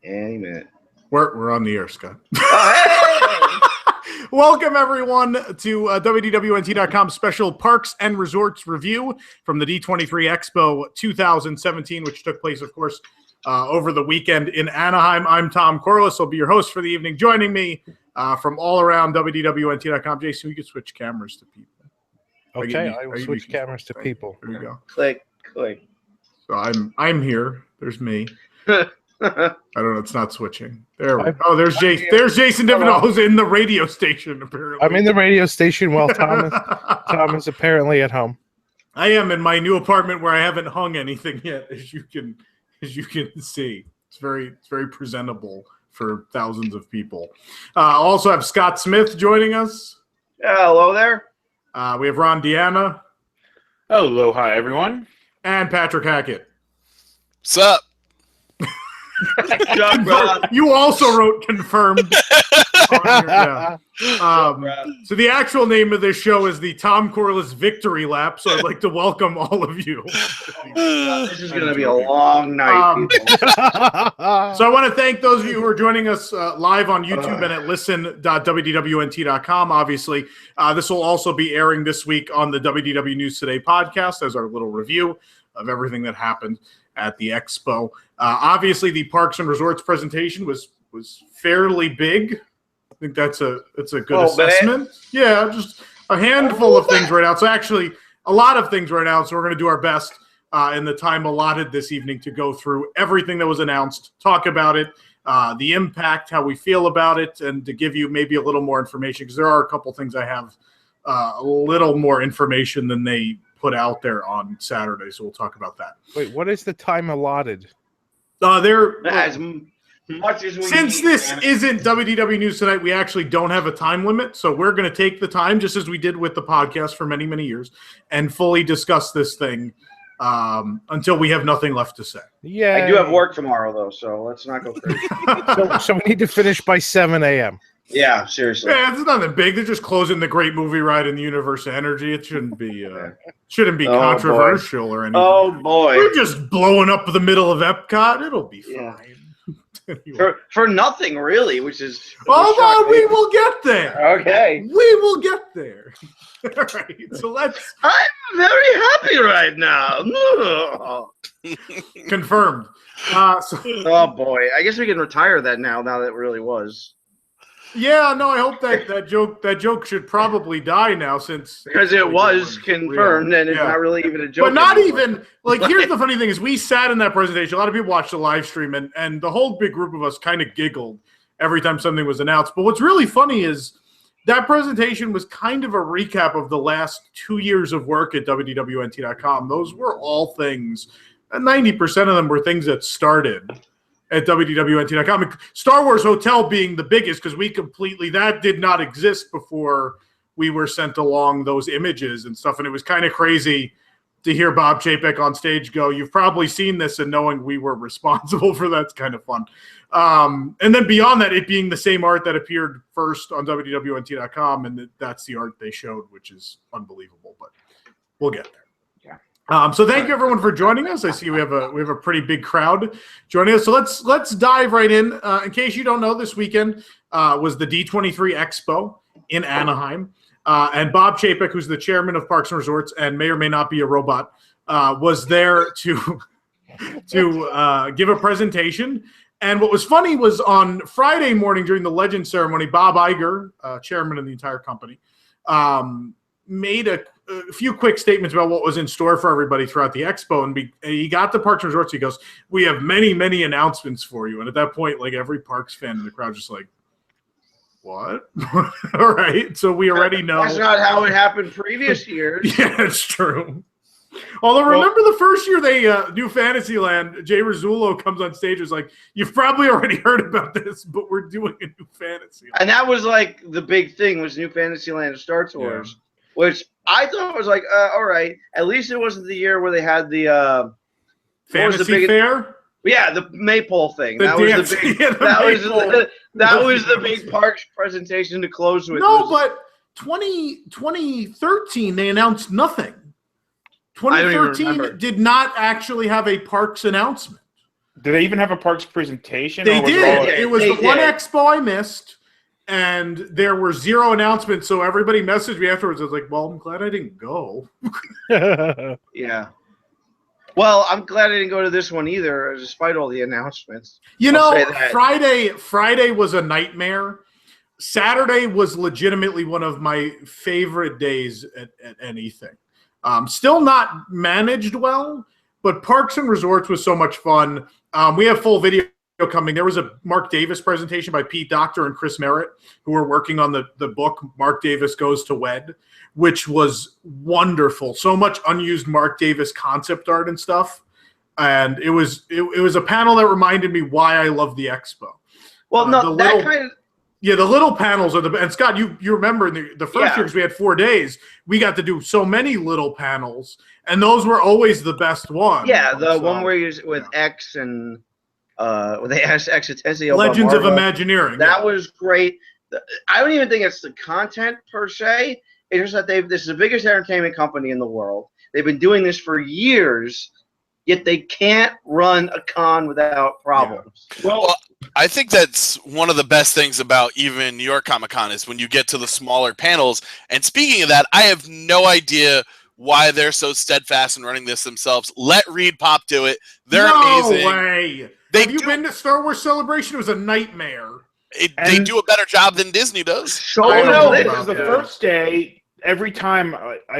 Any minute. We're on the air, Scott. Oh, hey! Welcome, everyone, to WDWNT.com special Parks and Resorts review from the D23 Expo 2017, which took place, of course, over the weekend in Anaheim. I'm Tom Corless. I'll be your host for the evening. Joining me from all around WDWNT.com, Jason, we could switch cameras to people. Okay, I will switch cameras to people. There you go. Click. So I'm here. There's me. I don't know. It's not switching. There we go. Oh, there's Jason. There's Jason Divino, who's in the radio station, apparently. I'm in the radio station while Tom is apparently at home. I am in my new apartment where I haven't hung anything yet, as you can see. It's very presentable for thousands of people. Also have Scott Smith joining us. Hello there. We have Ron Deanna. Aloha, everyone. And Patrick Hackett. What's up? You also wrote confirmed. Yeah. So the actual name of this show is the Tom Corless Victory Lap. So I'd like to welcome all of you. This is going to be a long night, people. So I want to thank those of you who are joining us live on YouTube and at listen.wdwnt.com. Obviously, this will also be airing this week on the WDW News Today podcast as our little review of everything that happened at the Expo. Obviously, the Parks and Resorts presentation was fairly big. I think that's a good assessment. Man. Yeah, just a handful of things right now. So actually, a lot of things right now. So we're going to do our best in the time allotted this evening to go through everything that was announced, talk about it, the impact, how we feel about it, and to give you maybe a little more information, because there are a couple things I have a little more information than they put out there on Saturday, so we'll talk about that. Wait, what is the time allotted? As much as we since this isn't WDW News Tonight, we actually don't have a time limit, so we're going to take the time, just as we did with the podcast for many, many years, and fully discuss this thing until we have nothing left to say. Yeah, I do have work tomorrow, though, so let's not go crazy. so we need to finish by 7 a.m. Yeah, seriously. Yeah, it's nothing big. They're just closing the great movie ride in the Universe of Energy. It shouldn't be controversial or anything. Oh boy, we're just blowing up the middle of Epcot. It'll be fine. Anyway. For nothing really, which is hold on. We will get there. Okay, we will get there. All right, so let's. I'm very happy right now. Confirmed. Oh boy, I guess we can retire that now. Now that it really was. Yeah, no, I hope that joke should probably die now, since because it was confirmed and it's not really even a joke. But not anymore. even like here's the funny thing is we sat in that presentation. A lot of people watched the live stream and the whole big group of us kind of giggled every time something was announced. But what's really funny is that presentation was kind of a recap of the last 2 years of work at WDWNT.com. Those were all things, and 90% of them were things that started at WDWNT.com. Star Wars Hotel being the biggest, because that did not exist before we were sent along those images and stuff. And it was kind of crazy to hear Bob Chapek on stage go, "You've probably seen this," and knowing we were responsible for that's kind of fun. And then beyond that, it being the same art that appeared first on WDWNT.com, and that's the art they showed, which is unbelievable, but we'll get there. So thank you everyone for joining us. I see we have a pretty big crowd joining us. So let's dive right in. In case you don't know, this weekend was the D23 Expo in Anaheim, and Bob Chapek, who's the chairman of Parks and Resorts and may or may not be a robot, was there to give a presentation. And what was funny was on Friday morning during the Legend ceremony, Bob Iger, chairman of the entire company, made a few quick statements about what was in store for everybody throughout the expo. And he got to Parks and Resorts. He goes, "We have many, many announcements for you." And at that point, like every Parks fan in the crowd just like, what? All right. So we already know. That's not how it happened previous years. Yeah, it's true. Although remember the first year they New Fantasyland, Jay Rizzullo comes on stage and is like, "You've probably already heard about this, but we're doing a new Fantasyland." And that was like the big thing was New Fantasyland and Star Tours, which I thought was like, all right. At least it wasn't the year where they had the Fantasy Fair. Yeah, the Maypole thing. That was the big parks presentation to close with. No, but 2013 they announced nothing. 2013 did not actually have a parks announcement. Did they even have a parks presentation? They or was did. It It was the one expo I missed, and there were 0 announcements. So everybody messaged me afterwards. I was like, "Well, I'm glad I didn't go." Yeah. Well, I'm glad I didn't go to this one either, despite all the announcements. You know, Friday was a nightmare. Saturday was legitimately one of my favorite days at anything. Still not managed well, but Parks and Resorts was so much fun. We have full video coming. There was a Mark Davis presentation by Pete Docter and Chris Merritt, who are working on the book Mark Davis Goes to Wed, which was wonderful. So much unused Mark Davis concept art and stuff. And it was a panel that reminded me why I love the expo. Well, the little panels are and Scott, you remember in the first year, because we had 4 days, we got to do so many little panels, and those were always the best ones. Yeah, the one where you're with X and they asked X Atensio Legends about of Imagineering. That was great. I don't even think it's the content per se. It's just that this is the biggest entertainment company in the world. They've been doing this for years, yet they can't run a con without problems. Yeah. Well, I think that's one of the best things about even New York Comic Con is when you get to the smaller panels. And speaking of that, I have no idea why they're so steadfast in running this themselves. Let Reed Pop do it. They're amazing. No way. Have you been to Star Wars Celebration? It was a nightmare. They do a better job than Disney does. I know. This is the first day. Every time,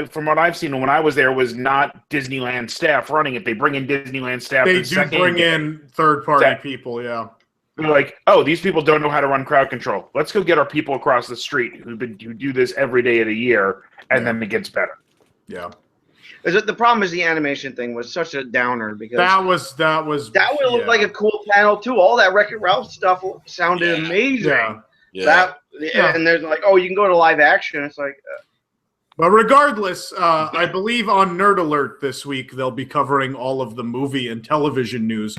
from what I've seen, when I was there, was not Disneyland staff running it. They bring in Disneyland staff. They do bring in third-party people, yeah. They're like, oh, these people don't know how to run crowd control. Let's go get our people across the street who do this every day of the year, and then it gets better. Yeah. The problem is the animation thing was such a downer because that would look like a cool panel too. All that Wreck-It Ralph stuff sounded amazing. Yeah. And there's like, oh, you can go to live action. It's like. But regardless, I believe on Nerd Alert this week they'll be covering all of the movie and television news.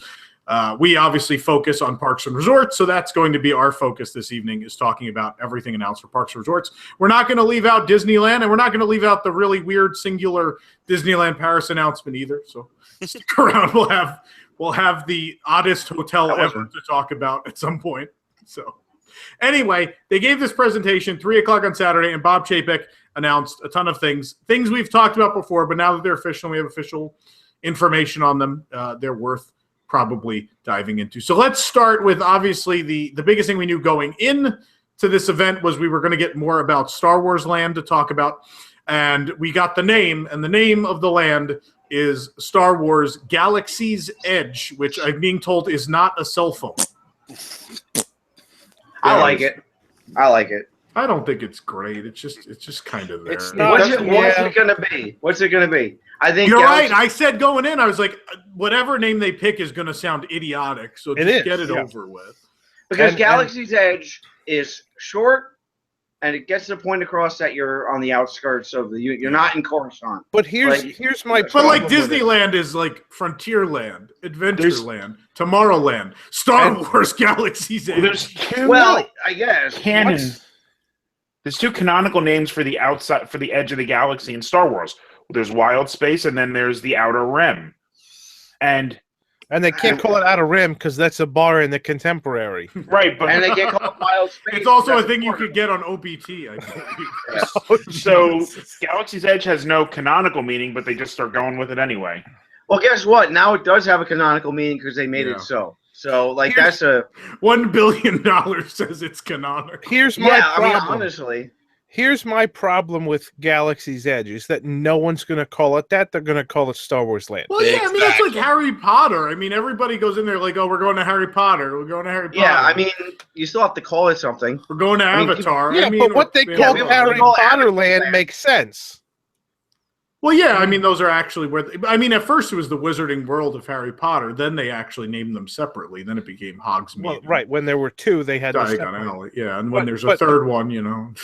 We obviously focus on Parks and Resorts, so that's going to be our focus this evening, is talking about everything announced for Parks and Resorts. We're not going to leave out Disneyland, and we're not going to leave out the really weird singular Disneyland Paris announcement either. So stick around. We'll have the oddest hotel ever to talk about at some point. So anyway, they gave this presentation 3:00 on Saturday, and Bob Chapek announced a ton of things we've talked about before, but now that they're official, we have official information on them. They're worth probably diving into. So let's start with, obviously, the biggest thing we knew going in to this event was we were going to get more about Star Wars Land to talk about, and we got the name, and the name of the land is Star Wars Galaxies Edge, which I'm being told is not a cell phone. I like it. I don't think it's great. It's just kind of there. It's not, what's it going to be? What's it going to be? I think you're right. I said going in, I was like, whatever name they pick is going to sound idiotic. So just get it over with. Because Galaxy's Edge is short, and it gets the point across that you're on the outskirts of the. You're not in Coruscant. But here's my. But like Disneyland is like Frontierland, Adventureland, Tomorrowland, Star Wars Galaxy's Edge. There's two. I guess canon. There's two canonical names for the outside, for the edge of the galaxy in Star Wars. There's Wild Space, and then there's the Outer Rim. And they can't call it Outer Rim because that's a bar in the Contemporary. Right, but and they get called Wild Space. It's also a thing you could get on OBT, I believe. So Galaxy's Edge has no canonical meaning, but they just start going with it anyway. Well, guess what? Now it does have a canonical meaning because they made it so. So, like, that's a $1 billion says it's canonical. Here's my problem. I mean, honestly. Here's my problem with Galaxy's Edge is that no one's going to call it that. They're going to call it Star Wars Land. Well, yeah, I mean, that's like Harry Potter. I mean, everybody goes in there like, oh, we're going to Harry Potter. We're going to Harry Potter. Yeah, I mean, you still have to call it something. We're going to Avatar. Yeah, but what they called Harry Potter Land makes sense. Well, yeah, I mean, those are actually where. I mean, at first it was the Wizarding World of Harry Potter. Then they actually named them separately. Then it became Hogsmeade. Well, right. When there were two, they had Diagon Alley. Yeah, and when there's a third one, you know.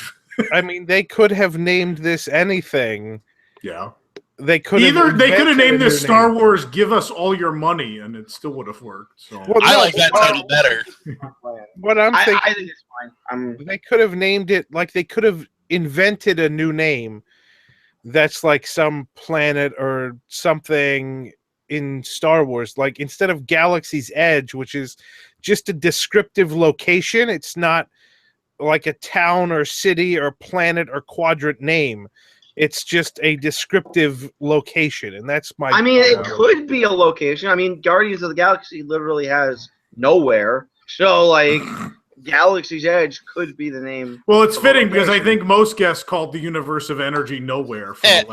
I mean, they could have named this anything. Yeah. They could have named this Star Wars "Give Us All Your Money" and it still would have worked. So I like that title better. What I'm thinking, I think it's fine. They could have named it like they could have invented a new name that's like some planet or something in Star Wars. Like, instead of Galaxy's Edge, which is just a descriptive location, it's not like a town or city or planet or quadrant name. It's just a descriptive location, and that's my. I mean, it could be a location. I mean, Guardians of the Galaxy literally has nowhere, so like, Galaxy's Edge could be the name. Well, it's fitting because I think most guests called the universe of energy nowhere for the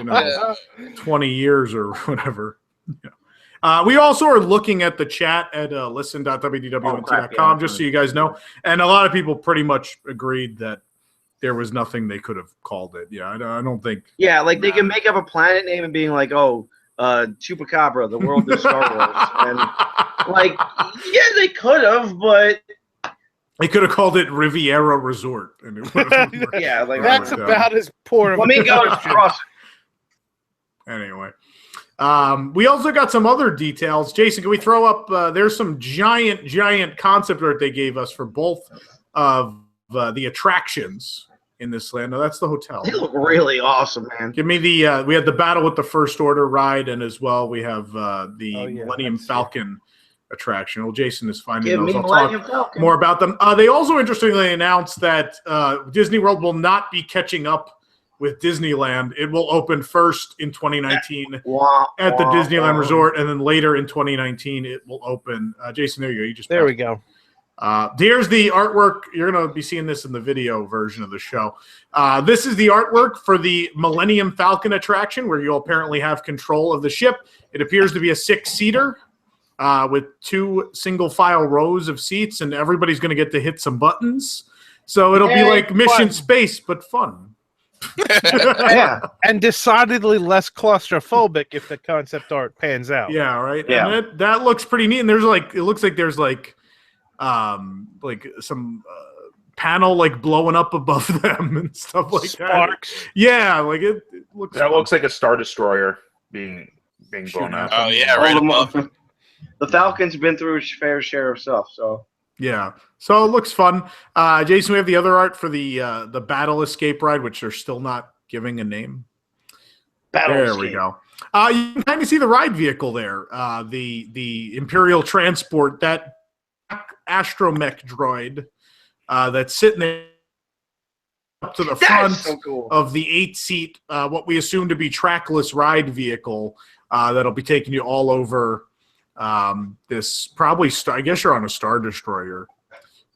last 20 years or whatever. Yeah. We also are looking at the chat at listen.wdw.com, just so you guys know. And a lot of people pretty much agreed that there was nothing they could have called it. Yeah, I don't think. Yeah, like they can make up a planet name and being like, oh, Chupacabra, the world of Star Wars. And like, yeah, they could have, but. They could have called it Riviera Resort. And it would have yeah, like that's about as poor of Let me go across. Anyway. We also got some other details. Jason, can we throw up? There's some giant concept art they gave us for both of the attractions in this land. No, that's the hotel. They look really awesome, man. Give me the. We had the Battle with the First Order ride, and as well we have the Millennium Falcon attraction. Well, Jason is finding Give those. me I'll Millennium talk Falcon. more about them. They also interestingly announced that Disney World will not be catching up with Disneyland. It will open first in 2019 at the Disneyland Resort, and then later in 2019 it will open. Jason, there you go. You just there we go. Here's the artwork. You're going to be seeing this in the video version of the show. This is the artwork for the Millennium Falcon attraction, where you'll apparently have control of the ship. It appears to be a 6-seater with 2 single-file rows of seats, and everybody's going to get to hit some buttons. So it'll be like Mission Space, but fun. Yeah, and decidedly less claustrophobic if the concept art pans out. Yeah, right. Yeah, and that looks pretty neat. And there's like, it looks like there's like some panel like blowing up above them and stuff like Sparks. that. Yeah, like it looks. That looks like a Star Destroyer being blown up. Oh yeah, right above. The Falcon's been through its fair share of stuff, so. Yeah, so it looks fun. Jason, we have the other art for the Battle Escape ride, which they're still not giving a name. There we go. You can kind of see the ride vehicle there, the Imperial Transport, that astromech droid that's sitting there up to the front of the 8-seat, what we assume to be trackless ride vehicle that'll be taking you all over. This probably I guess you're on a Star Destroyer.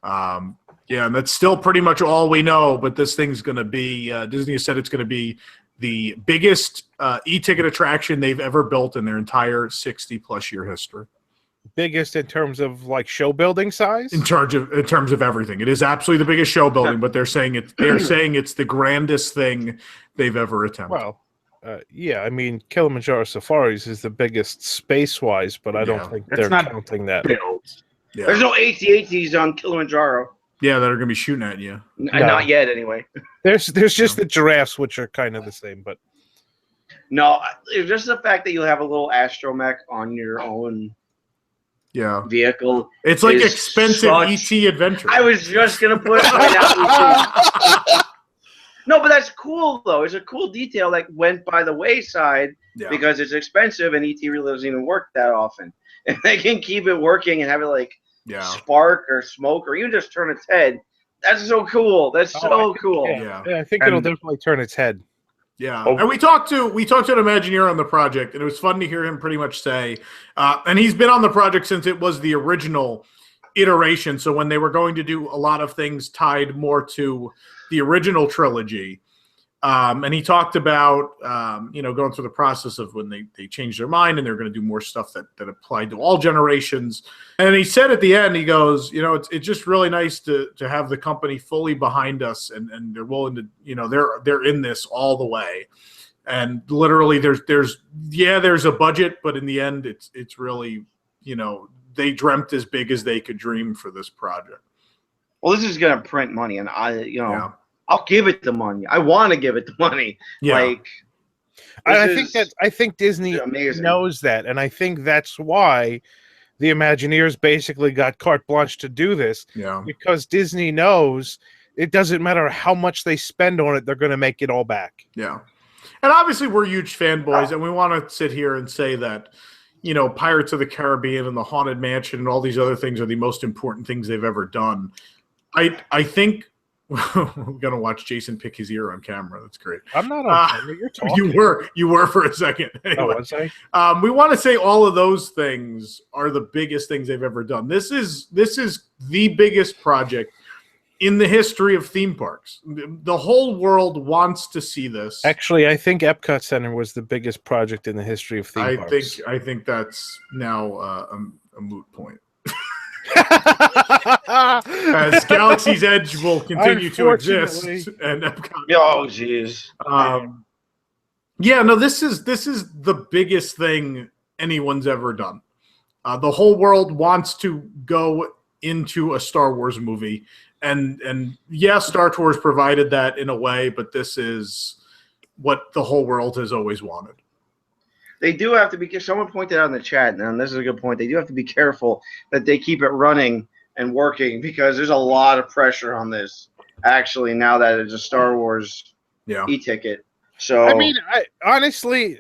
Yeah, and that's still pretty much all we know, but this thing's going to be Disney has said it's going to be the biggest e-ticket attraction they've ever built in their entire 60+ year history. Biggest in terms of like show building size? In terms of everything. It is absolutely the biggest show building, but they're saying it's the grandest thing they've ever attempted. Well, yeah, I mean, Kilimanjaro Safaris is the biggest space-wise, but I don't think they're counting that. Yeah. There's no AT-ATs on Kilimanjaro. Yeah, that are going to be shooting at you. Not yet, anyway. There's just the giraffes, which are kind of the same, but no, it's just the fact that you have a little astromech on your own vehicle. It's like expensive ET adventure. I was just going to put it right out. No, but that's cool, though. It's a cool detail that went by the wayside because it's expensive and ET really doesn't even work that often. If they can keep it working and have it like spark or smoke or even just turn its head, that's so cool. That's so cool. Yeah, I think it'll definitely turn its head. Yeah, and we talked to an Imagineer on the project, and it was fun to hear him pretty much say, and he's been on the project since it was the original iteration. So when they were going to do a lot of things tied more to the original trilogy, and he talked about going through the process of when they changed their mind and they're going to do more stuff that applied to all generations. And he said at the end, he goes, it's just really nice to have the company fully behind us, and they're willing to, they're in this all the way. And literally there's a budget, but in the end it's really, they dreamt as big as they could dream for this project. Well, this is going to print money, and I'll give it the money. I want to give it the money. Yeah. I think Disney knows that, and I think that's why the Imagineers basically got carte blanche to do this. Yeah. Because Disney knows it doesn't matter how much they spend on it, they're going to make it all back. Yeah. And obviously we're huge fanboys, and we want to sit here and say that, Pirates of the Caribbean and the Haunted Mansion and all these other things are the most important things they've ever done. I think we're gonna watch Jason pick his ear on camera. That's great. I'm not on camera. You're talking. You were for a second. Anyway, was I? We want to say all of those things are the biggest things they've ever done. This is the biggest project in the history of theme parks. The whole world wants to see this. Actually, I think Epcot Center was the biggest project in the history of theme parks. I think that's now a moot point. As Galaxy's Edge will continue to exist, and Epcot. Oh, jeez. This is the biggest thing anyone's ever done. The whole world wants to go into a Star Wars movie, and Star Tours provided that in a way, but this is what the whole world has always wanted. They do have to be. Someone pointed out in the chat, and this is a good point. They do have to be careful that they keep it running and working because there's a lot of pressure on this. Actually, now that it's a Star Wars e-ticket, so I mean, honestly,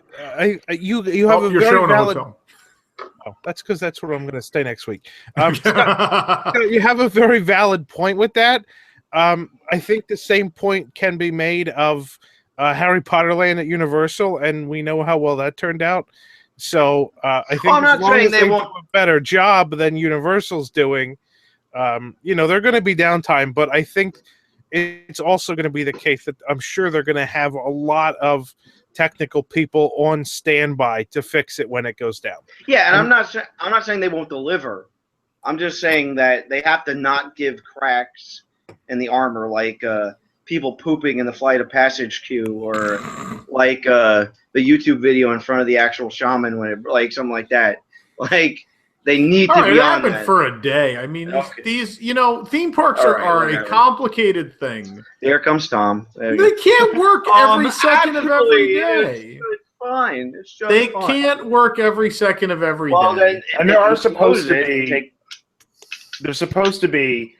you have a very valid. Oh, that's because that's where I'm going to stay next week. You have a very valid point with that. I think the same point can be made of Harry Potter Land at Universal, and we know how well that turned out. So I think as long as they do a better job than Universal's doing, they're going to be downtime. But I think it's also going to be the case that I'm sure they're going to have a lot of technical people on standby to fix it when it goes down. Yeah, and I'm not saying they won't deliver. I'm just saying that they have to not give cracks in the armor, like people pooping in the Flight of Passage queue, or like the YouTube video in front of the actual shaman when it, like something like that. Like they need to be on that. For a day. I mean, these theme parks are a complicated thing. Here comes Tom. They can't work every second of every day. It's fine. It's just they fine. Can't work every second of every day. And there are supposed to be. There's supposed to be.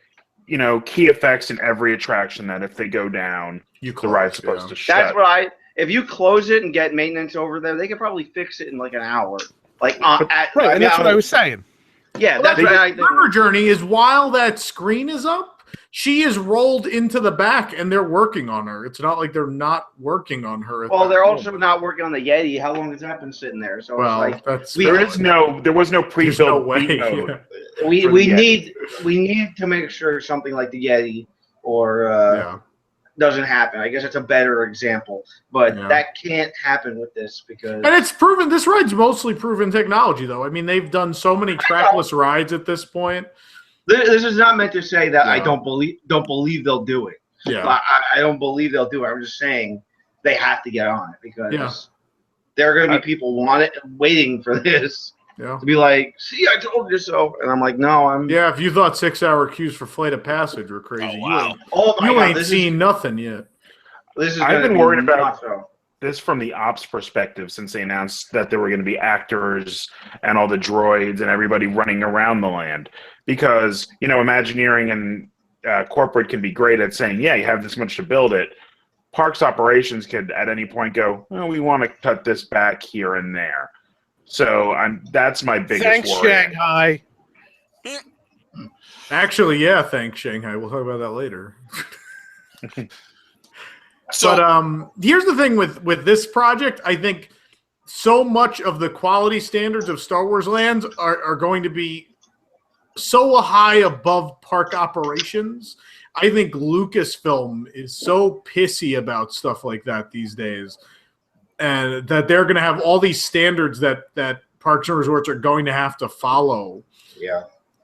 Key effects in every attraction that if they go down, the ride's supposed to shut. That's right. If you close it and get maintenance over there, they could probably fix it in like an hour. Like, and that's what I was saying. Yeah, that's right. River Journey is while that screen is up, she is rolled into the back, and they're working on her. It's not like they're not working on her. Well, they're also not working on the Yeti. How long has that been sitting there? So there was no pre-built mode. We need to make sure something like the Yeti or doesn't happen. I guess it's a better example, but that can't happen with this because. And it's proven. This ride's mostly proven technology, though. I mean, they've done so many trackless rides at this point. This is not meant to say that I don't believe they'll do it. Yeah, I don't believe they'll do it. I'm just saying they have to get on it because there are going to be people waiting for this to be like, see, I told you so. And I'm like, no, I'm. Yeah, if you thought 6-hour queues for Flight of Passage were crazy, you ain't seen nothing yet. I've been worried about this from the ops perspective since they announced that there were going to be actors and all the droids and everybody running around the land. Because, Imagineering and corporate can be great at saying, you have this much to build it. Parks operations could at any point go, we want to cut this back here and there. So that's my biggest worry. Thanks, Shanghai. Actually, thanks, Shanghai. We'll talk about that later. But here's the thing with this project. I think so much of the quality standards of Star Wars lands are going to be so high above park operations. I think Lucasfilm is so pissy about stuff like that these days, and that they're going to have all these standards that parks and resorts are going to have to follow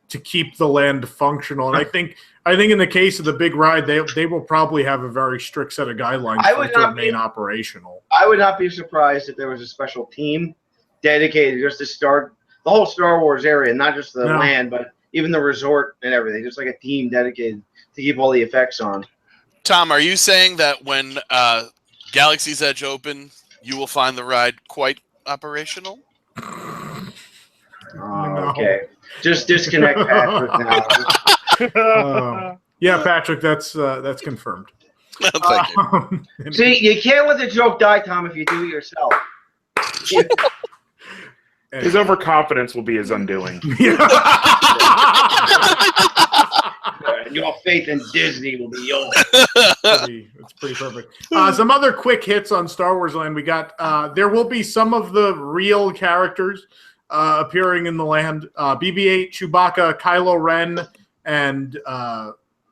to keep the land functional. And I think in the case of the big ride, they will probably have a very strict set of guidelines to remain operational. I would not be surprised if there was a special team dedicated just to start the whole Star Wars area, not just the land, but even the resort and everything. Just like a team dedicated to keep all the effects on. Tom, are you saying that when Galaxy's Edge open, you will find the ride quite operational? Okay. Just disconnect Patrick now. Patrick, that's confirmed. Thank you. See, you can't let the joke die, Tom, if you do it yourself. His overconfidence will be his undoing. And your faith in Disney will be yours. It's pretty perfect. Some other quick hits on Star Wars Land. We got there will be some of the real characters appearing in the land. BB-8, Chewbacca, Kylo Ren, and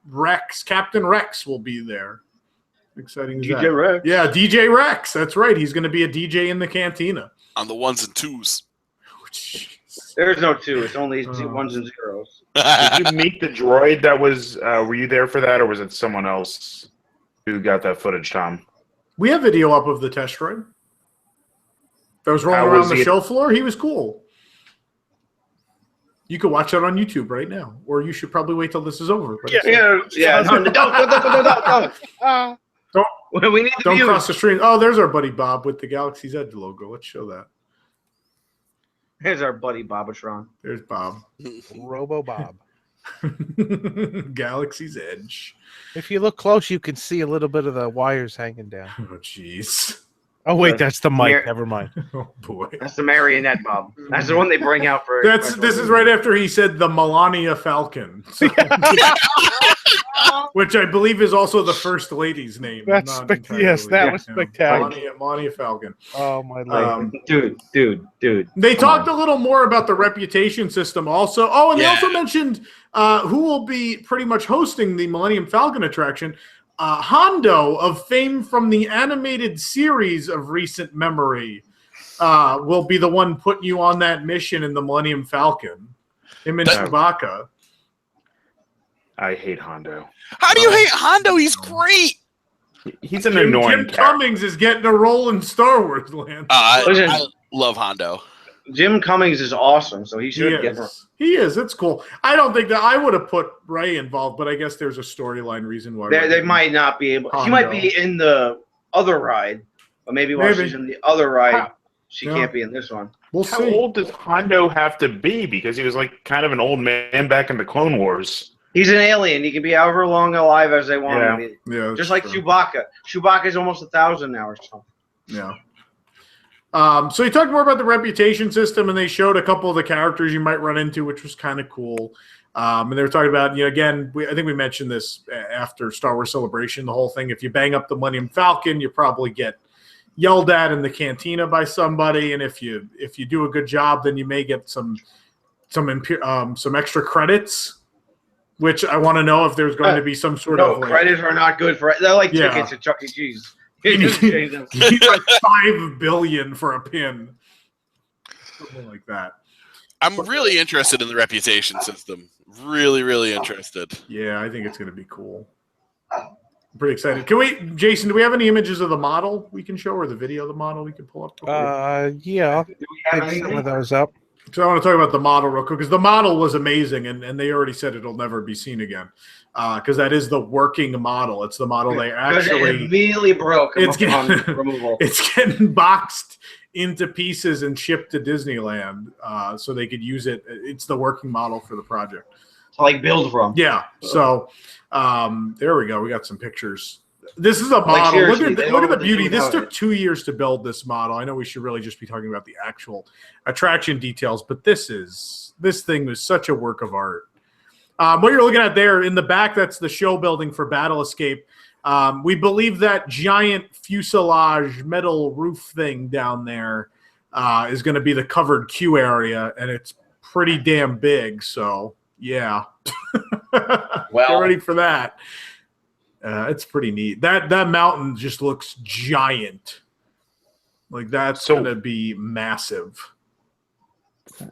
Rex. Captain Rex will be there. Exciting as DJ Rex. Yeah, DJ Rex. That's right. He's going to be a DJ in the cantina. On the ones and twos. There's no two. It's only ones and zeros. Did you meet the droid that was? Were you there for that, or was it someone else who got that footage, Tom? We have video up of the test droid that was rolling around the show floor. He was cool. You can watch that on YouTube right now, or you should probably wait till this is over. But Yeah. Don't. We need don't cross the stream. Oh, there's our buddy Bob with the Galaxy's Edge logo. Let's show that. Here's our buddy Bobatron. There's Bob. Robo Bob. Galaxy's Edge. If you look close, you can see a little bit of the wires hanging down. Oh, jeez. Oh, wait, that's the mic. Never mind. Oh, boy. That's the marionette Bob. That's the one they bring out for. This is right after he said the Melania Falcon. So, which I believe is also the First Lady's name. That's yes, that was spectacular. Melania Falcon. Oh, my lord. Dude. They talked a little more about the reputation system also. Oh, and they also mentioned who will be pretty much hosting the Millennium Falcon attraction. Hondo, of fame from the animated series of recent memory, will be the one putting you on that mission in the Millennium Falcon. Him and Chewbacca. I hate Hondo. How do you hate Hondo? He's great. He's an annoying Jim character. Cummings is getting a role in Star Wars land. I love Hondo. Jim Cummings is awesome, so he should get her. He is. It's cool. I don't think that I would have put Ray involved, but I guess there's a storyline reason why. They might not be able. She might be in the other ride, but maybe while she's in the other ride, she can't be in this one. We'll How see. old does Hondo have to be? Because he was like kind of an old man back in the Clone Wars. He's an alien. He can be however long alive as they want him to be. Yeah, just like Chewbacca. Chewbacca is almost 1,000 now or something. Yeah. So he talked more about the reputation system, and they showed a couple of the characters you might run into, which was kind of cool. And they were talking about, again, I think we mentioned this after Star Wars Celebration, the whole thing. If you bang up the Millennium Falcon, you probably get yelled at in the cantina by somebody, and if you do a good job, then you may get some extra credits. Which I want to know if there's going to be some sort of credits are not good for it. They're like tickets at Chuck E. Cheese. You need like $5 billion for a pin, something like that. I'm really interested in the reputation system. Really, really interested. Yeah, I think it's going to be cool. I'm pretty excited. Jason? Do we have any images of the model we can show, or the video of the model we can pull up? Yeah, I'll pick some of those up. So I want to talk about the model real quick because the model was amazing, and they already said it'll never be seen again because that is the working model. It's the model they actually it immediately broke. It's getting boxed into pieces and shipped to Disneyland so they could use it. It's the working model for the project. To like build from. Yeah. So there we go. We got some pictures. This is a model. Look at the beauty. This took 2 years to build this model. I know we should really just be talking about the actual attraction details, but this thing was such a work of art. What you're looking at there in the back, that's the show building for Battle Escape. We believe that giant fuselage metal roof thing down there is going to be the covered queue area, and it's pretty damn big. So yeah, get ready for that. It's pretty neat. That mountain just looks giant. Like that's going to be massive.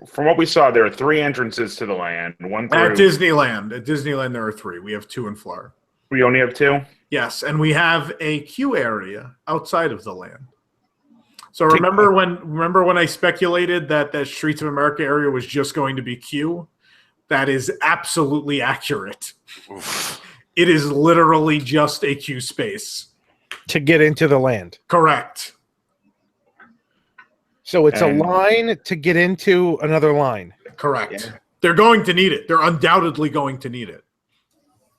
From what we saw, there are 3 entrances to the land. One through at Disneyland. At Disneyland, there are 3. We have 2 in Florida. We only have 2? Yes, and we have a queue area outside of the land. So remember when I speculated that the Streets of America area was just going to be queue? That is absolutely accurate. Oof. It is literally just a queue space to get into the land. Correct. So it's a line to get into another line. Correct. Yeah. They're going to need it. They're undoubtedly going to need it.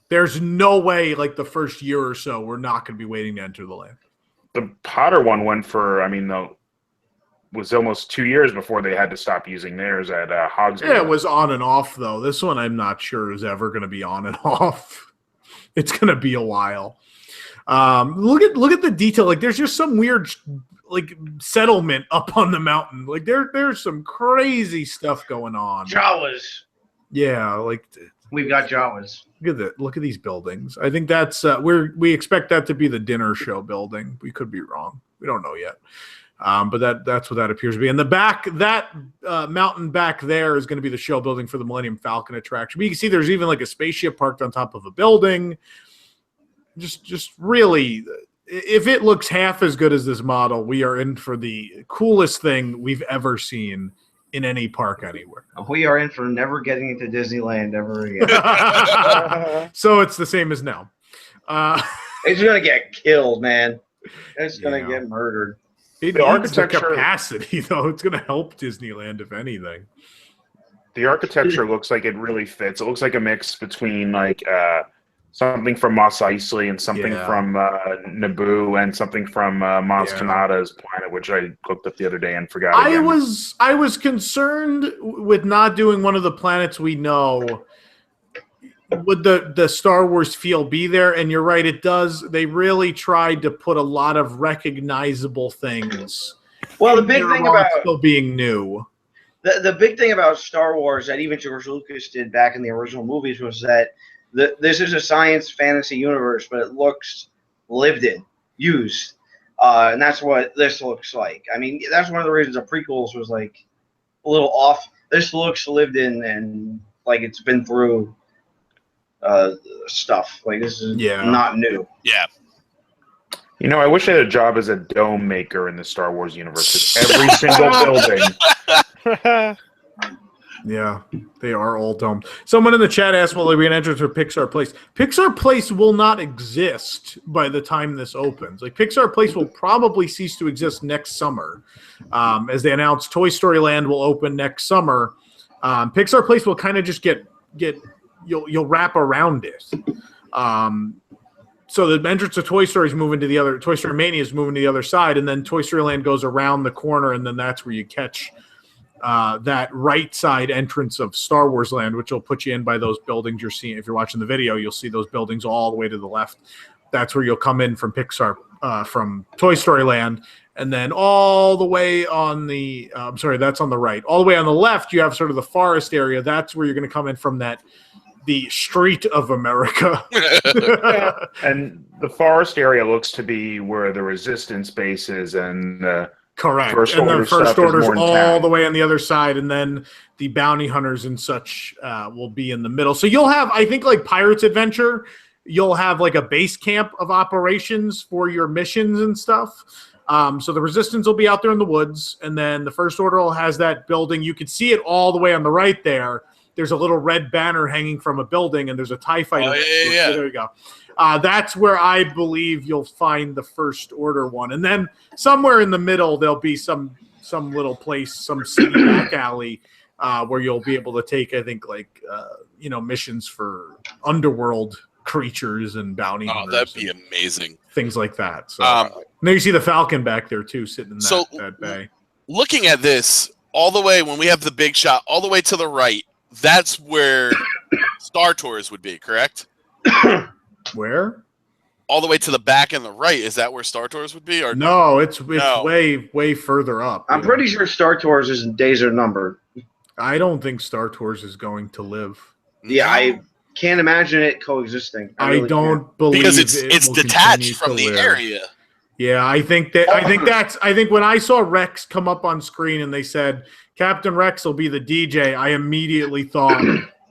There's no way, like the first year or so, we're not going to be waiting to enter the land. The Potter one went for, was almost 2 years before they had to stop using theirs at Hogsmeade. Yeah, it was on and off though. This one I'm not sure is ever going to be on and off. It's going to be a while. Look at the detail. Like there's just some weird like settlement up on the mountain. Like there's some crazy stuff going on. Jawas. Yeah, like We've got Jawas. look at that. Look at these buildings. I think that's we expect that to be the dinner show building. We could be wrong. We don't know yet. But that's what that appears to be. And the back, that mountain back there is going to be the show building for the Millennium Falcon attraction. But you can see there's even like a spaceship parked on top of a building. Just really, if it looks half as good as this model, we are in for the coolest thing we've ever seen in any park anywhere. We are in for never getting into Disneyland ever again. So it's the same as now. It's going to get killed, man. It's going to get murdered. It needs the capacity, though. It's going to help Disneyland, if anything. The architecture looks like it really fits. It looks like a mix between like something from Mos Eisley and something from Naboo and something from Mos Kanata's planet, which I looked up the other day and forgot. I was concerned with not doing one of the planets we know. Would the Star Wars feel be there? And you're right, it does. They really tried to put a lot of recognizable things. Well, the big thing about still being new. The big thing about Star Wars that even George Lucas did back in the original movies was that this is a science fantasy universe, but it looks lived in, used. And that's what this looks like. I mean, that's one of the reasons the prequels was like a little off. This looks lived in and like it's been through stuff. Like this is not new. Yeah. You know, I wish I had a job as a dome maker in the Star Wars universe. 'Cause every single building. Yeah, they are all domed. Someone in the chat asked, will there be an entrance for Pixar Place? Pixar Place will not exist by the time this opens. Like Pixar Place will probably cease to exist next summer. As they announced, Toy Story Land will open next summer. Pixar Place will kind of just get you'll wrap around it. So the entrance to Toy Story is moving to the other. Toy Story Mania is moving to the other side, and then Toy Story Land goes around the corner, and then that's where you catch that right side entrance of Star Wars Land, which will put you in by those buildings you're seeing. If you're watching the video, you'll see those buildings all the way to the left. That's where you'll come in from Pixar, from Toy Story Land, and then all the way on the. I'm sorry, that's on the right. All the way on the left, you have sort of the forest area. That's where you're going to come in from the street of America. And the forest area looks to be where the resistance base is and correct. First and order then first stuff is order's more in all town. the way on the other side, and then the bounty hunters and such will be in the middle. So you'll have, I think, like Pirates Adventure, you'll have like a base camp of operations for your missions and stuff. So the resistance will be out there in the woods, and then the first order has that building. You can see it all the way on the right there. There's a little red banner hanging from a building, and there's a TIE fighter. Oh, yeah. There you go. That's where I believe you'll find the first order one. And then somewhere in the middle, there'll be some little place, some city back alley where you'll be able to take, I think, like, missions for underworld creatures and bounty hunters. Oh, that'd be amazing. Things like that. So now you see the Falcon back there, too, sitting in that bay. Looking at this, all the way, when we have the big shot, all the way to the right, that's where Star Tours would be, correct? Where? All the way to the back and the right. Is that where Star Tours would be? Or no, it's way further up. I'm pretty sure Star Tours' days are numbered. I don't think Star Tours is going to live. Yeah, I can't imagine it coexisting. I really don't believe because it's detached from the area. Yeah, I think when I saw Rex come up on screen and they said Captain Rex will be the DJ, I immediately thought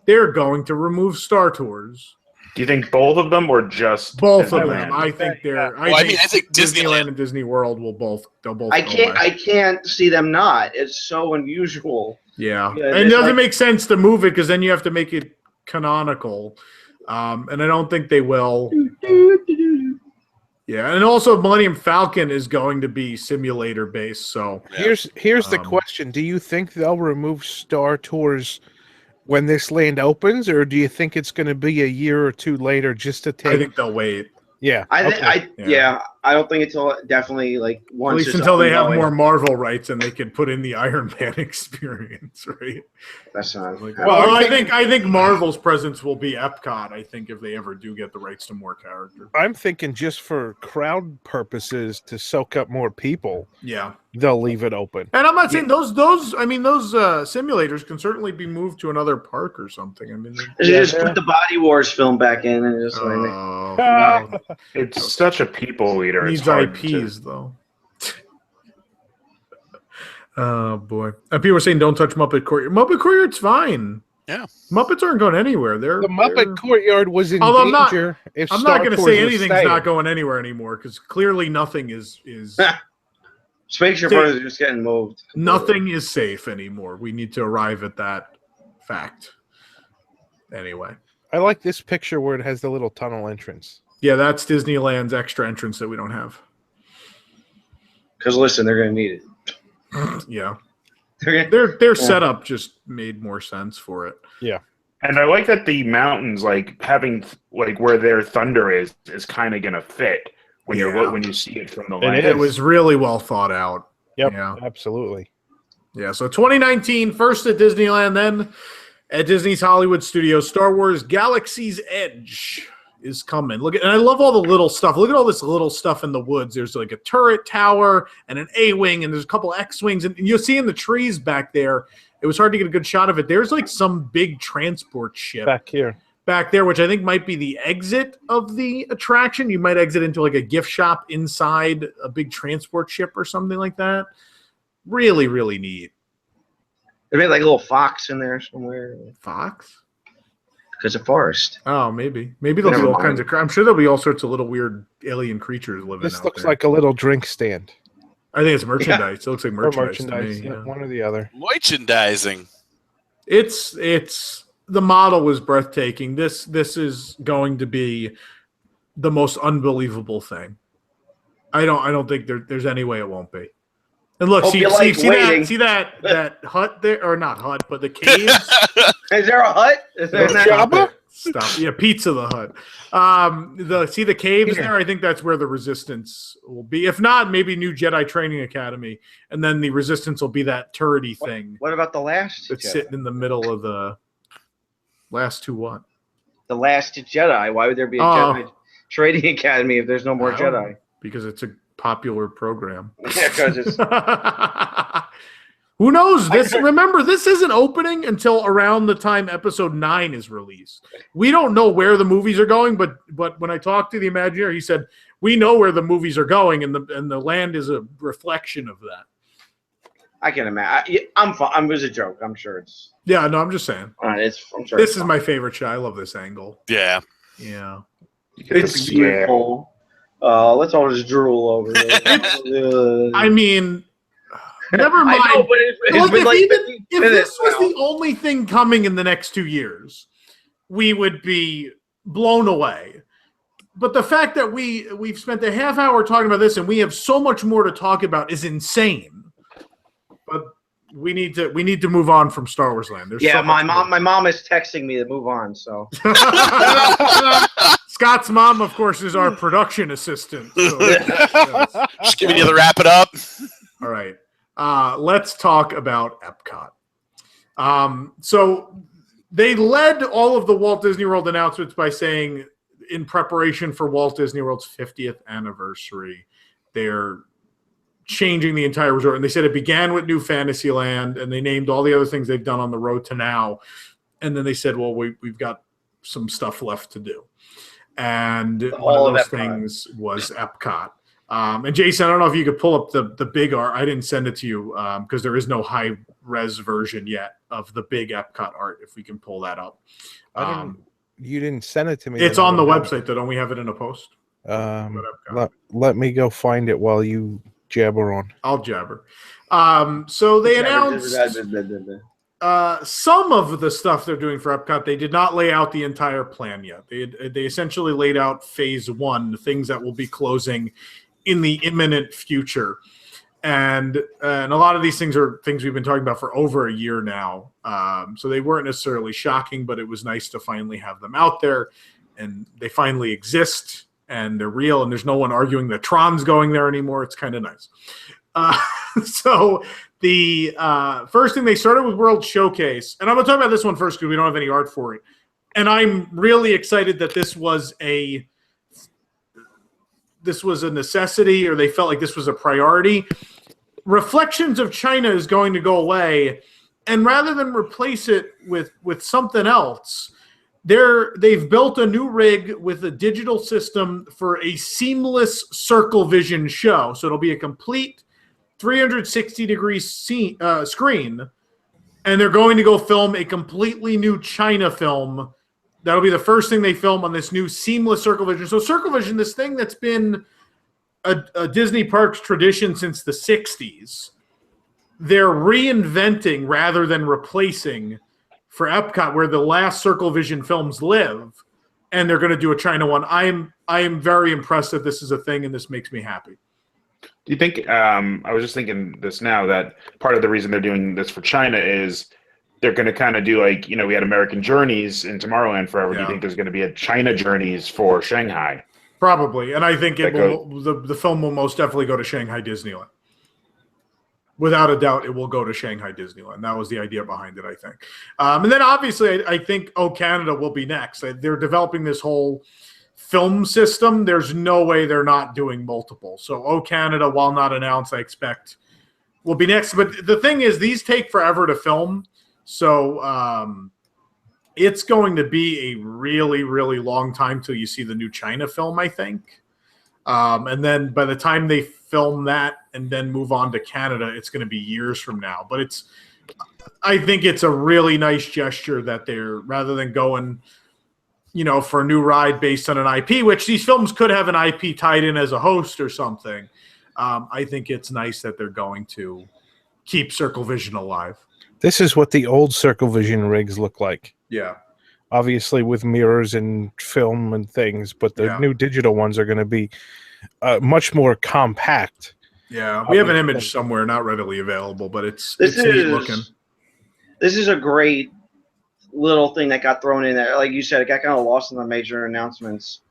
they're going to remove Star Tours. Do you think both of them or just both of them? I think they're. I think Disneyland and Disney World will both. They'll both. I can't see them not. It's so unusual. Yeah, and it doesn't make sense to move it because then you have to make it canonical, and I don't think they will. Yeah, and also Millennium Falcon is going to be simulator based. So here's the question: do you think they'll remove Star Tours when this land opens, or do you think it's going to be a year or two later just to take? I think they'll wait. Yeah, I I don't think until definitely like once. At least it's until they have ongoing. more Marvel rights and they can put in the Iron Man experience, right? That's not. Like, Well, I think Marvel's presence will be Epcot. I think if they ever do get the rights to more characters. I'm thinking just for crowd purposes to soak up more people, Yeah, they'll leave it open. and I'm not saying those simulators can certainly be moved to another park or something. I mean, Just put the Body Wars film back in and just like. no. It's such a people eater. Needs It's hard IPs though. Oh boy! And people were saying don't touch Muppet Courtyard. Muppet Courtyard's fine. Yeah. Muppets aren't going anywhere. The Muppet Courtyard was in Although I'm not- danger. I'm not going to say anything's not going anywhere anymore because clearly nothing is Spaceship Brothers are just getting moved. nothing is safe anymore. We need to arrive at that fact. Anyway, I like this picture where it has the little tunnel entrance. yeah, that's Disneyland's extra entrance that we don't have. Because listen, they're going to need it. Yeah, They're gonna, their setup just made more sense for it. And I like that the mountains, like having like where their thunder is kind of gonna fit when when you see it from the land. It was really well thought out. Yep, Yeah. absolutely. Yeah, so 2019, first at Disneyland, then at Disney's Hollywood Studios, Star Wars Galaxy's Edge is coming. Look at, and I love all the little stuff. Look at all this little stuff in the woods. There's like a turret tower and an A-wing, and there's a couple X-wings, and you'll see in the trees back there. It was hard to get a good shot of it. There's like some big transport ship back there, which I think might be the exit of the attraction. You might exit into like a gift shop inside a big transport ship or something like that. Really, really neat. they made like a little fox in there somewhere. Fox? Because of forest. Oh, maybe. Maybe there'll be all kinds of... I'm sure there'll be all sorts of little weird alien creatures living This out looks there. like a little drink stand. I think it's merchandise. It looks like Or merchandise to merchandise, me. Yeah. one or the other. Merchandising. It's the model was breathtaking. This is going to be the most unbelievable thing. I don't think there's any way it won't be. And look, Hope see you like waiting. that hut there, or not hut, but the caves. Is there a hut? Is there Jabba? Stop. Yeah, Pizza the Hut. The caves there, I think that's where the Resistance will be. If not, maybe New Jedi Training Academy. And then the Resistance will be that turrety thing What about the last that's Jedi? sitting in the middle of the last two what? The last Jedi. Why would there be a Jedi Trading Academy if there's no more I don't Jedi? know, because it's a popular program. Yeah, because it's Who knows? Remember, this isn't opening until around the time Episode 9 is released. We don't know where the movies are going, but when I talked to the Imagineer, he said we know where the movies are going, and the land is a reflection of that. I can imagine. I'm fine. It was a joke. I'm sure it's. Yeah, no, I'm just saying. All right, I'm sure. This is my favorite shot. I love this angle. Yeah. Yeah. It's beautiful. Let's all just drool over it. I mean, never mind. I know, but it's Look, been like if 50 this minutes was now. the only thing coming in the next 2 years, we would be blown away. But the fact that we've spent a half hour talking about this and we have so much more to talk about is insane. But we need to move on from Star Wars Land. There's so my much mom is texting me to move on. So more. Scott's mom, of course, is our production assistant. So, yes. Just giving you the wrap it up. All right. Let's talk about Epcot. So they led all of the Walt Disney World announcements by saying, in preparation for Walt Disney World's 50th anniversary, they're changing the entire resort. And they said it began with New Fantasyland, and they named all the other things they've done on the road to now. And then they said, well, we've got some stuff left to do. And one of those things was Epcot. And Jason, I don't know if you could pull up the big art. I didn't send it to you because there is no high res version yet of the big Epcot art. If we can pull that up, You didn't send it to me. it's on the website. Though, don't we have it in a post? Let me go find it while you jabber on. I'll jabber. So they announced some of the stuff they're doing for Epcot. They did not lay out the entire plan yet. They essentially laid out phase one, the things that will be closing in the imminent future. And a lot of these things are things we've been talking about for over a year now. So they weren't necessarily shocking, but it was nice to finally have them out there, and they finally exist. and they're real, and there's no one arguing that Tron's going there anymore. It's kind of nice. So the first thing, they started with World Showcase, and I'm going to talk about this one first because we don't have any art for it. And I'm really excited that this was a necessity, or they felt like this was a priority. Reflections of China is going to go away, and rather than replace it with something else, they've built a new rig with a digital system for a seamless circle vision show. So it'll be a complete 360-degree screen, and they're going to go film a completely new China film. That'll be the first thing they film on this new seamless circle vision. So circle vision, this thing that's been a Disney Parks tradition since the 60s, they're reinventing rather than replacing for Epcot, where the last circle vision films live, and they're going to do a China one. I am very impressed that this is a thing, and this makes me happy. Do you think, I was just thinking this now, that part of the reason they're doing this for China is they're going to kind of do like, we had American Journeys in Tomorrowland Forever. Yeah. Do you think there's going to be a China Journeys for Shanghai? Probably, and I think the film will most definitely go to Shanghai Disneyland. Without a doubt, it will go to Shanghai Disneyland. That was the idea behind it, I think. And then obviously, I think O Canada will be next. They're developing this whole film system. There's no way they're not doing multiple. So O Canada, while not announced, I expect will be next. But the thing is, these take forever to film. So it's going to be a really, really long time till you see the new China film, I think. And then by the time they film that and then move on to Canada, it's going to be years from now. But I think it's a really nice gesture that they're, rather than going, for a new ride based on an IP, which these films could have an IP tied in as a host or something. I think it's nice that they're going to keep Circle Vision alive. This is what the old Circle Vision rigs look like. Yeah. Obviously with mirrors and film and things, but the new digital ones are going to be much more compact. Yeah, we have an image somewhere, not readily available, but it's neat looking. This is a great little thing that got thrown in there. Like you said, it got kind of lost in the major announcements.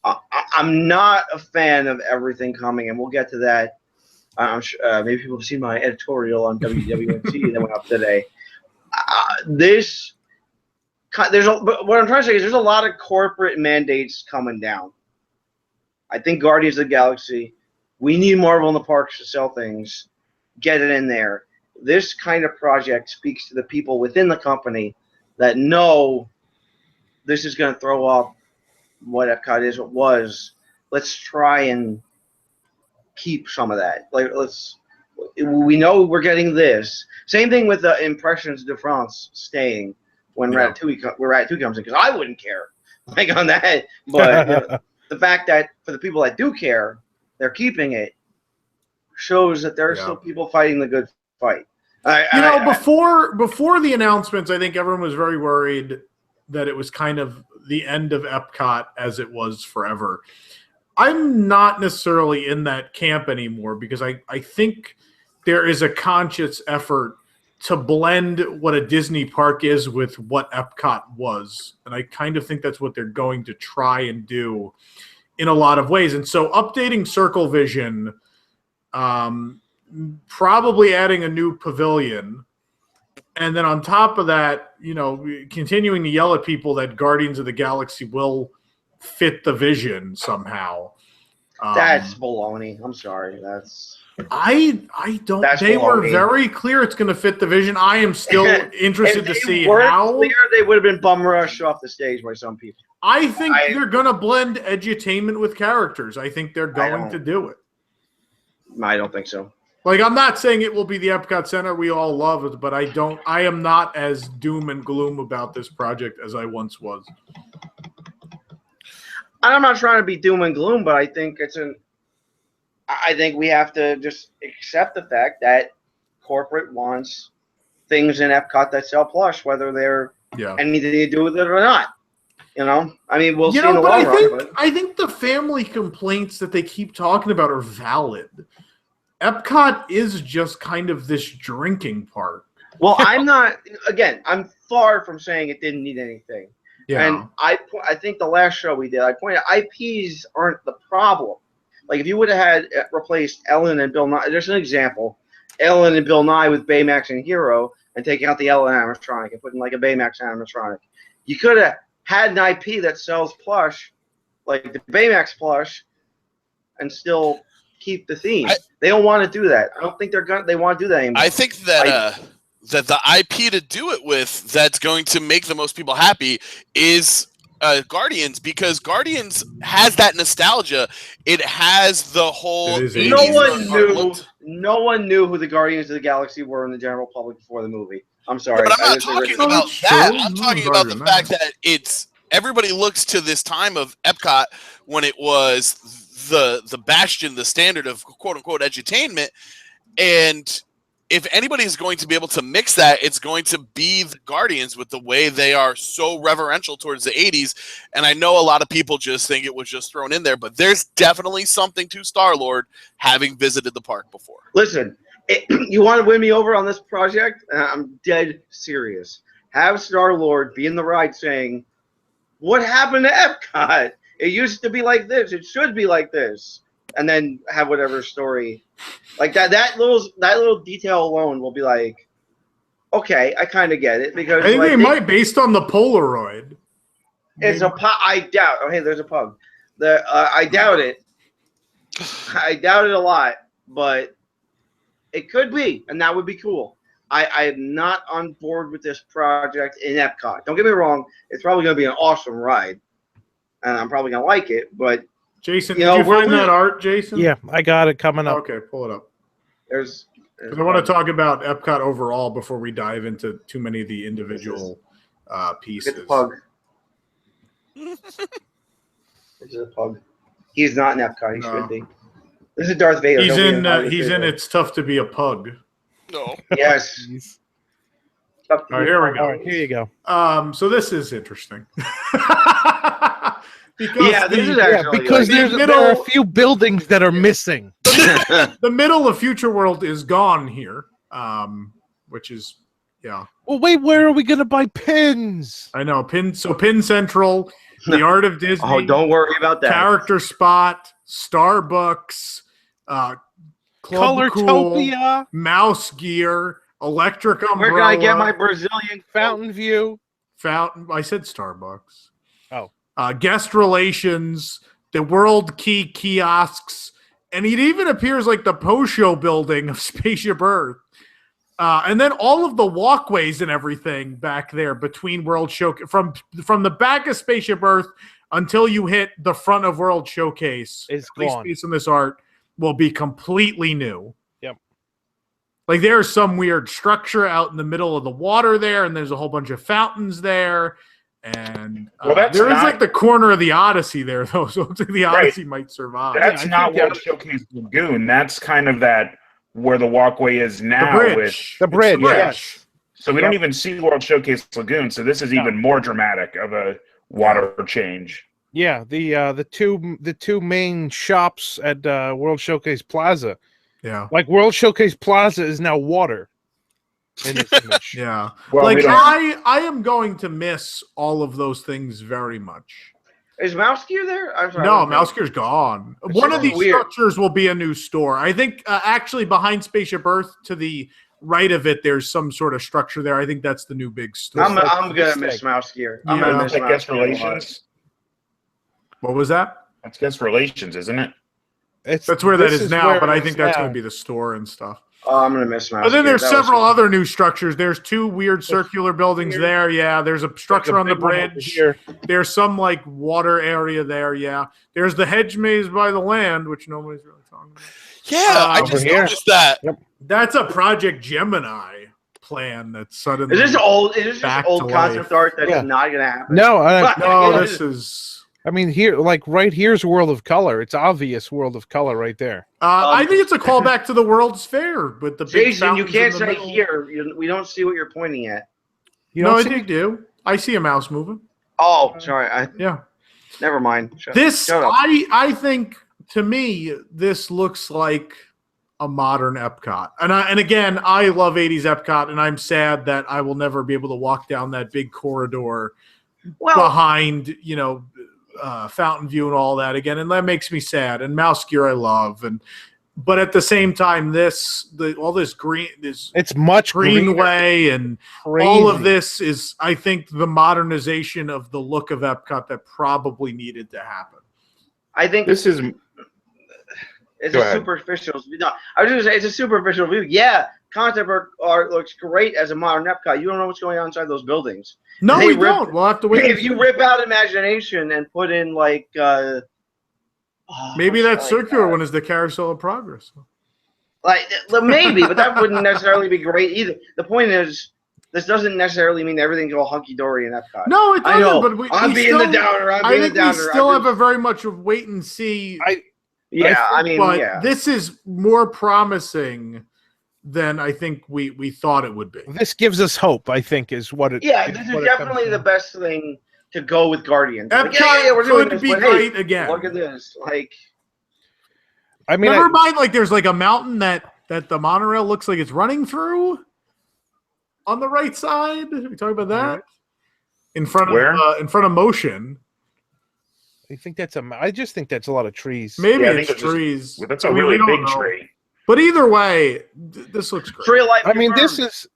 I'm not a fan of everything coming, and we'll get to that. I'm sure maybe people have seen my editorial on WDW that went up today. But what I'm trying to say is there's a lot of corporate mandates coming down. I think Guardians of the Galaxy, we need Marvel in the parks to sell things. Get it in there. This kind of project speaks to the people within the company that know this is going to throw up what Epcot is, what was. Let's try and keep some of that. We know we're getting this. Same thing with the Impressions de France staying when Ratatouille comes in, because I wouldn't care on that. But the fact that for the people that do care, they're keeping it, shows that there are still people fighting the good fight. Before the announcements, I think everyone was very worried that it was kind of the end of Epcot as it was forever. I'm not necessarily in that camp anymore, because I think there is a conscious effort to blend what a Disney park is with what Epcot was. And I kind of think that's what they're going to try and do in a lot of ways. And so updating Circle Vision, probably adding a new pavilion, and then on top of that, continuing to yell at people that Guardians of the Galaxy will fit the vision somehow. That's baloney. I'm sorry. I don't. They were very clear it's going to fit the vision. I am still interested to see how. Clear, they would have been bum rushed off the stage by some people. I think they're going to blend edutainment with characters. I think they're going to do it. I don't think so. I'm not saying it will be the Epcot Center we all love it, but I am not as doom and gloom about this project as I once was. I'm not trying to be doom and gloom, but I think I think we have to just accept the fact that corporate wants things in Epcot that sell plush, whether they're anything to do with it or not. We'll see in the long run. I think the family complaints that they keep talking about are valid. Epcot is just kind of this drinking park. Well, I'm far from saying it didn't need anything. Yeah. And I think the last show we did, I pointed out IPs aren't the problem. Like if you would have had replaced Ellen and Bill Nye, there's an example, Ellen and Bill Nye with Baymax and Hero, and taking out the Ellen animatronic and putting like a Baymax animatronic. You could have had an IP that sells plush, like the Baymax plush, and still keep the theme. They don't want to do that. I don't think they want to do that anymore. I think that that the IP to do it with that's going to make the most people happy is Guardians, because Guardians has that nostalgia. It has the whole. No one knew who the Guardians of the Galaxy were in the general public before the movie. I'm sorry. Yeah, but I'm not talking about that. I'm talking about the fact that everybody looks to this time of Epcot when it was the bastion, the standard of quote unquote edutainment, and if anybody is going to be able to mix that, it's going to be the Guardians with the way they are so reverential towards the 80s. And I know a lot of people just think it was just thrown in there, but there's definitely something to Star-Lord having visited the park before. Listen, you want to win me over on this project? I'm dead serious. Have Star-Lord be in the ride saying, "What happened to Epcot? It used to be like this. It should be like this." And then have whatever story, like that little detail alone will be like, okay, I kind of get it, because I think they might, based on the Polaroid. It's a pug. I doubt. Oh, hey, there's a pug. I doubt it. I doubt it a lot, but it could be, and that would be cool. I'm not on board with this project in Epcot. Don't get me wrong; it's probably going to be an awesome ride, and I'm probably going to like it, but. Jason, did you find that art, Jason? Yeah, I got it coming up. Okay, pull it up. There's I want to talk about Epcot overall before we dive into too many of the individual pieces. Get the pug. This is a pug. He's not in Epcot. He should be. This is Darth Vader. He's in It's Tough to Be a Pug. No. Yes. All right, here we go. All right, here you go. So this is interesting. Because there are a few buildings that are missing. The middle of Future World is gone here, which is, yeah. Well, wait, where are we going to buy pins? I know, Pin Central, The Art of Disney. Oh, don't worry about that. Character Spot, Starbucks, Club Colortopia, Cool, Mouse Gear, Electric Umbrella. Where can I get my Brazilian Fountain View? I said Starbucks. Oh. Guest relations, the World Key kiosks, and it even appears like the Post-Show building of Spaceship Earth. And then all of the walkways and everything back there between World Showcase, from the back of Spaceship Earth until you hit the front of World Showcase. It's at least gone. Piece of this art will be completely new. Yep. Like there's some weird structure out in the middle of the water there, and there's a whole bunch of fountains there. And there is like the corner of the Odyssey there, though, so it looks like the Odyssey might survive. That's not World Showcase Lagoon. That's kind of where the walkway is now. The bridge. The bridge. Yes. So we don't even see World Showcase Lagoon. So this is even more dramatic of a water change. Yeah, the two main shops at World Showcase Plaza. Yeah. Like World Showcase Plaza is now water. In this image. Yeah. Well, like I am going to miss all of those things very much. Is Mouse Gear there? I'm sorry. No, Mouse Gear's gone. One of these structures will be a new store. I think actually behind Spaceship Earth to the right of it, there's some sort of structure there. I think that's the new big store. I'm gonna miss Mouse Gear. I'm gonna miss Mouse Guest Gear. Relations. What was that? That's Guest Relations, isn't it? That's where that is now, but I think that's going to be the store and stuff. Oh, I'm gonna miss Mouse. But then Gear. there's several other new structures. There's two weird circular buildings there. Yeah, there's a structure on the bridge. There's some like water area there. Yeah, there's the hedge maze by the land, which nobody's really talking about. Yeah, I just noticed that. Yep. That's a Project Gemini plan that's suddenly. Is this old? Is this just old concept art that's not gonna happen? No, this is. I mean, here, like right here's World of Color. It's obvious World of Color right there. I think it's a callback to the World's Fair, but the big Jason, you can't say middle. here. We don't see what you're pointing at. I do. I see a mouse moving. Oh, sorry. Yeah. Never mind. Shut up. I think to me this looks like a modern Epcot, and again I love '80s Epcot, and I'm sad that I will never be able to walk down that big corridor behind, Fountain View and all that again, and that makes me sad. And Mouse Gear I love, but at the same time, all this green, it's much greenway and crazy. All of this is, I think, the modernization of the look of Epcot that probably needed to happen. I think this is. It's a superficial. No, I was going to say it's a superficial view. Yeah, concept art looks great as a modern Epcot. You don't know what's going on inside those buildings. No, we don't. We'll have to wait. If you rip out imagination and put in maybe that circular one is the Carousel of Progress. Maybe, but that wouldn't necessarily be great either. The point is, this doesn't necessarily mean everything's all hunky dory in Epcot. No, it doesn't. But I'm being the downer. I think we still have a very much of wait and see. This is more promising than I think we thought it would be. This gives us hope, I think, is what it. Yeah, this is definitely the best thing to go with Guardians. Epcot we're doing this, be great again. Look at this, never mind. There's a mountain that the monorail looks like it's running through on the right side. Are we talking about that in front of Motion? I think I just think that's a lot of trees. Maybe it's trees. That's a really big tree. But either way, this looks great. Tree life this is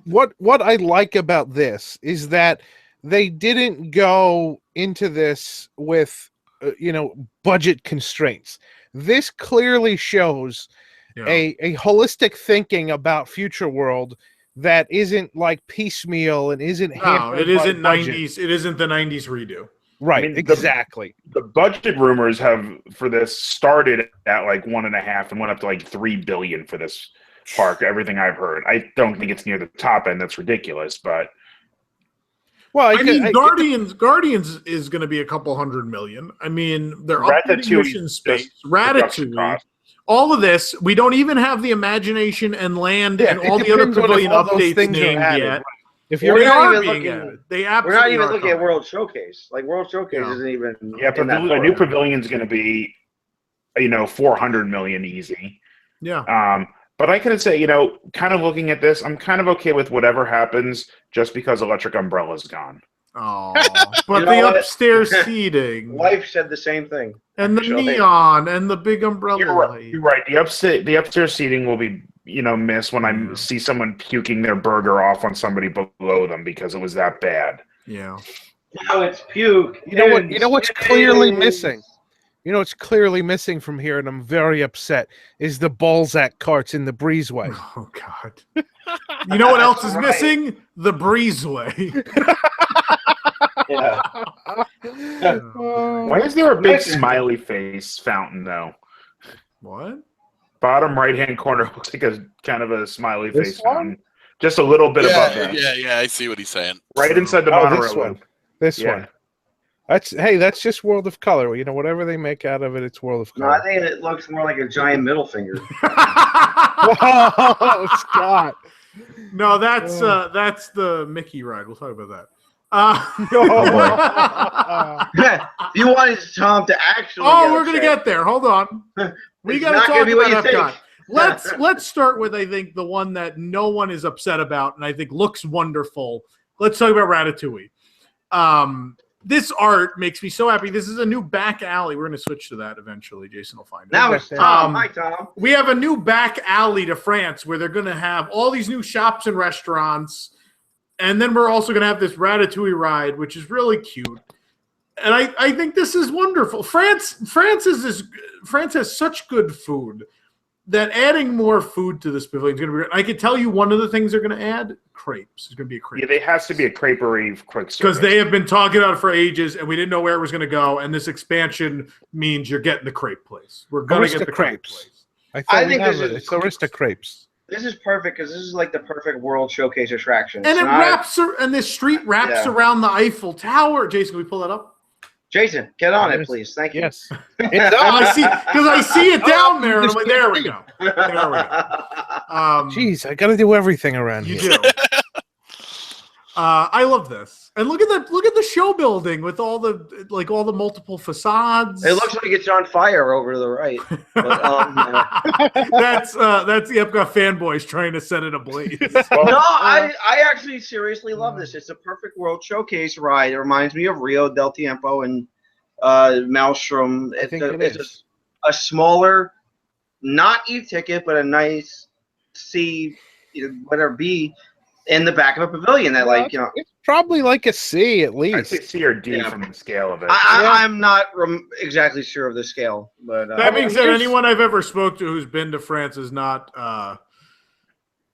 what I like about this is that they didn't go into this with budget constraints. This clearly shows a holistic thinking about Future World that isn't piecemeal and isn't hampered. It isn't 90s. It isn't the 90s redo. Right, exactly. The budget rumors for this started at 1.5 and went up to $3 billion for this park. Everything I've heard, I don't think it's near the top end. That's ridiculous, but Guardians is going to be a couple $100 million. I mean, they're upgrading mission space. Ratatouille. All of this, we don't even have the Imagination and Land and all the other pavilion updates named yet. If you're we're not even looking at World Showcase. World Showcase isn't even. Yeah, but the new pavilion's going to be, $400 million easy. Yeah. But I could say, kind of looking at this, I'm kind of okay with whatever happens, just because Electric Umbrella's gone. Oh, but the upstairs seating. Wife said the same thing. And the neon and the big umbrella. You're right. The upstairs seating will be. Miss when I see someone puking their burger off on somebody below them because it was that bad. Yeah. Now it's puke. You know what's clearly missing? You know what's clearly missing from here, and I'm very upset, is the Balzac carts in the breezeway. Oh, God. You know what else is missing? The breezeway. Why is there a big smiley face fountain, though? What? Bottom right-hand corner looks like a kind of a smiley face fountain. Just a little bit above that. Yeah, I see what he's saying. Right inside the monorail. This one. That's just World of Color. Whatever they make out of it, it's World of Color. No, I think it looks more like a giant middle finger. Whoa, Scott. No, that's the Mickey ride. We'll talk about that. You wanted Tom to actually. Oh, we're gonna get there. Hold on. We got to talk about Epcot. Let's start with, I think, the one that no one is upset about, and I think looks wonderful. Let's talk about Ratatouille. This art makes me so happy. This is a new back alley. We're going to switch to that eventually. Jason will find it. Now it's Tom. Hi, Tom. We have a new back alley to France where they're going to have all these new shops and restaurants, and then we're also going to have this Ratatouille ride, which is really cute. And I think this is wonderful. France has such good food that adding more food to this pavilion is going to be great. I can tell you one of the things they're going to add: crepes. There's going to be a crepe. Yeah, there has to be a creperie quick service. Because they have been talking about it for ages, and we didn't know where it was going to go. And this expansion means you're getting the crepe place. We're going to get the crepe place. I think it's Arista Crepes. This is perfect because this is the perfect World Showcase attraction. And and this street wraps around the Eiffel Tower. Jason, can we pull that up? Jason, get on it, please. Thank you. Yes. I see it down there, and I'm like, there we go. There we go. Jeez, I got to do everything around here. You do. I love this, and look at that! Look at the show building with all the multiple facades. It looks like it's on fire over to the right. But, That's the Epcot fanboys trying to set it ablaze. no, I actually seriously love this. It's a perfect World Showcase ride. It reminds me of Rio del Tiempo and Maelstrom. I think it is a smaller, not e-ticket, but a nice C, whatever B, in the back of a pavilion. That it's probably like a C at I'd least. say C or D from the scale of it. I'm not exactly sure of the scale, but that being said, anyone I've ever spoke to who's been to France is not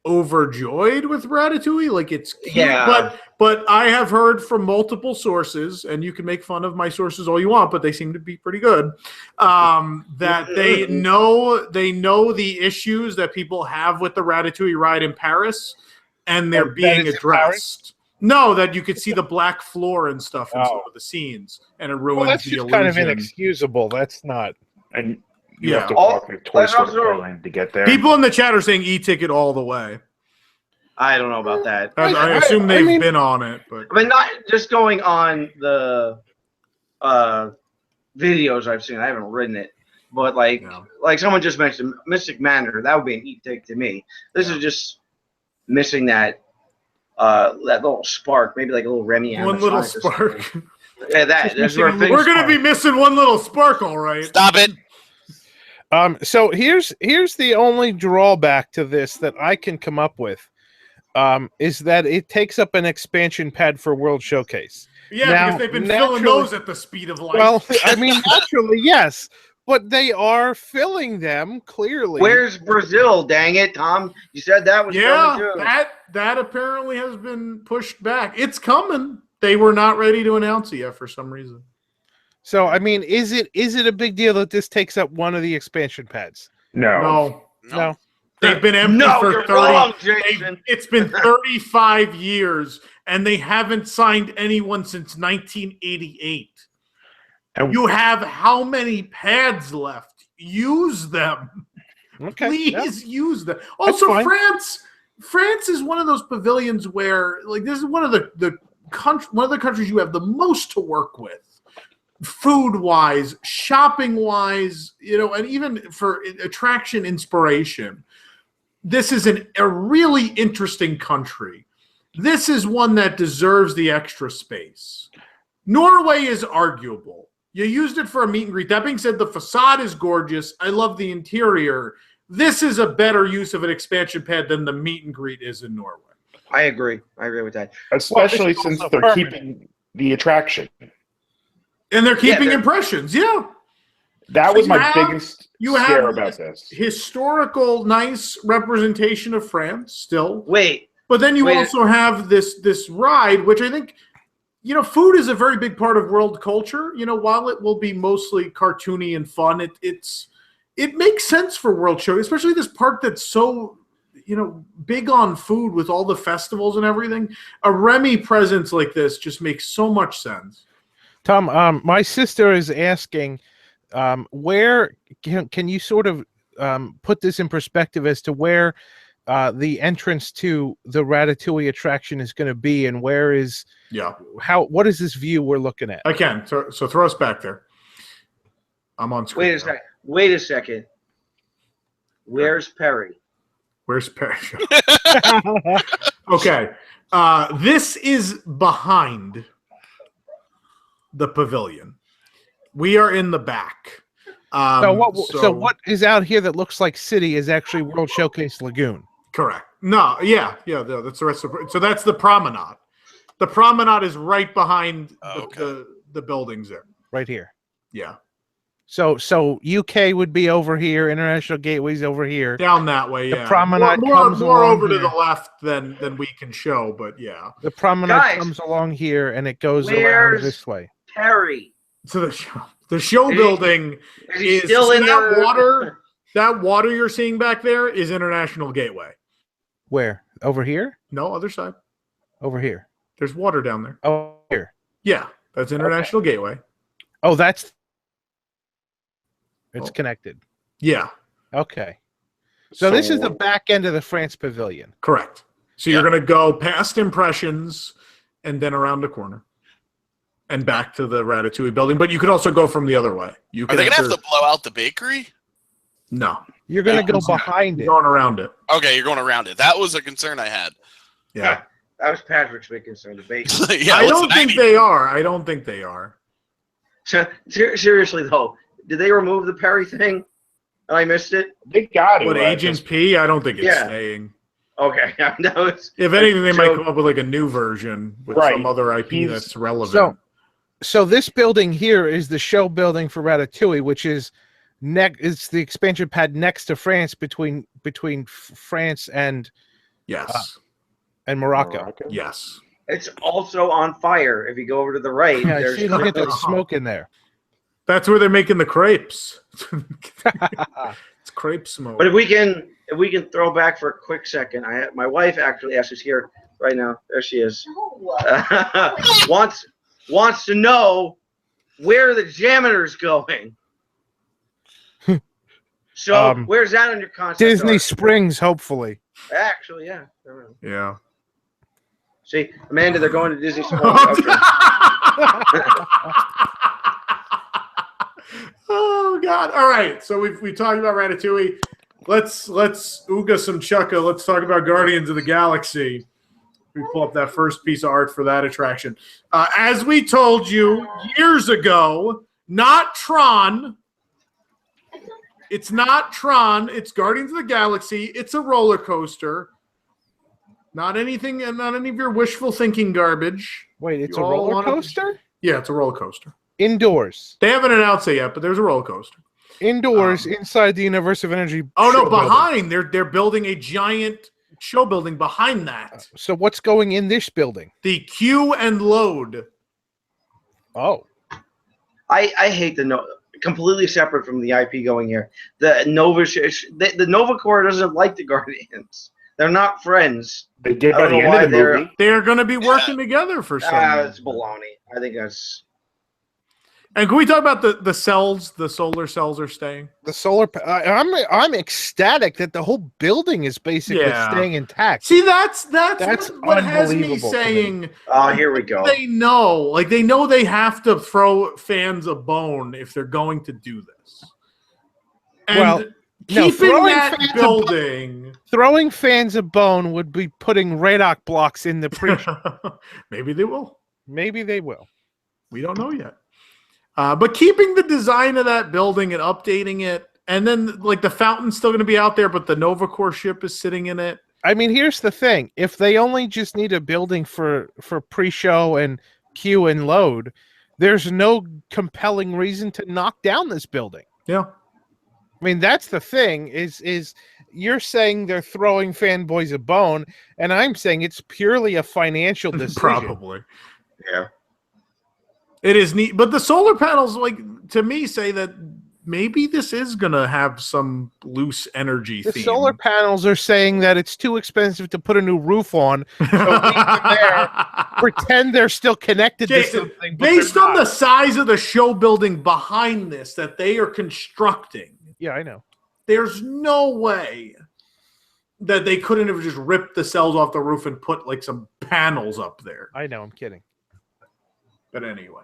overjoyed with Ratatouille. Like, it's cute, but I have heard from multiple sources, and you can make fun of my sources all you want, but they seem to be pretty good. That they know the issues that people have with the Ratatouille ride in Paris, and they're being addressed. No, that you could see the black floor and stuff in some of the scenes, and it ruins that's the just illusion. kind of inexcusable. That's not. And you have to walk through Toy Story Land to get there. People in the chat are saying e-ticket all the way. I don't know about that. I assume they've been on it, but I mean, not just going on the videos I've seen. I haven't ridden it, but like someone just mentioned, Mystic Manor. That would be an e-ticket to me. This is just missing that little spark, maybe like a little Remy. One little spark. Yeah, that's we're going to be missing one little spark, all right. Stop it. So here's the only drawback to this that I can come up with, is that it takes up an expansion pad for World Showcase. Yeah, because they've been filling those at the speed of light. Well, I mean, naturally, yes. But they are filling them, clearly. Where's Brazil? Dang it, Tom! You said that was that apparently has been pushed back. It's coming. They were not ready to announce it yet for some reason. So, I mean, is it a big deal that this takes up one of the expansion pads? No. They've been empty for 30. Wrong, Jason. It's been 35 years, and they haven't signed anyone since 1988. You have how many pads left? Use them. Okay. Please use them. Also, France is one of those pavilions where, like, this is one of the countries you have the most to work with, food-wise, shopping-wise, and even for attraction inspiration. This is a really interesting country. This is one that deserves the extra space. Norway is arguable. You used it for a meet and greet. That being said, the facade is gorgeous. I love the interior. This is a better use of an expansion pad than the meet and greet is in Norway. I agree with that. Especially since they're keeping the attraction. And they're keeping impressions, That was my biggest scare about this. Historical, nice representation of France still. But then you also have this ride, which I think, food is a very big part of world culture. While it will be mostly cartoony and fun, it makes sense for World Show, especially this park that's so, big on food with all the festivals and everything. A Remy presence like this just makes so much sense. Tom, my sister is asking, where can you sort of put this in perspective as to where the entrance to the Ratatouille attraction is going to be, and where is what is this view we're looking at? I can. So throw us back there. I'm on screen. Wait a second. Where's Perry? Where's Perry? Okay. This is behind the pavilion. We are in the back. So what is out here that looks like city is actually World Showcase Lagoon. Correct. No, that's the rest of so that's the promenade. The promenade is right behind the buildings there. Right here. Yeah. So UK would be over here, International Gateway's over here. Down that way, The promenade comes more over here. to the left than we can show, but yeah. The promenade comes along here and it goes around this way. Perry. So the show building is still in that water. That water you're seeing back there is International Gateway. Where? Over here? No, other side. Over here. There's water down there. Oh, here. Yeah, that's International Gateway. Oh, it's connected. Yeah. Okay. So this is the back end of the France Pavilion. Correct. So you're going to go past Impressions and then around the corner and back to the Ratatouille building. But you could also go from the other way. You Are could they gonna have to blow out the bakery? No, You're going to go behind you're it. going around it. Okay, you're going around it. That was a concern I had. Yeah, That was Patrick's big concern. The base. Yeah, I don't think they are. I don't think they are. Seriously though, did they remove the Perry thing? And I missed it. They got it. What, Agent P? I don't think it's Yeah. staying. Okay, no, it's If anything, they might So- come up with like a new version with Right. some other IP He's- that's relevant. So this building here is the show building for Ratatouille, which is it's the expansion pad next to France between France and Yes. Morocco. Yes. it's also on fire. If you go over to the right, Yeah, there's see, look at that smoke in there. That's where they're making the crepes. It's crepe smoke. But if we can throw back for a quick second, my wife actually is here right now. There she is. Wants to know where the janitor's going. So where's that on your concept? Disney art? Springs, hopefully. Actually, yeah. Yeah. See, Amanda, they're going to Disney Springs. Oh God! All right, so we talked about Ratatouille. Let's ooga some chucka. Let's talk about Guardians of the Galaxy. We pull up that first piece of art for that attraction. As we told you years ago, not Tron. It's not Tron. It's Guardians of the Galaxy. It's a roller coaster. Not anything, not any of your wishful thinking garbage. Wait, it's You a all roller wanna- coaster? Yeah, it's a roller coaster. Indoors. They haven't announced it yet, but there's a roller coaster. Inside the Universe of Energy. Oh no, show building. behind they're building a giant show building behind that. So what's going in this building? The queue and load. Oh. I hate completely separate from the IP going here. The Nova Corps doesn't like the Guardians. They're not friends. They did I by don't the know why end of the they're- movie. They're going to be working together for some It's reason. baloney. I think that's. And can we talk about the cells? The solar cells are staying. The solar I'm ecstatic that the whole building is basically Yeah. staying intact. See, that's what has me unbelievable to me. saying. Oh, here we go. They know they have to throw fans a bone if they're going to do this. And Well, no, keeping throwing that fans a building. Throwing fans a bone would be putting radar blocks in the pre. Maybe they will. Maybe they will. We don't know yet. But keeping the design of that building and updating it, and then like the fountain's still going to be out there, but the Nova Corps ship is sitting in it. I mean, here's the thing: if they only just need a building for pre-show and queue and load, there's no compelling reason to knock down this building. Yeah. I mean, that's the thing. Is you're saying they're throwing fanboys a bone, and I'm saying it's purely a financial decision. Probably. Yeah. It is neat, but the solar panels, like to me, say that maybe this is gonna have some loose energy. The theme. solar panels are saying that it's too expensive to put a new roof on, so leave them there, pretend they're still connected to Jason, something. But based they're on not. the size of the show building behind this that they are constructing, Yeah, I know. there's no way that they couldn't have just ripped the cells off the roof and put like some panels up there. I know. I'm kidding. But anyway.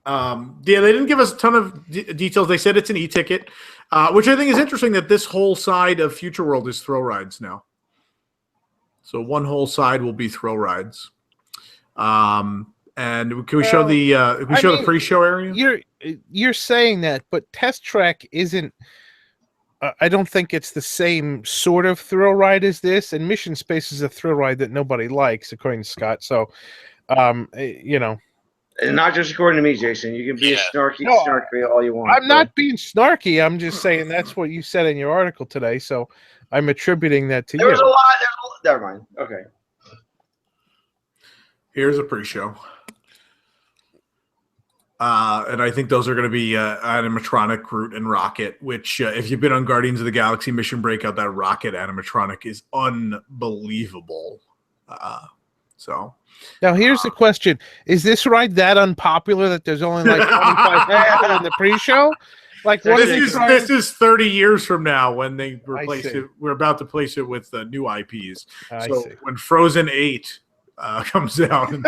Yeah, they didn't give us a ton of details. They said it's an e-ticket, which I think is interesting that this whole side of Future World is thrill rides now. So one whole side will be thrill rides. And can we show the the pre-show area? You're saying that, but Test Track isn't. I don't think it's the same sort of thrill ride as this, and Mission Space is a thrill ride that nobody likes, according to Scott. So, you know. And not just according to me, Jason. You can be snarky all you want. I'm not being snarky. I'm just saying that's what you said in your article today. So I'm attributing that to you. There's a lot. Never mind. Okay. Here's a pre-show. And I think those are going to be animatronic Groot and Rocket, which if you've been on Guardians of the Galaxy Mission Breakout, that Rocket animatronic is unbelievable. So now here's the question: is this ride that unpopular that there's only like 25 people in the pre-show? Like, what this is 30 years from now when they replace see. it. We're about to place it with new IPs. I So see. when Frozen 8 comes out. And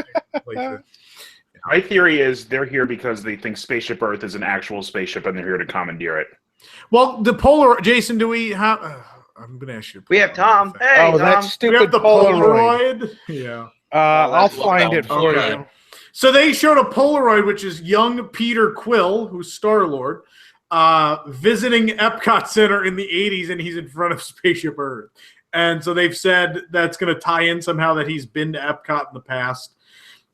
My theory is they're here because they think Spaceship Earth is an actual spaceship, and they're here to commandeer it. well, the Polar, Jason, do we have? I'm going to ask you. We have Tom. Hey, Oh, Tom. that We stupid have the Polaroid. Polaroid. Yeah. I'll that's find it for Okay. you. So they showed a Polaroid, which is young Peter Quill, who's Star-Lord, visiting Epcot Center in the 80s, and he's in front of Spaceship Earth. And so they've said that's going to tie in somehow that he's been to Epcot in the past.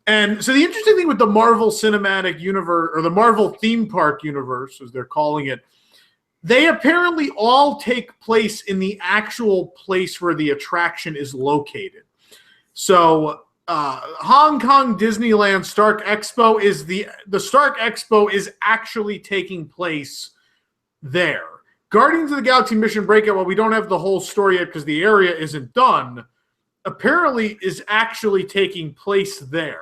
And so the interesting thing with the Marvel Cinematic Universe, or the Marvel Theme Park Universe, as they're calling it, they apparently all take place in the actual place where the attraction is located. So Hong Kong Disneyland Stark Expo is the Stark Expo is actually taking place there. Guardians of the Galaxy Mission Breakout, while we don't have the whole story yet because the area isn't done, apparently is actually taking place there.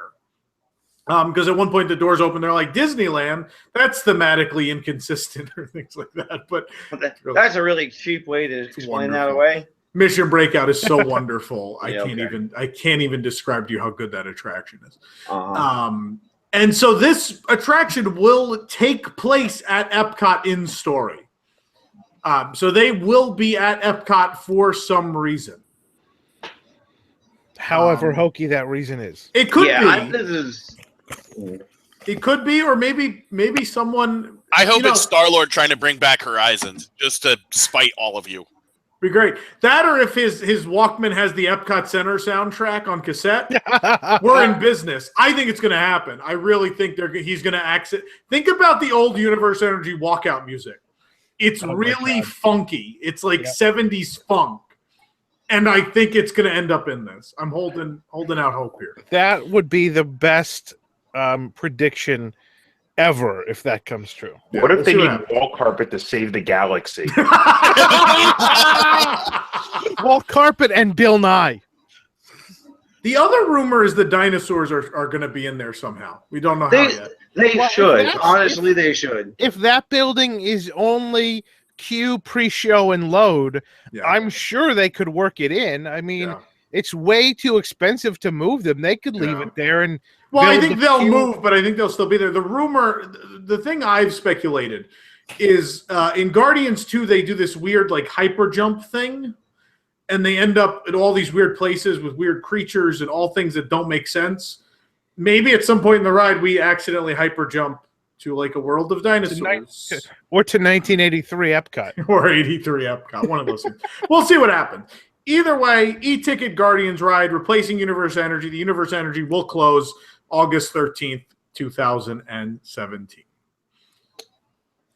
Because at one point the doors open, they're like, Disneyland, that's thematically inconsistent or things like that. But That's a really cheap way to explain that wonderful. away. Mission Breakout is so wonderful. Yeah, I can't even describe to you how good that attraction is. Uh-huh. And so this attraction will take place at Epcot in Story. So they will be at Epcot for some reason. However hokey that reason is. It could be. This is. It could be, or maybe someone. I hope it's Star-Lord trying to bring back Horizons just to spite all of you. Be great. That, or if his Walkman has the Epcot Center soundtrack on cassette, we're in business. I think it's going to happen. I really think he's going to access. Think about the old Universe Energy walkout music. It's really funky. It's like 70s funk. And I think it's going to end up in this. I'm holding out hope here. That would be the best prediction ever if that comes true. Yeah, what if they need wall carpet to save the galaxy? Wall carpet and Bill Nye. The other rumor is the dinosaurs are going to be in there somehow. We don't know how yet. They should. Honestly, they should. If that building is only queue, pre-show, and load, I'm sure they could work it in. I mean, it's way too expensive to move them. They could leave it there and. Well, I think they'll move, but I think they'll still be there. The rumor, the thing I've speculated is in Guardians 2, they do this weird like hyper jump thing, and they end up at all these weird places with weird creatures and all things that don't make sense. Maybe at some point in the ride, we accidentally hyper jump to like a world of dinosaurs. Or to 1983 Epcot. Or 83 Epcot, one of those things. We'll see what happens. Either way, e-ticket Guardians ride replacing Universe Energy. The Universe Energy will close August 13th, 2017.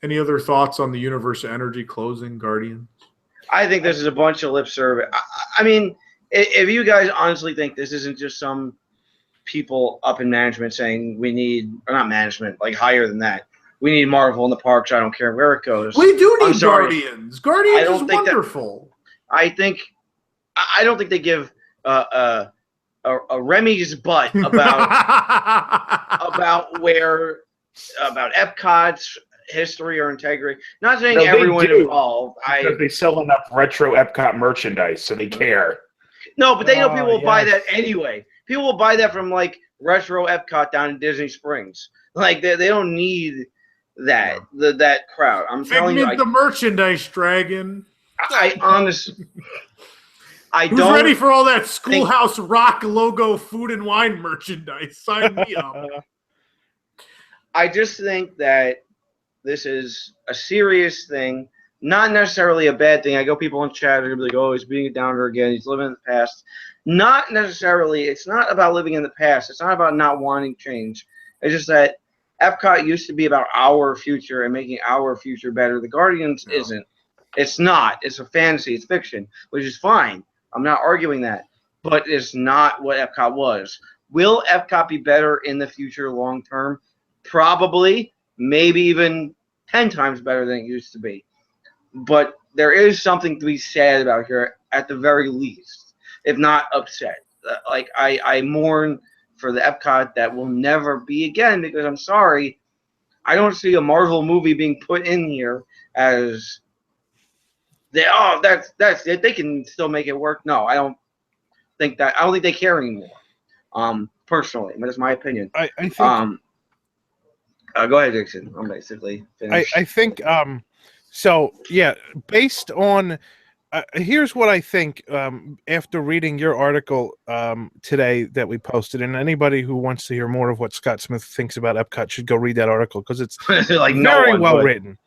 Any other thoughts on the Universe Energy closing Guardians? I think this is a bunch of lip service. I mean, if you guys honestly think this isn't just some people up in management saying we need, or not management, like higher than that, we need Marvel in the parks, I don't care where it goes. We do need Guardians. Guardians is wonderful. I don't think they give a Remy's butt about about Epcot's history or integrity. Not saying everyone involved. Because they sell enough retro Epcot merchandise, so they care. No, but they know people will buy that anyway. People will buy that from like retro Epcot down in Disney Springs. Like they don't need that that crowd. I'm telling you, the merchandise dragon. I honestly. Who's ready for all that Schoolhouse Rock logo food and wine merchandise? Sign me up. I just think that this is a serious thing, not necessarily a bad thing. I go people in chat are gonna be like, "Oh, he's being a downer again. He's living in the past." Not necessarily. It's not about living in the past. It's not about not wanting change. It's just that Epcot used to be about our future and making our future better. The Guardians isn't. It's not. It's a fantasy. It's fiction, which is fine. I'm not arguing that, but it's not what Epcot was. Will Epcot be better in the future long term? Probably, maybe even 10 times better than it used to be. But there is something to be sad about here at the very least, if not upset. Like I mourn for the Epcot that will never be again because I'm sorry, I don't see a Marvel movie being put in here as that's it. They can still make it work. No, I don't think that. I don't think they care anymore. Personally, but it's my opinion. I think. Go ahead, Dixon. I'm basically finished. I think. So yeah, based on. Here's what I think after reading your article today that we posted, and anybody who wants to hear more of what Scott Smith thinks about Epcot should go read that article because it's like very well written.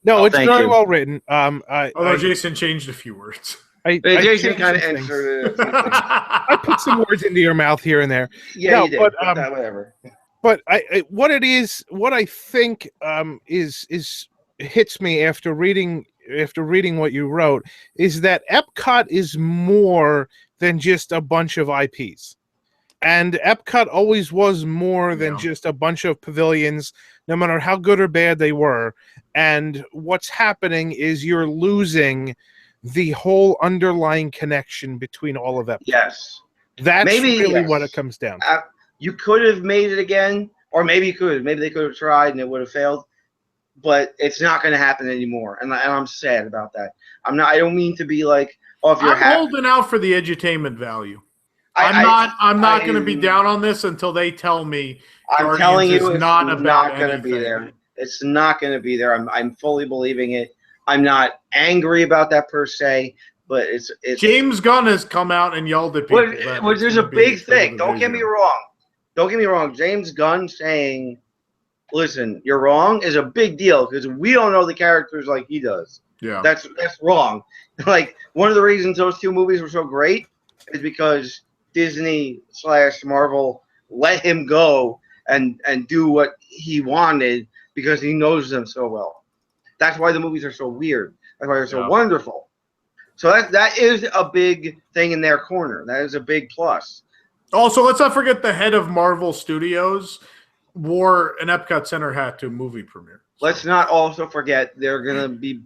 No, it's very well written. Although Jason changed a few words. Jason kind of inserted. I put some words into your mouth here and there. Yeah, no, you did. But, whatever. But what I think is hits me after reading what you wrote is that Epcot is more than just a bunch of IPs. And Epcot always was more than just a bunch of pavilions, no matter how good or bad they were. And what's happening is you're losing the whole underlying connection between all of Epcot. Yes. That's really what it comes down to. You could have made it again, or maybe you could. Maybe they could have tried and it would have failed. But it's not going to happen anymore, and I'm sad about that. I don't mean to be like, oh, if you're holding out for the edutainment value. I'm not going to be down on this until they tell me. I'm telling you, it's not going to be there. It's not going to be there. I'm fully believing it. I'm not angry about that per se, but it's James Gunn has come out and yelled at people. Which is a big thing. Don't get me wrong. Don't get me wrong. James Gunn saying, listen, you're wrong is a big deal because we don't know the characters like he does. Yeah. That's wrong. Like, one of the reasons those two movies were so great is because Disney/Marvel let him go and do what he wanted because he knows them so well. That's why the movies are so weird. That's why they're so wonderful. So that is a big thing in their corner. That is a big plus. Also, let's not forget the head of Marvel Studios wore an Epcot Center hat to a movie premiere. Let's not also forget they're going to be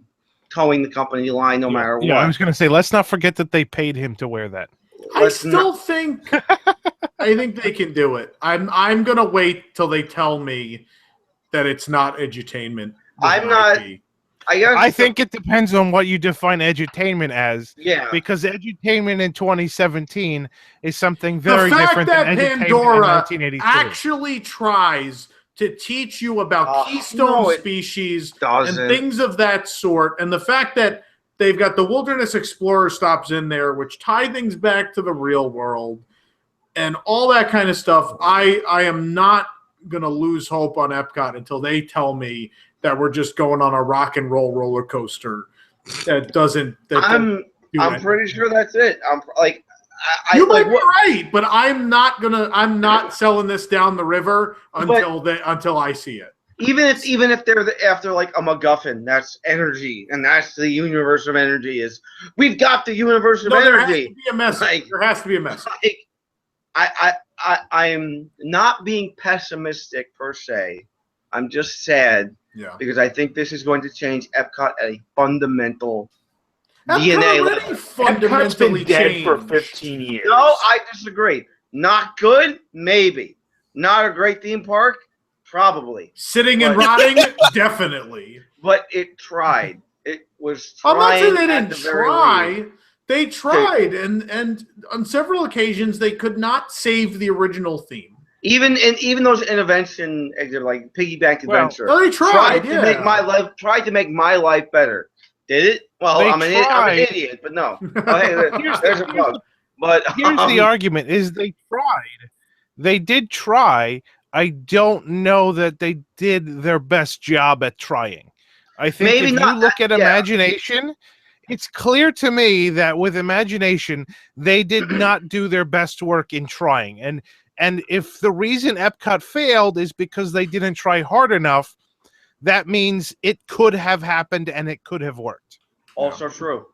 towing the company line no matter what. Yeah, I was going to say, let's not forget that they paid him to wear that. I think they can do it. I'm going to wait till they tell me that it's not edutainment. I think it depends on what you define edutainment as. Yeah. Because edutainment in 2017 is something very different than edutainment Pandora in 1982. Actually tries to teach you about keystone species and things of that sort. And the fact that they've got the Wilderness Explorer stops in there, which tie things back to the real world and all that kind of stuff. I am not going to lose hope on Epcot until they tell me that we're just going on a rock and roll roller coaster that doesn't. I'm pretty sure that's it. You might be right, but I'm not selling this down the river until I see it. Even if they're after like a MacGuffin, that's energy, and that's the universe of energy. We've got the universe of energy. There has to be a message. I'm not being pessimistic per se. I'm just sad because I think this is going to change Epcot at a fundamental DNA level. Epcot's been dead for 15 years. No, I disagree. Not good, maybe. Not a great theme park, probably. Sitting and rotting, definitely. But it tried. It was trying. I'm not saying they didn't try. They tried, and on several occasions they could not save the original theme. Even those intervention, like piggyback adventure. They tried to make my life. Tried to make my life better. Did it? Well, I'm an idiot, but no. There's a bug. But here's the argument: is they tried. They did try. I don't know that they did their best job at trying. I think maybe if you look at Imagination, it's clear to me that with Imagination, they did not do their best work in trying. And if the reason Epcot failed is because they didn't try hard enough, that means it could have happened and it could have worked. Also true.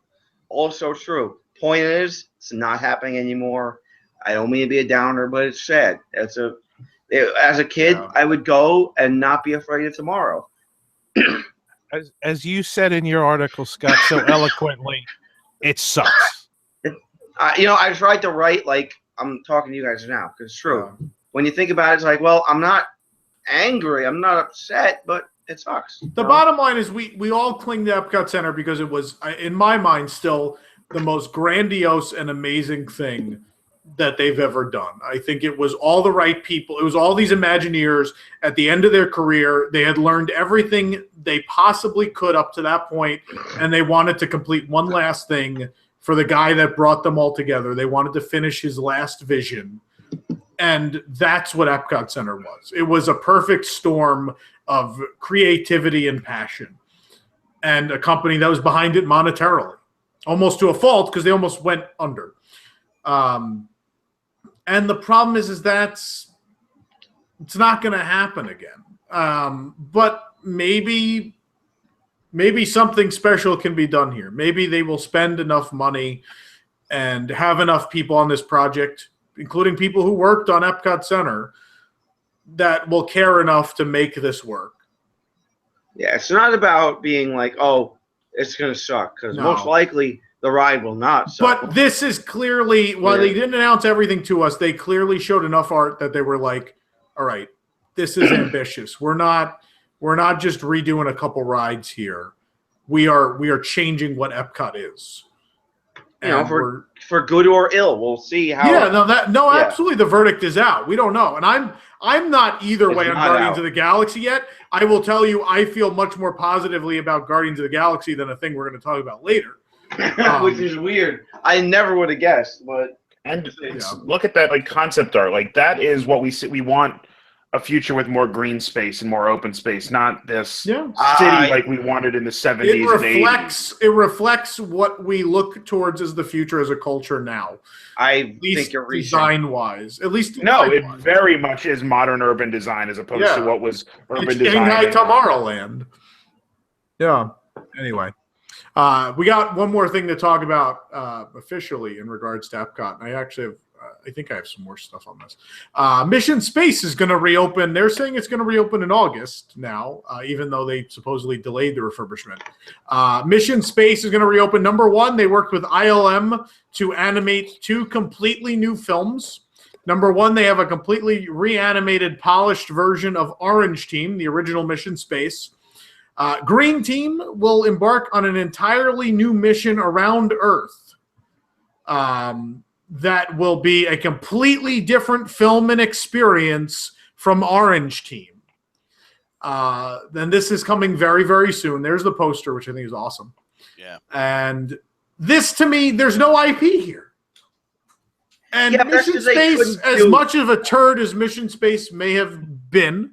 Point is, it's not happening anymore. I don't mean to be a downer, but it's sad. As a kid, I would go and not be afraid of tomorrow. As you said in your article, Scott, so eloquently, it sucks. I tried to write like I'm talking to you guys now because it's true. When you think about it, it's like, well, I'm not angry, I'm not upset, but it sucks. The bottom line is we all cling to Epcot Center because it was, in my mind, still the most grandiose and amazing thing that they've ever done. I think it was all the right people. It was all these Imagineers at the end of their career. They had learned everything they possibly could up to that point, and they wanted to complete one last thing for the guy that brought them all together. They wanted to finish his last vision, and that's what Epcot Center was. It was a perfect storm of creativity and passion, and a company that was behind it monetarily, almost to a fault because they almost went under. And the problem is that it's not going to happen again. But maybe something special can be done here. Maybe they will spend enough money and have enough people on this project, including people who worked on Epcot Center, that will care enough to make this work. Yeah, it's not about being like, oh, it's going to suck, because most likely the ride will not suck. But this is clearly, while they didn't announce everything to us, they clearly showed enough art that they were like, all right, this is ambitious. We're not just redoing a couple rides here. We are changing what Epcot is. You know, for good or ill. We'll see how. Yeah, absolutely. The verdict is out. We don't know. And I'm not either way on Guardians of the Galaxy yet. I will tell you, I feel much more positively about Guardians of the Galaxy than a thing we're going to talk about later. Which is weird. I never would have guessed, but look at that concept art. Like that is what we see. We want a future with more green space and more open space, not this city like we wanted in the 70s and 80s. It reflects what we look towards as the future as a culture now. I think you're design-wise. At least it very much is modern urban design as opposed to what was urban design. Shanghai Tomorrowland. Yeah. Anyway. We got one more thing to talk about officially in regards to Epcot. And I actually have, I think I have some more stuff on this. Mission Space is going to reopen. They're saying it's going to reopen in August now, even though they supposedly delayed the refurbishment. Mission Space is going to reopen. Number one, they worked with ILM to animate 2 completely new films. Number one, they have a completely reanimated, polished version of Orange Team, the original Mission Space. Green Team will embark on an entirely new mission around Earth that will be a completely different film and experience from Orange Team. Then this is coming very, very soon. There's the poster, which I think is awesome. Yeah. And this, to me, there's no IP here. And Mission Space, as much of a turd as Mission Space may have been,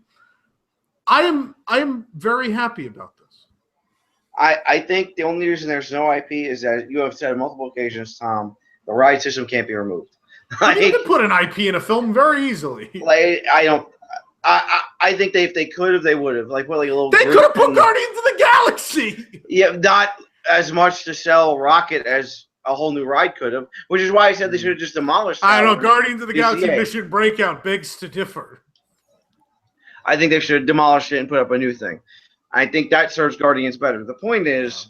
I am very happy about this. I think the only reason there's no IP is that you have said on multiple occasions, Tom, the ride system can't be removed. You can put an IP in a film very easily. I think if they could have, they would have. They could have put Guardians of the Galaxy. Yeah, not as much to sell Rocket as a whole new ride could have, which is why I said they should have just demolished. I don't know. Guardians of the Galaxy Mission Breakout begs to differ. I think they should have demolished it and put up a new thing. I think that serves Guardians better. The point is,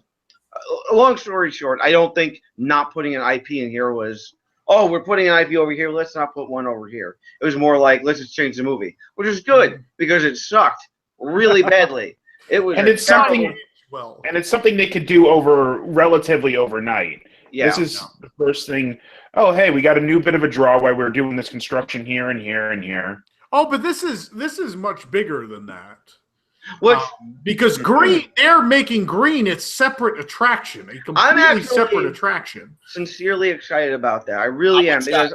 long story short, I don't think not putting an IP in here was, oh, we're putting an IP over here, let's not put one over here. It was more like, let's just change the movie, which is good because it sucked really badly. It's something they could do relatively overnight. Yeah, this is the first thing. Oh, hey, we got a new bit of a draw while we're doing this construction here and here and here. Oh, but this is much bigger than that. Because green, they're making green its separate attraction, a completely separate attraction. Sincerely excited about that. I really am because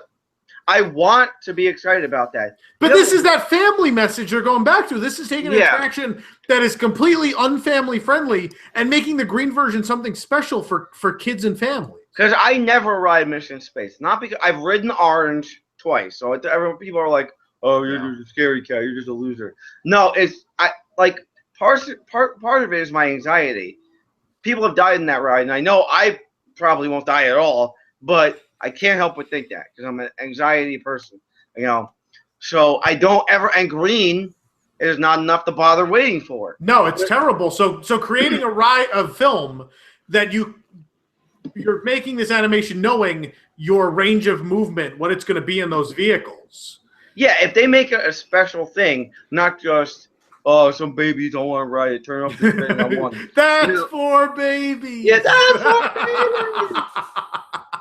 I want to be excited about that. But this is that family message they're going back to. This is taking an attraction that is completely unfamily friendly and making the green version something special for kids and families. Because I never ride Mission Space, not because I've ridden Orange twice, so people are like, oh, you're just a scary cat. You're just a loser. No, part of it is my anxiety. People have died in that ride, and I know I probably won't die at all, but I can't help but think that because I'm an anxiety person, So I don't ever. And green is not enough to bother waiting for. No, it's terrible. So creating a film that you're making this animation knowing your range of movement, what it's going to be in those vehicles. Yeah, if they make it a special thing, not just, oh, some babies don't want to ride it, turn up the thing I want. That's for babies. Yeah, that's for babies.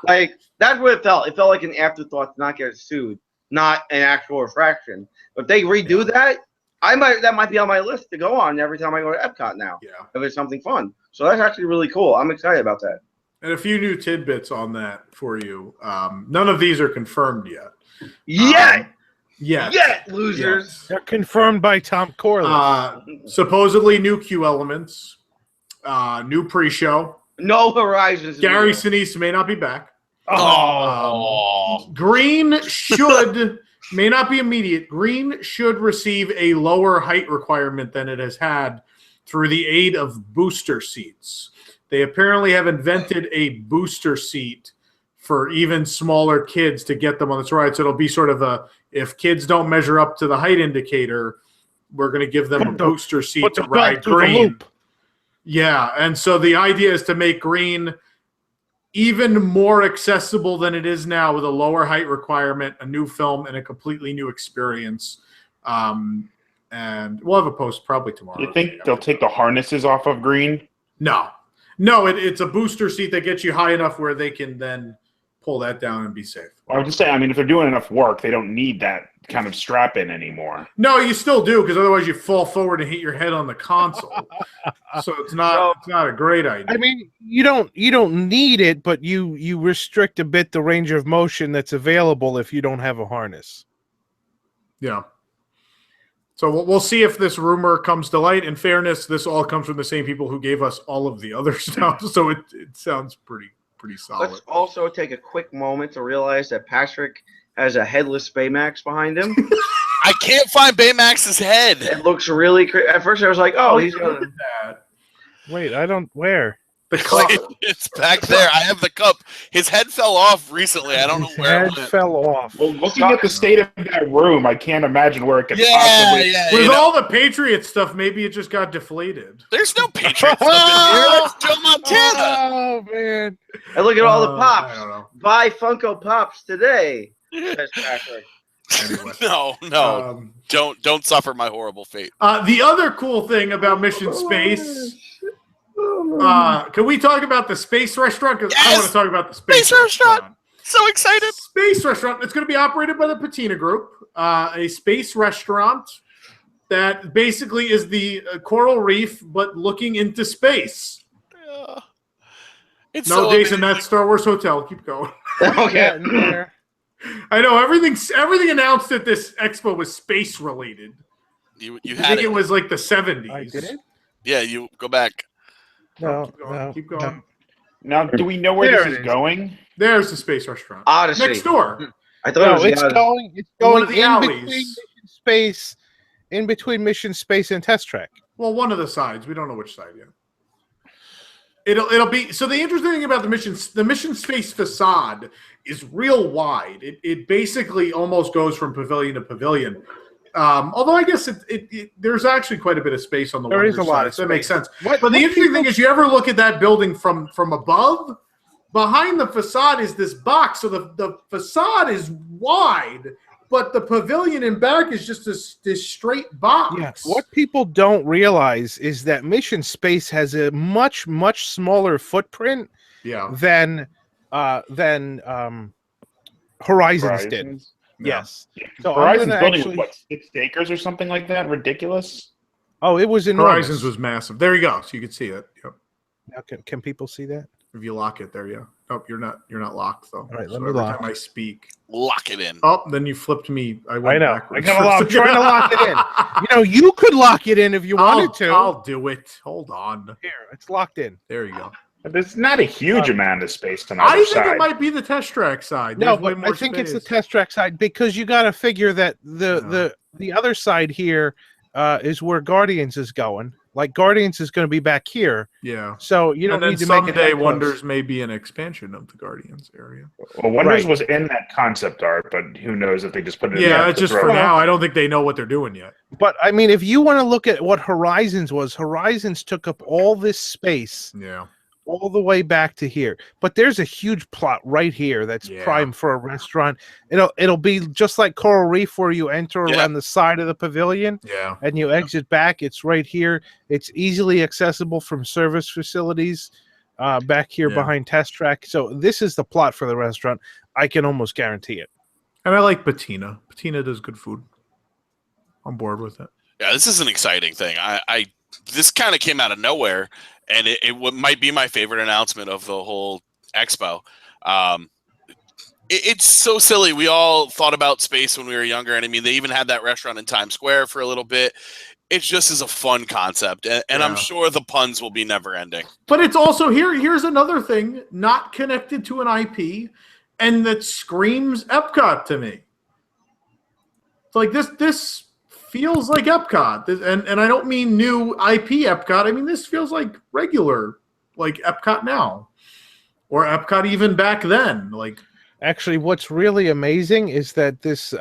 Like that's what it felt. It felt like an afterthought to not get sued, not an actual infraction. But if they redo that, that might be on my list to go on every time I go to Epcot now. Yeah. If it's something fun. So that's actually really cool. I'm excited about that. And a few new tidbits on that for you. None of these are confirmed yet. Yet, losers. Yes. They're confirmed by Tom Corless. Supposedly new Q elements, new pre-show. No Horizons. Gary Sinise may not be back. Oh. Green may not be immediate. Green should receive a lower height requirement than it has had through the aid of booster seats. They apparently have invented a booster seat for even smaller kids to get them on this ride. So it'll be sort of if kids don't measure up to the height indicator, we're going to give them a booster seat to ride Green. Yeah, and so the idea is to make Green even more accessible than it is now with a lower height requirement, a new film, and a completely new experience. And we'll have a post probably tomorrow. You think they'll take the harnesses off of Green? No, it's a booster seat that gets you high enough where they can then pull that down and be safe. Well, I would just say, I mean, if they're doing enough work, they don't need that kind of strap in anymore. No, you still do, because otherwise you fall forward and hit your head on the console. So it's not a great idea. I mean, you don't need it, but you restrict a bit the range of motion that's available if you don't have a harness. Yeah. So we'll see if this rumor comes to light. In fairness, this all comes from the same people who gave us all of the other stuff, so it sounds pretty solid. Let's also take a quick moment to realize that Patrick has a Headless Baymax behind him. I can't find Baymax's head. It looks really crazy. At first I was like, oh, he's going to... Wait, I don't... Where? The cup. It's back there. I have the cup. His head fell off recently. I don't know where it His head went. fell off. Well, looking at the state of that room, I can't imagine where it could possibly... Yeah. With all the Patriot stuff, maybe it just got deflated. There's no Patriots up in here. That's Joe Montana. Oh, man. And look at all the I pops. don't know. Buy Funko Pops today. Says Patrick. Anyway. No. Don't suffer my horrible fate. The other cool thing about Mission Space... can we talk about the space restaurant? Because I want to talk about the space restaurant. So excited. Space restaurant. It's going to be operated by the Patina Group, a space restaurant that basically is the coral reef, but looking into space. It's No, so Jason, amazing. that's Star Wars Hotel. Keep going. Okay. I know everything announced at this expo was space related. You I had think it. it was like the 70s. I did? Yeah, you go back. No, Keep going. Now, do we know where There this it is is. going? There's the space restaurant. Odyssey. Next door. I thought No, it was it's the going One of the in alleys. between Mission Space, Mission Space and Test Track. Well, one of the sides. We don't know which side yet. It'll be so. The interesting thing about the mission space facade is real wide. It basically almost goes from pavilion to pavilion. Although I guess there's actually quite a bit of space on the There is wonder a lot side, of so that makes space. sense. But the interesting thing is, you ever look at that building from above? Behind the facade is this box, so the facade is wide, but the pavilion in back is just this straight box. Yes. What people don't realize is that Mission Space has a much, much smaller footprint Yeah. than Horizons did. Yes. So Horizon's I'm building gonna was, what, 6 acres or something like that? Ridiculous. Oh, it was enormous. Horizons was massive. There you go. So you can see it. Yep. Now, can people see that? If you lock it there, yeah. Oh, you're not locked though. All right, let so me every lock. time I speak. Lock it in. Oh, then you flipped me. I I know. backwards. I'm trying to lock it in. You could lock it in if you wanted to. I'll do it. Hold on. Here, it's locked in. There you go. But there's not a huge amount of space on I either think side. it might be the test track side. No, There's way but more I think it's the space. test track side because you got to figure that the other side here is where Guardians is going. Like Guardians is going to be back here, Yeah. so you don't And then need to make it someday that close. Wonders may be an expansion of the Guardians area. Well, Wonders Right. was in that concept art, but who knows if they just put it in Yeah, there it's to just throw for it out. now. I don't think they know what they're doing yet. But I mean, if you want to look at what Horizons was, Horizons took up all this space Yeah. all the way back to here. But there's a huge plot right here that's Yeah. prime for a restaurant. It'll be just like Coral Reef where you enter Yeah. around the side of the pavilion Yeah. and you exit back. It's right here. It's easily accessible from service facilities. back here behind Test Track. So this is the plot for the restaurant. I can almost guarantee it. And I like Patina. Patina does good food. I'm bored with it. Yeah, this is an exciting thing. This kind of came out of nowhere, and it might be my favorite announcement of the whole expo. It's so silly. We all thought about space when we were younger, and I mean, they even had that restaurant in Times Square for a little bit. It just is a fun concept, and I'm sure the puns will be never ending. But it's also here's another thing not connected to an IP, and that screams Epcot to me. It's like this feels like Epcot, and I don't mean new IP Epcot. I mean this feels like regular, like Epcot now, or Epcot even back then. Like, actually, what's really amazing is that this.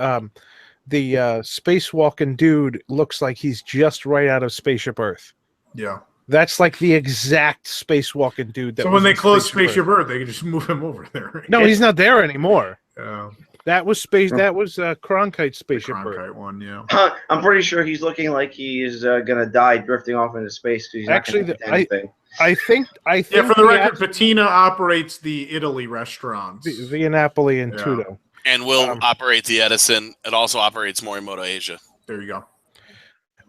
The spacewalking dude looks like he's just right out of Spaceship Earth. Yeah. That's like the exact spacewalking dude. So when they close Spaceship Earth, they can just move him over there. No, he's not there anymore. Yeah. That was Cronkite's Spaceship Earth. Cronkite one, yeah. I'm pretty sure he's looking like he's gonna die drifting off into space because he's actually not gonna do anything. I think. Yeah, for the record, Patina operates the Italy restaurants. Via Napoli and Tudo. And will operate the Edison. It also operates Morimoto Asia. There you go.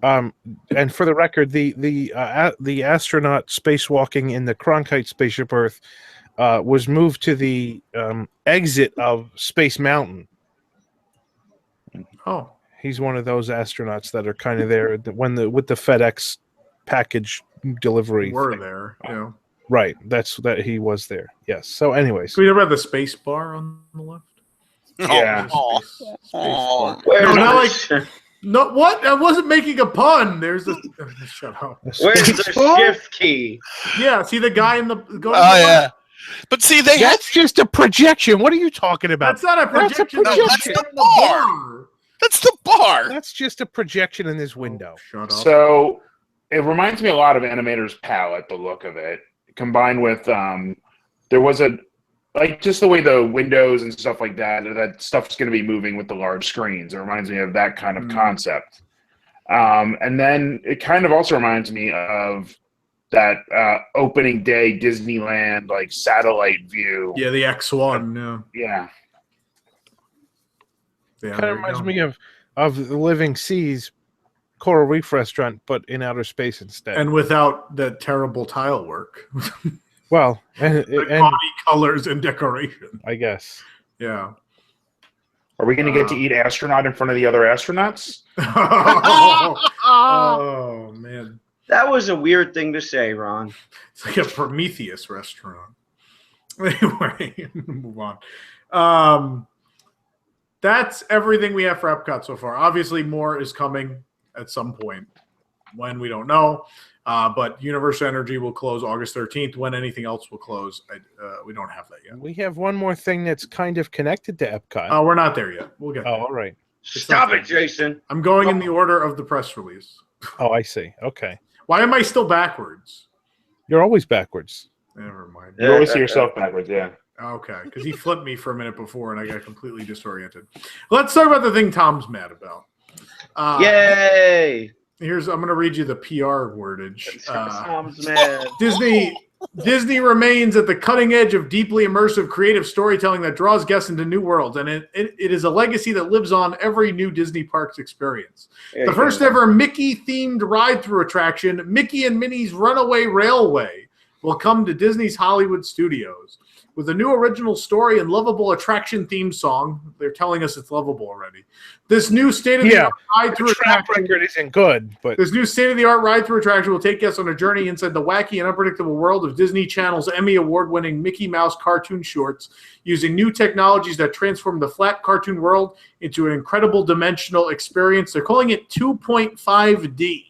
And for the record, the astronaut spacewalking in the Cronkite Spaceship Earth was moved to the exit of Space Mountain. Oh, he's one of those astronauts that are kind of there with the FedEx package delivery. Were there? Yeah. Right. That he was there. Yes. So, anyways, we never have the space bar on the left. Yeah. No, what? I wasn't making a pun. There's a shut up. Where's the shift key? Yeah, see the guy in the. Yeah. But see, that's just a projection. What are you talking about? That's not a projection. That's the bar. That's the bar. That's just a projection in this window. Shut up. So it reminds me a lot of Animator's Palette, the look of it, combined with there was like just the way the windows and stuff like that stuff's going to be moving with the large screens. It reminds me of that kind of concept. And then it kind of also reminds me of that opening day Disneyland like satellite view. Yeah, the X1. Yeah. Kind of reminds me of the Living Seas Coral Reef restaurant, but in outer space instead. And without that terrible tile work. Well, and body colors and decoration, I guess. Yeah. Are we going to get to eat astronaut in front of the other astronauts? Oh, man. That was a weird thing to say, Ron. It's like a Prometheus restaurant. Anyway, move on. That's everything we have for Epcot so far. Obviously, more is coming at some point. When, we don't know. But Universal Energy will close August 13th. When anything else will close, we don't have that yet. We have one more thing that's kind of connected to Epcot. Oh, we're not there yet. We'll get there. Oh, all right. Stop it, Jason. I'm going in the order of the press release. Oh, I see. Okay. Why am I still backwards? You're always backwards. Never mind. You always see yourself backwards, yeah. Okay, because he flipped me for a minute before and I got completely disoriented. Let's talk about the thing Tom's mad about. Yay! I'm going to read you the PR wordage. Tom's mad. Disney remains at the cutting edge of deeply immersive creative storytelling that draws guests into new worlds, and it is a legacy that lives on every new Disney Parks experience. The first ever Mickey-themed ride-through attraction, Mickey and Minnie's Runaway Railway, will come to Disney's Hollywood Studios. With a new original story and lovable attraction theme song, they're telling us it's lovable already. This new state-of-the-art ride-through attraction record isn't good, but this new state-of-the-art ride-through attraction will take guests on a journey inside the wacky and unpredictable world of Disney Channel's Emmy Award-winning Mickey Mouse cartoon shorts, using new technologies that transform the flat cartoon world into an incredible dimensional experience. They're calling it 2.5D.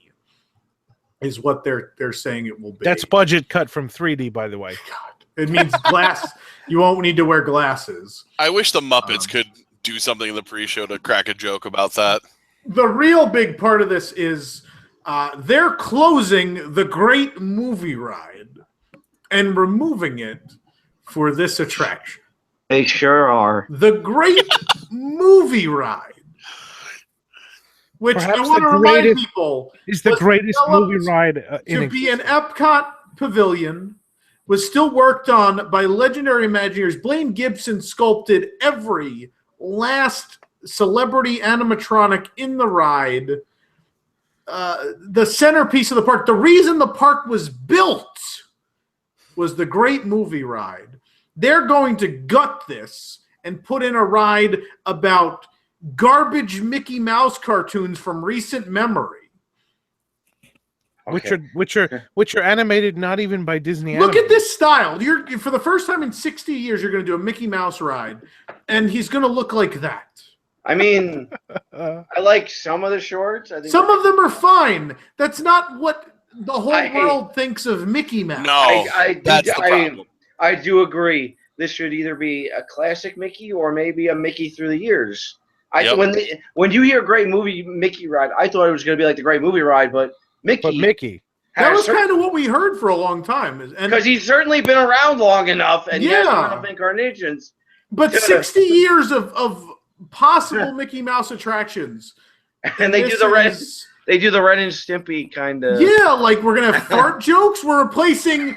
Is what they're saying it will be. That's budget cut from 3D, by the way. God. It means glass. You won't need to wear glasses. I wish the Muppets could do something in the pre-show to crack a joke about that. The real big part of this is they're closing the Great Movie Ride and removing it for this attraction. They sure are. The Great Movie Ride. Which Perhaps I want to remind people is the greatest movie ride to be an Epcot pavilion was still worked on by legendary Imagineers. Blaine Gibson sculpted every last celebrity animatronic in the ride. The centerpiece of the park. The reason the park was built was the Great Movie Ride. They're going to gut this and put in a ride about garbage Mickey Mouse cartoons from recent memory. Okay. Which are animated not even by Disney. Look at this style. You're for the first time in 60 years, you're going to do a Mickey Mouse ride, and he's going to look like that. I mean, I like some of the shorts. I think some of them are fine. That's not what the whole world thinks of Mickey Mouse. No, that's the problem. I do agree. This should either be a classic Mickey or maybe a Mickey through the years. When you hear Great Movie Mickey Ride, I thought it was going to be like the Great Movie Ride, but Mickey. That was kind of what we heard for a long time. Because he's certainly been around long enough, and he has enough incarnations. But 60 years of possible Mickey Mouse attractions. And they do the Ren and Stimpy kind of. Yeah, like we're going to have fart jokes. We're replacing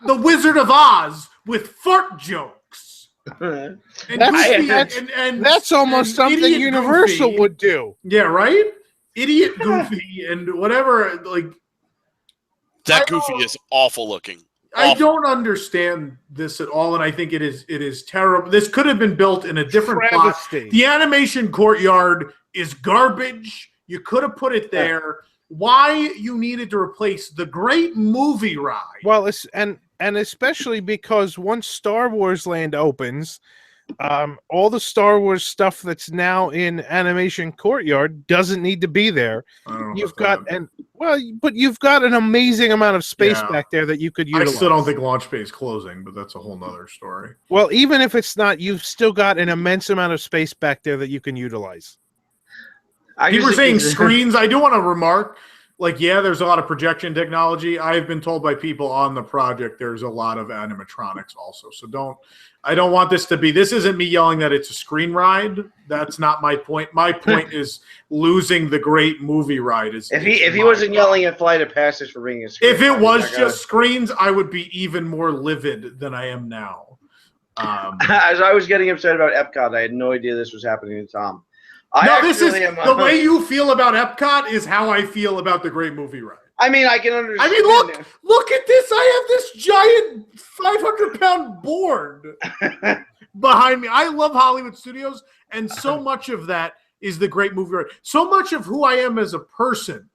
the Wizard of Oz with fart jokes. That's almost something Universal Goofy would do. Yeah, right? Idiot Goofy and whatever, like that Goofy is awful looking. I don't understand this at all, and I think it is terrible. This could have been built in a different plot. The animation courtyard is garbage. You could have put it there. Why you needed to replace the Great Movie Ride? Well, and especially because once Star Wars Land opens, all the Star Wars stuff that's now in Animation Courtyard doesn't need to be there. You've got an amazing amount of space back there that you could utilize. I still don't think Launch Bay is closing, but that's a whole nother story. Well, even if it's not, you've still got an immense amount of space back there that you can utilize. People were saying screens. I do want to remark, there's a lot of projection technology. I've been told by people on the project there's a lot of animatronics also. So I don't want this to be, this isn't me yelling that it's a screen ride. That's not my point. My point is losing the Great Movie Ride. If he wasn't yelling at Flight of Passage for being a screen If it was just screens, I would be even more livid than I am now. As I was getting upset about Epcot, I had no idea this was happening to Tom. The way you feel about Epcot is how I feel about the Great Movie Ride. I mean, I can understand. I mean, look at this. I have this giant 500-pound board behind me. I love Hollywood Studios, and so much of that is the Great Movie Ride. So much of who I am as a person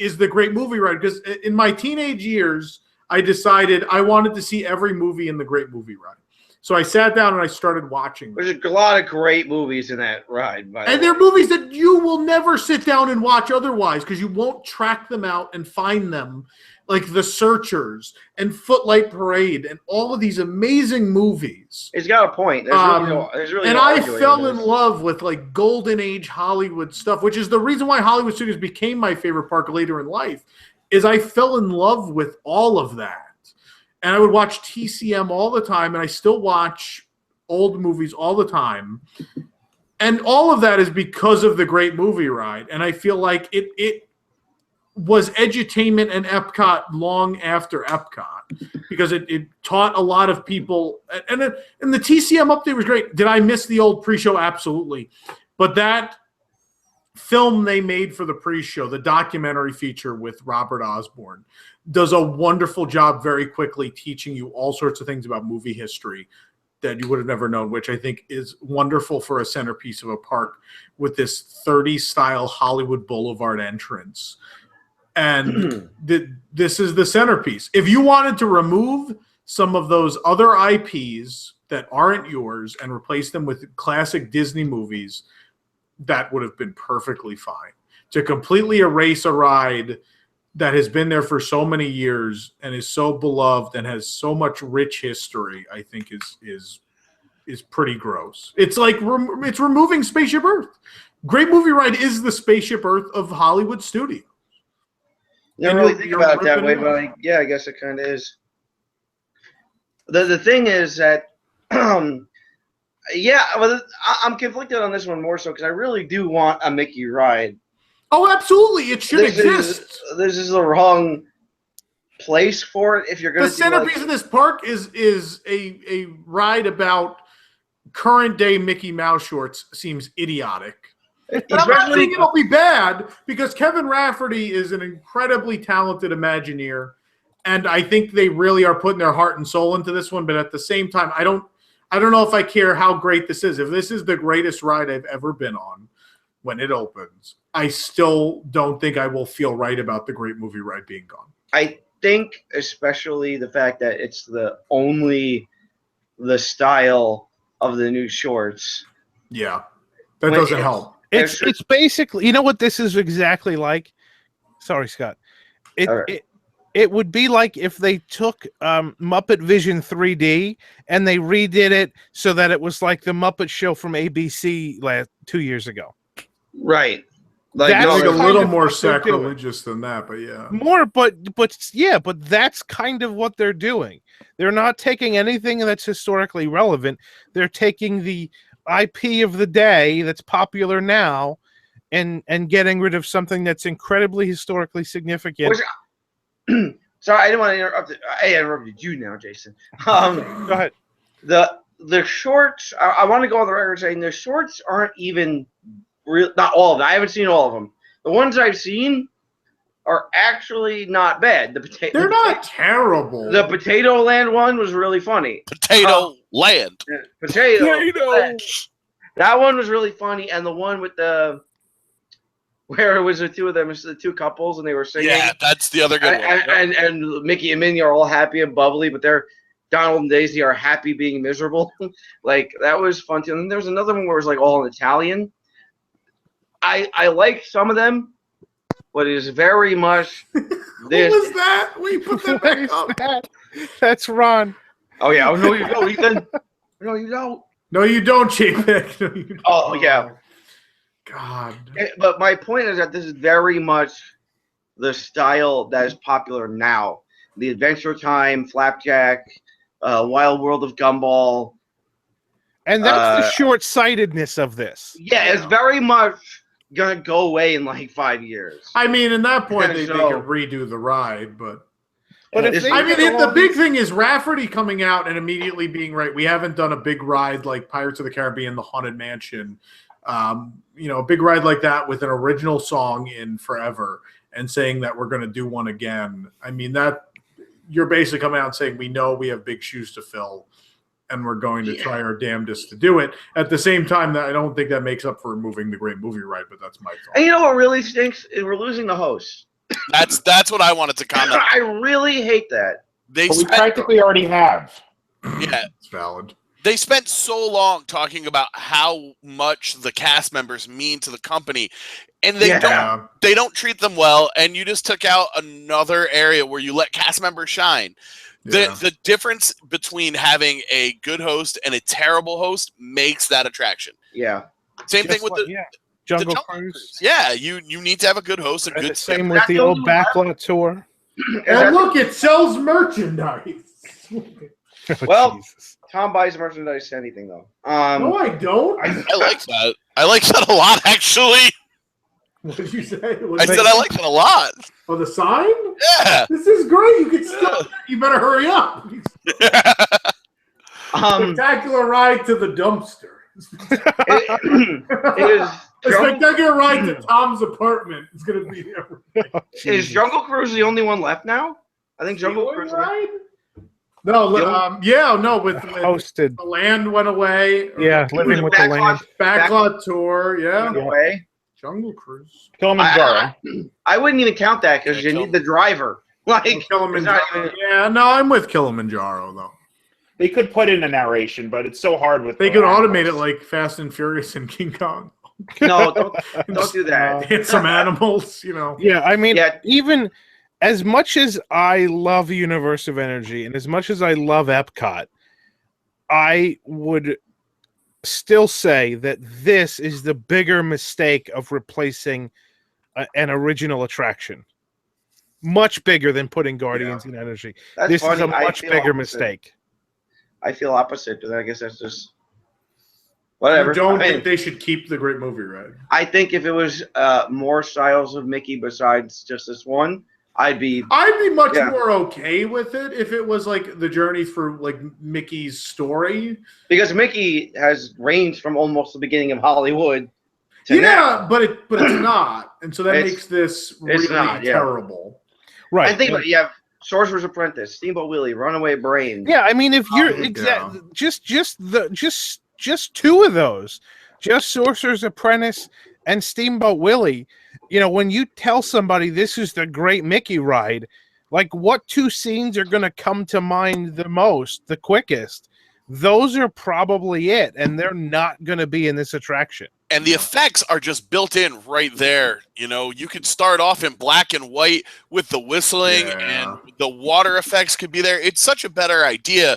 is the Great Movie Ride, because in my teenage years, I decided I wanted to see every movie in the Great Movie Ride. So I sat down and I started watching them. There's a lot of great movies in that ride. And they're movies that you will never sit down and watch otherwise, because you won't track them out and find them, like The Searchers and Footlight Parade and all of these amazing movies. It's got a point. There's really no I fell in love with Golden Age Hollywood stuff, which is the reason why Hollywood Studios became my favorite park later in life, is I fell in love with all of that. And I would watch TCM all the time, and I still watch old movies all the time. And all of that is because of the Great Movie Ride. And I feel like it was edutainment and Epcot long after Epcot, because it taught a lot of people. And the TCM update was great. Did I miss the old pre-show? Absolutely. But that film they made for the pre-show, the documentary feature with Robert Osborne, does a wonderful job very quickly teaching you all sorts of things about movie history that you would have never known, which I think is wonderful for a centerpiece of a park with this 30s style Hollywood Boulevard entrance. And this is the centerpiece. If you wanted to remove some of those other IPs that aren't yours and replace them with classic Disney movies, that would have been perfectly fine. To completely erase a ride that has been there for so many years and is so beloved and has so much rich history, I think is pretty gross. It's like it's removing Spaceship Earth. Great Movie Ride is the Spaceship Earth of Hollywood Studios. You don't really think about it that way, but I guess it kind of is. The thing is that, I'm conflicted on this one more so because I really do want a Mickey ride. Oh, absolutely. It should exist. This is the wrong place for it if you're going The to centerpiece of this park is a ride about current day Mickey Mouse shorts. Seems idiotic. But I'm not saying it'll be bad because Kevin Rafferty is an incredibly talented Imagineer, and I think they really are putting their heart and soul into this one. But at the same time, I don't know if I care how great this is. If this is the greatest ride I've ever been on when it opens, I still don't think I will feel right about the Great Movie Ride being gone. I think especially the fact that it's the style of the new shorts. Yeah, that doesn't help. It's basically, you know what this is exactly like? Sorry, Scott. It would be like if they took Muppet Vision 3D and they redid it so that it was like the Muppet Show from ABC 2 years ago. Right. Like a little more sacrilegious than that, but yeah. More, but that's kind of what they're doing. They're not taking anything that's historically relevant. They're taking the IP of the day that's popular now and getting rid of something that's incredibly historically significant. Sorry, I didn't want to interrupt. I interrupted you now, Jason. Go ahead. The shorts, I want to go on the record saying the shorts aren't even real. Not all of them. I haven't seen all of them. The ones I've seen are actually not bad. They're not terrible. The Potato Land one was really funny. Potato Land. Potato. That one was really funny, and the one with where it was the two of them, it's the two couples, and they were singing. Yeah, that's the other good one. And Mickey and Minnie are all happy and bubbly, but Donald and Daisy are happy being miserable. Like, that was fun too. And then there was another one where it was like all in Italian. I like some of them, but it is very much this. What was that? We put that back up. That's Ron. Oh yeah. Oh, no, you don't, Ethan. No, you don't. No, you don't, J-Pick. No, you don't. Oh yeah. God. But my point is that this is very much the style that is popular now. The Adventure Time, Flapjack, Wild World of Gumball. And that's the short-sightedness of this. Yeah, it's very much going to go away in like 5 years. I mean, in that point, they could redo the ride, but if the big thing is Rafferty coming out and immediately being right. We haven't done a big ride like Pirates of the Caribbean, The Haunted Mansion. A big ride like that with an original song in forever and saying that we're going to do one again. I mean, that you're basically coming out and saying we know we have big shoes to fill and we're going to try our damnedest to do it. At the same time, that I don't think that makes up for removing the Great Movie Ride, but that's my thought. And you know what really stinks is we're losing the host. That's what I wanted to comment. I really hate that. We practically already have. Yeah, it's valid. They spent so long talking about how much the cast members mean to the company, and they don't treat them well. And you just took out another area where you let cast members shine. The difference between having a good host and a terrible host makes that attraction. Yeah. Same thing with Jungle Cruise. Yeah, you need to have a good host and good. Same with the old backlot tour. And look, it sells merchandise. Well, Jesus. Tom buys merchandise anything though. No, I don't. I like that. I like that a lot, actually. What did you say? I said I like that a lot. Oh, the sign? Yeah. This is great. You can still. You better hurry up. Spectacular ride to the dumpster. It is a spectacular ride to Tom's apartment. It's going to be everything. Is Jungle Cruise the only one left now? I think Jungle Cruise. Ride? No, with hosted. The land went away. Yeah, living with the land. Backlot tour, went away. Jungle Cruise. Kilimanjaro. I wouldn't even count that because you need the driver. Like Kilimanjaro. Yeah, no, I'm with Kilimanjaro though. They could put in a narration, but it's so hard with. They could automate it like Fast and Furious and King Kong. No, don't do that. Hit some animals, Yeah, I mean, even as much as I love Universe of Energy and as much as I love Epcot, I would still say that this is the bigger mistake of replacing an original attraction. Much bigger than putting Guardians in Energy. This is a much bigger mistake. I feel opposite, but I guess that's just whatever. You don't think they should keep the Great Movie Ride? I think if it was more styles of Mickey besides just this one, I'd be much more okay with it if it was like the journey through like Mickey's story. Because Mickey has ranged from almost the beginning of Hollywood to now. but it's not, and so that makes this really terrible. Right. And think about it, you have Sorcerer's Apprentice, Steamboat Willie, Runaway Brain. Yeah, I mean, if you're just two of those, just Sorcerer's Apprentice and Steamboat Willie, when you tell somebody this is the Great Mickey Ride, like what two scenes are going to come to mind the most, the quickest? Those are probably it, and they're not going to be in this attraction. And the effects are just built in right there. You could start off in black and white with the whistling, and the water effects could be there. It's such a better idea.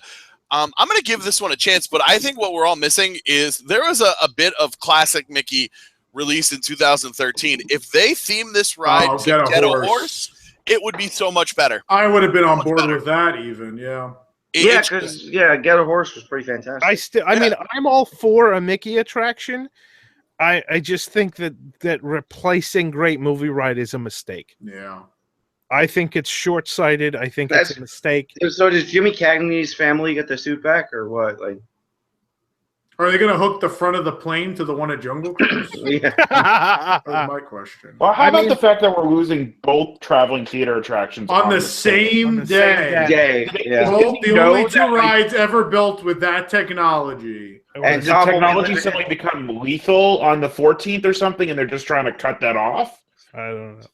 I'm going to give this one a chance, but I think what we're all missing is there was a bit of classic Mickey released in 2013. If they theme this ride to Get a Horse, it would be so much better. I would have been on board with that even, because Get a Horse was pretty fantastic. I mean, I'm all for a Mickey attraction. I just think that replacing Great Movie Ride is a mistake. Yeah. I think it's short-sighted. I think it's a mistake. So does Jimmy Cagney's family get the suit back or what? Like, are they going to hook the front of the plane to the one at Jungle Cruise? That was my question. Well, how about the fact that we're losing both traveling theater attractions on the same day? Yeah. Both the only two rides ever built with that technology. And did technology suddenly become lethal on the 14th or something, and they're just trying to cut that off? I don't know.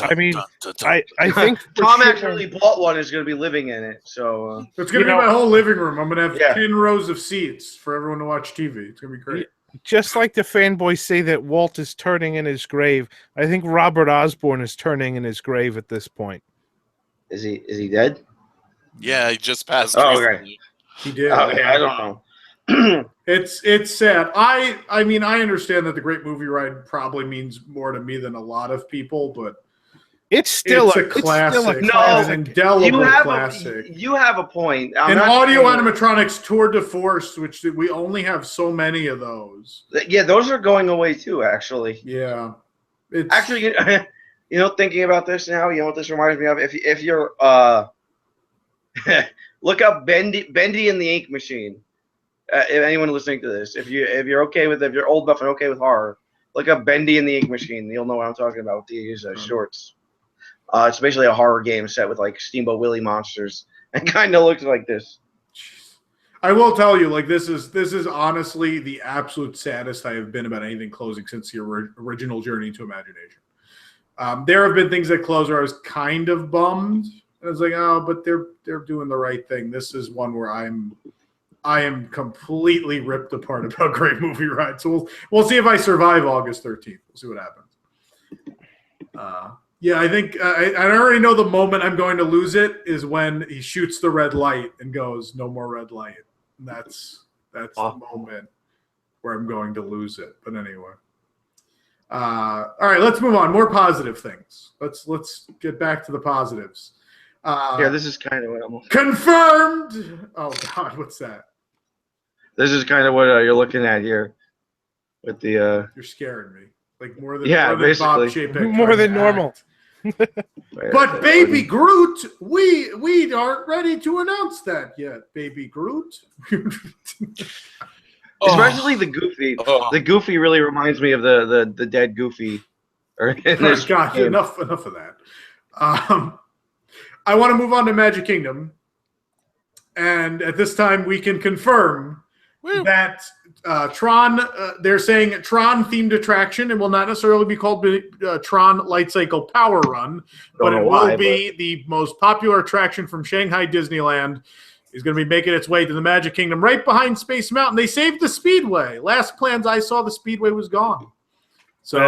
I mean, I think Tom actually bought one. Is going to be living in it, so it's going to be my whole living room. I'm going to have 10 rows of seats for everyone to watch TV. It's going to be great. Just like the fanboys say that Walt is turning in his grave, I think Robert Osborne is turning in his grave at this point. Is he dead? Yeah, he just passed. Oh, okay. He did. Okay, I don't know. It's sad. I mean, I understand that the Great Movie Ride probably means more to me than a lot of people, but it's still a classic. An indelible classic. You have a point. And audio animatronics tour de force, which we only have so many of those. Yeah, those are going away too. Actually. Yeah. Actually, thinking about this now, what this reminds me of? If you're look up Bendy and the Ink Machine. If anyone listening to this, if you're okay with if you're old enough and okay with horror, look up Bendy and the Ink Machine. You'll know what I'm talking about with these shorts. It's basically a horror game set with like Steamboat Willie monsters, and kind of looks like this. I will tell you, like this is honestly the absolute saddest I have been about anything closing since the original Journey to Imagination. There have been things that close where I was kind of bummed. I was like, oh, but they're doing the right thing. This is one where I am completely ripped apart about Great Movie Ride. So we'll see if I survive August 13th. We'll see what happens. I think I already know the moment I'm going to lose it is when he shoots the red light and goes, "No more red light." And that's the moment where I'm going to lose it. But anyway. All right, let's move on. More positive things. Let's get back to the positives. This is kind of what I'm confirmed. Oh God, what's that? This is kind of what you're looking at here with the. You're scaring me, like more than basically Bob Chapek more than normal. But Baby Groot, we aren't ready to announce that yet. Baby Groot. Especially the Goofy. The Goofy really reminds me of the dead Goofy. God, enough of that. I want to move on to Magic Kingdom. And at this time, we can confirm that Tron, they're saying Tron-themed attraction. It will not necessarily be called Tron Light Cycle Power Run, but it will be the most popular attraction from Shanghai Disneyland. Is going to be making its way to the Magic Kingdom right behind Space Mountain. They saved the Speedway. Last plans I saw, the Speedway was gone. So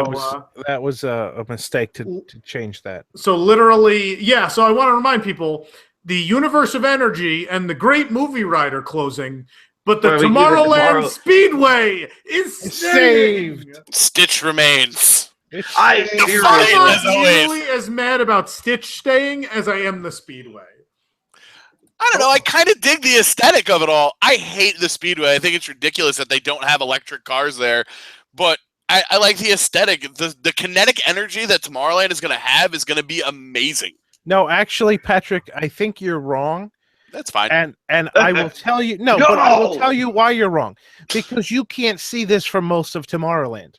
that was a mistake to change that. So literally, So I want to remind people, the Universe of Energy and the Great Movie Ride are closing, but the Tomorrowland Speedway is saved. Stitch remains. I'm not nearly as mad about Stitch staying as I am the Speedway. I don't know. I kind of dig the aesthetic of it all. I hate the Speedway. I think it's ridiculous that they don't have electric cars there, but I like the aesthetic. The kinetic energy that Tomorrowland is going to have is going to be amazing. No, actually, Patrick, I think you're wrong. That's fine. And I will tell you but I will tell you why you're wrong. Because you can't see this from most of Tomorrowland.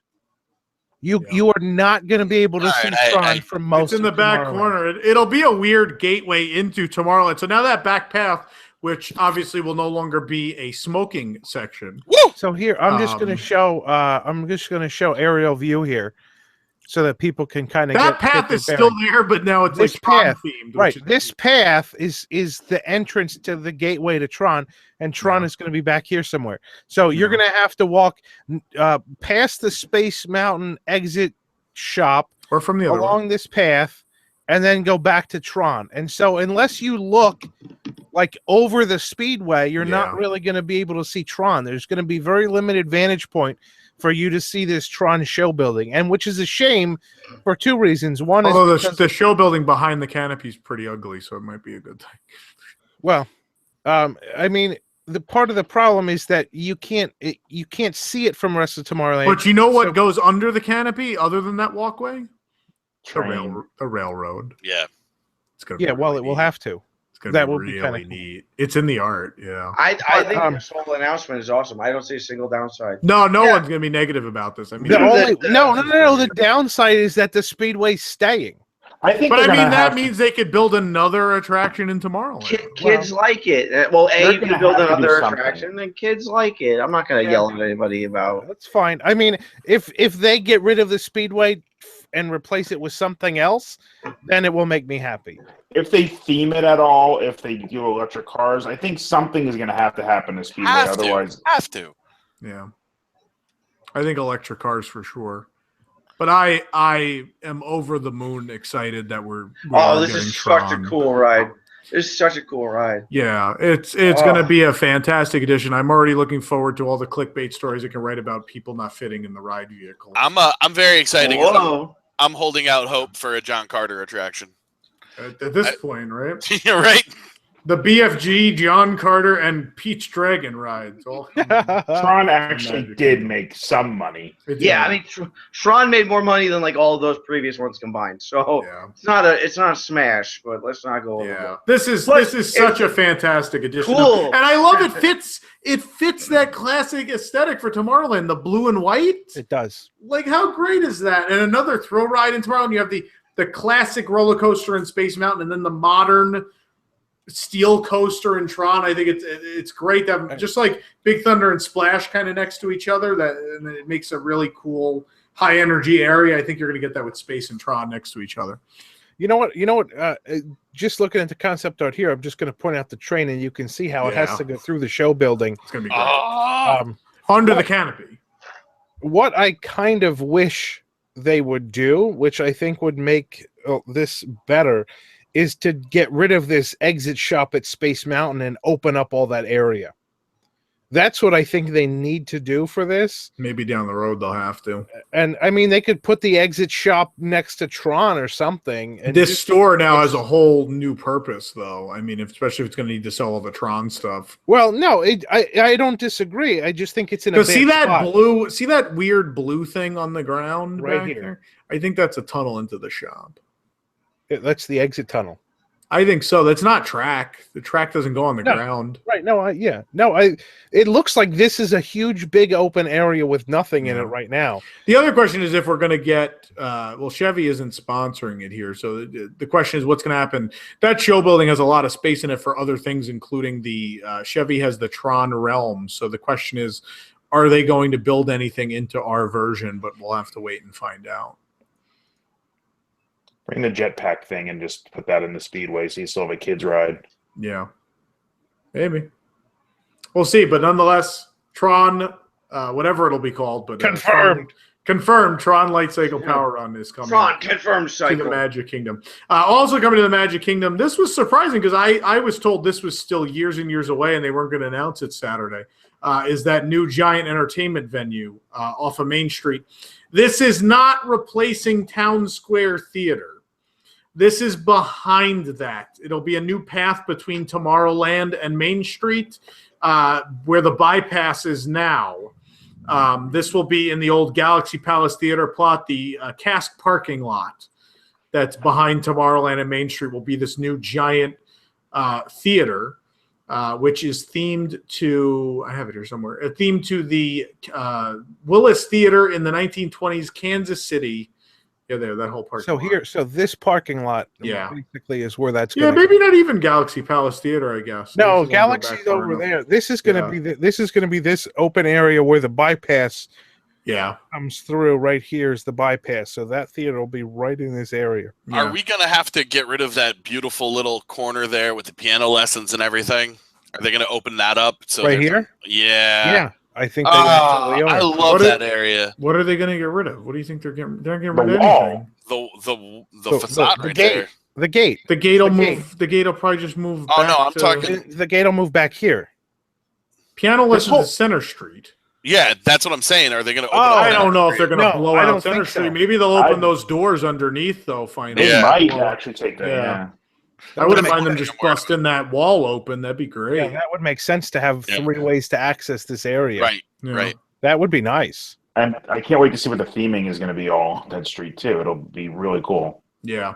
You are not going to be able to see Tron from most. It's in the back corner. It'll be a weird gateway into Tomorrowland. So now that back path, which obviously will no longer be a smoking section. Woo! So here I'm just going to show. I'm just going to show aerial view here, so that people can kind of that path is still there, but now it's this like Tron path themed. Right, this path is the entrance to the gateway to Tron, and Tron is going to be back here somewhere. So you're going to have to walk past the Space Mountain exit shop, or from the other along this path, and then go back to Tron. And so unless you look like over the speedway, you're not really going to be able to see Tron. There's going to be very limited vantage point for you to see this Tron show building, and which is a shame for two reasons. One is the show building behind the canopy is pretty ugly, so it might be a good thing. Well, I mean, the part of the problem is that you can't see it from the rest of Tomorrowland. But you know what goes under the canopy other than that walkway? Train. The railroad. Yeah. It's gonna be it will have to. That would be really neat. It's in the art, I think this whole announcement is awesome. I don't see a single downside. No one's gonna be negative about this. I mean, the downside is that the Speedway's staying. I think, but I mean that means they could build another attraction in Tomorrowland. Kids like it. Well, you can build another attraction, and kids like it. I'm not gonna yell at anybody about. That's fine. I mean, if they get rid of the Speedway and replace it with something else, then it will make me happy. If they theme it at all, if they do electric cars, I think something is going to happen to Speedway. Otherwise, have to. Yeah, I think electric cars for sure. But I am over the moon excited that we're this is such a cool ride. This is such a cool ride. Yeah, it's going to be a fantastic addition. I'm already looking forward to all the clickbait stories I can write about people not fitting in the ride vehicle. I'm very excited. I'm holding out hope for a John Carter attraction. At this point, right? You're right. The BFG, John Carter, and Peach Dragon rides. Tron actually did make some money. Yeah, I mean, Tron made more money than like all of those previous ones combined. So it's not a smash, but let's not go over it. This is such a fantastic addition. Cool. And I love it fits that classic aesthetic for Tomorrowland, the blue and white. It does. Like, how great is that? And another thrill ride in Tomorrowland. You have the classic roller coaster in Space Mountain, and then the modern steel coaster in Tron. I think it's great to have just like Big Thunder and Splash kind of next to each other. And it makes a really cool high energy area. I think you're going to get that with Space and Tron next to each other. You know what? Just looking at the concept art here, I'm just going to point out the train, and you can see how it has to go through the show building. It's going to be great. Under the canopy. What I kind of wish they would do, which I think would make this better, is to get rid of this exit shop at Space Mountain and open up all that area. That's what I think they need to do for this. Maybe down the road they'll have to. And I mean, they could put the exit shop next to Tron or something. And this store now has a whole new purpose, though. I mean, especially if it's going to need to sell all the Tron stuff. Well, no, I don't disagree. I just think it's in a see that weird blue thing on the ground right back here? There? I think that's a tunnel into the shop. That's the exit tunnel. I think so. That's not track. The track doesn't go on the ground. Right. No, it looks like this is a huge, big open area with nothing in it right now. The other question is if we're going to get, Chevy isn't sponsoring it here. So the question is what's going to happen. That show building has a lot of space in it for other things, including the Chevy has the Tron Realm. So the question is, are they going to build anything into our version? But we'll have to wait and find out. Bring the jetpack thing and just put that in the Speedway so you still have a kid's ride. Yeah. Maybe. We'll see. But nonetheless, Tron, whatever it'll be called. But confirmed Tron Light Cycle Power Run is coming. Tron confirmed cycle. To the Magic Kingdom. Also coming to the Magic Kingdom. This was surprising because I was told this was still years and years away and they weren't going to announce it Saturday. Is that new giant entertainment venue off of Main Street. This is not replacing Town Square Theater. This is behind that. It'll be a new path between Tomorrowland and Main Street where the bypass is now. This will be in the old Galaxy Palace Theater plot, the Cask parking lot. that's behind Tomorrowland and Main Street will be this new giant theater, which is themed to, I have it here somewhere, themed to the Willis Theater in the 1920s Kansas City. Yeah, there, that whole parking lot. So this parking lot, basically is where that's going. Yeah, maybe not even Galaxy Palace Theater, I guess. No, Galaxy's over there. This is going to be this open area where the bypass comes through. Right here is the bypass, so that theater will be right in this area. Are we going to have to get rid of that beautiful little corner there with the piano lessons and everything? Are they going to open that up? So right here? Yeah. I think they actually are. I love that area. What are they going to get rid of? What do you think they're getting? They're getting rid of anything. The facade right there. The gate. The gate will move. The gate will probably just move. Oh no, I'm talking. The gate will move back here. Piano lessons is Center Street. Yeah, that's what I'm saying. Are they going to? I don't know if they're going to blow out Center so. Street. Maybe they'll open those doors underneath, though. Finally, they might actually take that. Yeah. I wouldn't mind them just busting that wall open. That'd be great. Yeah, that would make sense to have 3 ways to access this area. Right. That would be nice. And I can't wait to see what the theming is going to be all Dead Street too. It'll be really cool. Yeah.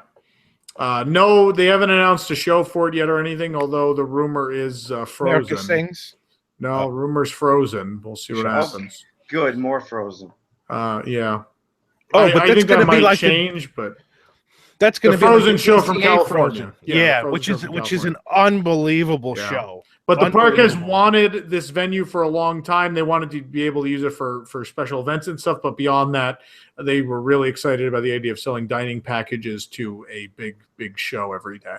No, they haven't announced a show for it yet or anything, although the rumor is Frozen. America Sings? No, rumor's Frozen. We'll see what happens. Good, more Frozen. Yeah. Oh, but I that's think going that to be might like change, but that's going to be Frozen like show from DCA California. Yeah, which is an unbelievable show. But the park has wanted this venue for a long time. They wanted to be able to use it for special events and stuff. But beyond that, they were really excited about the idea of selling dining packages to a big show every day.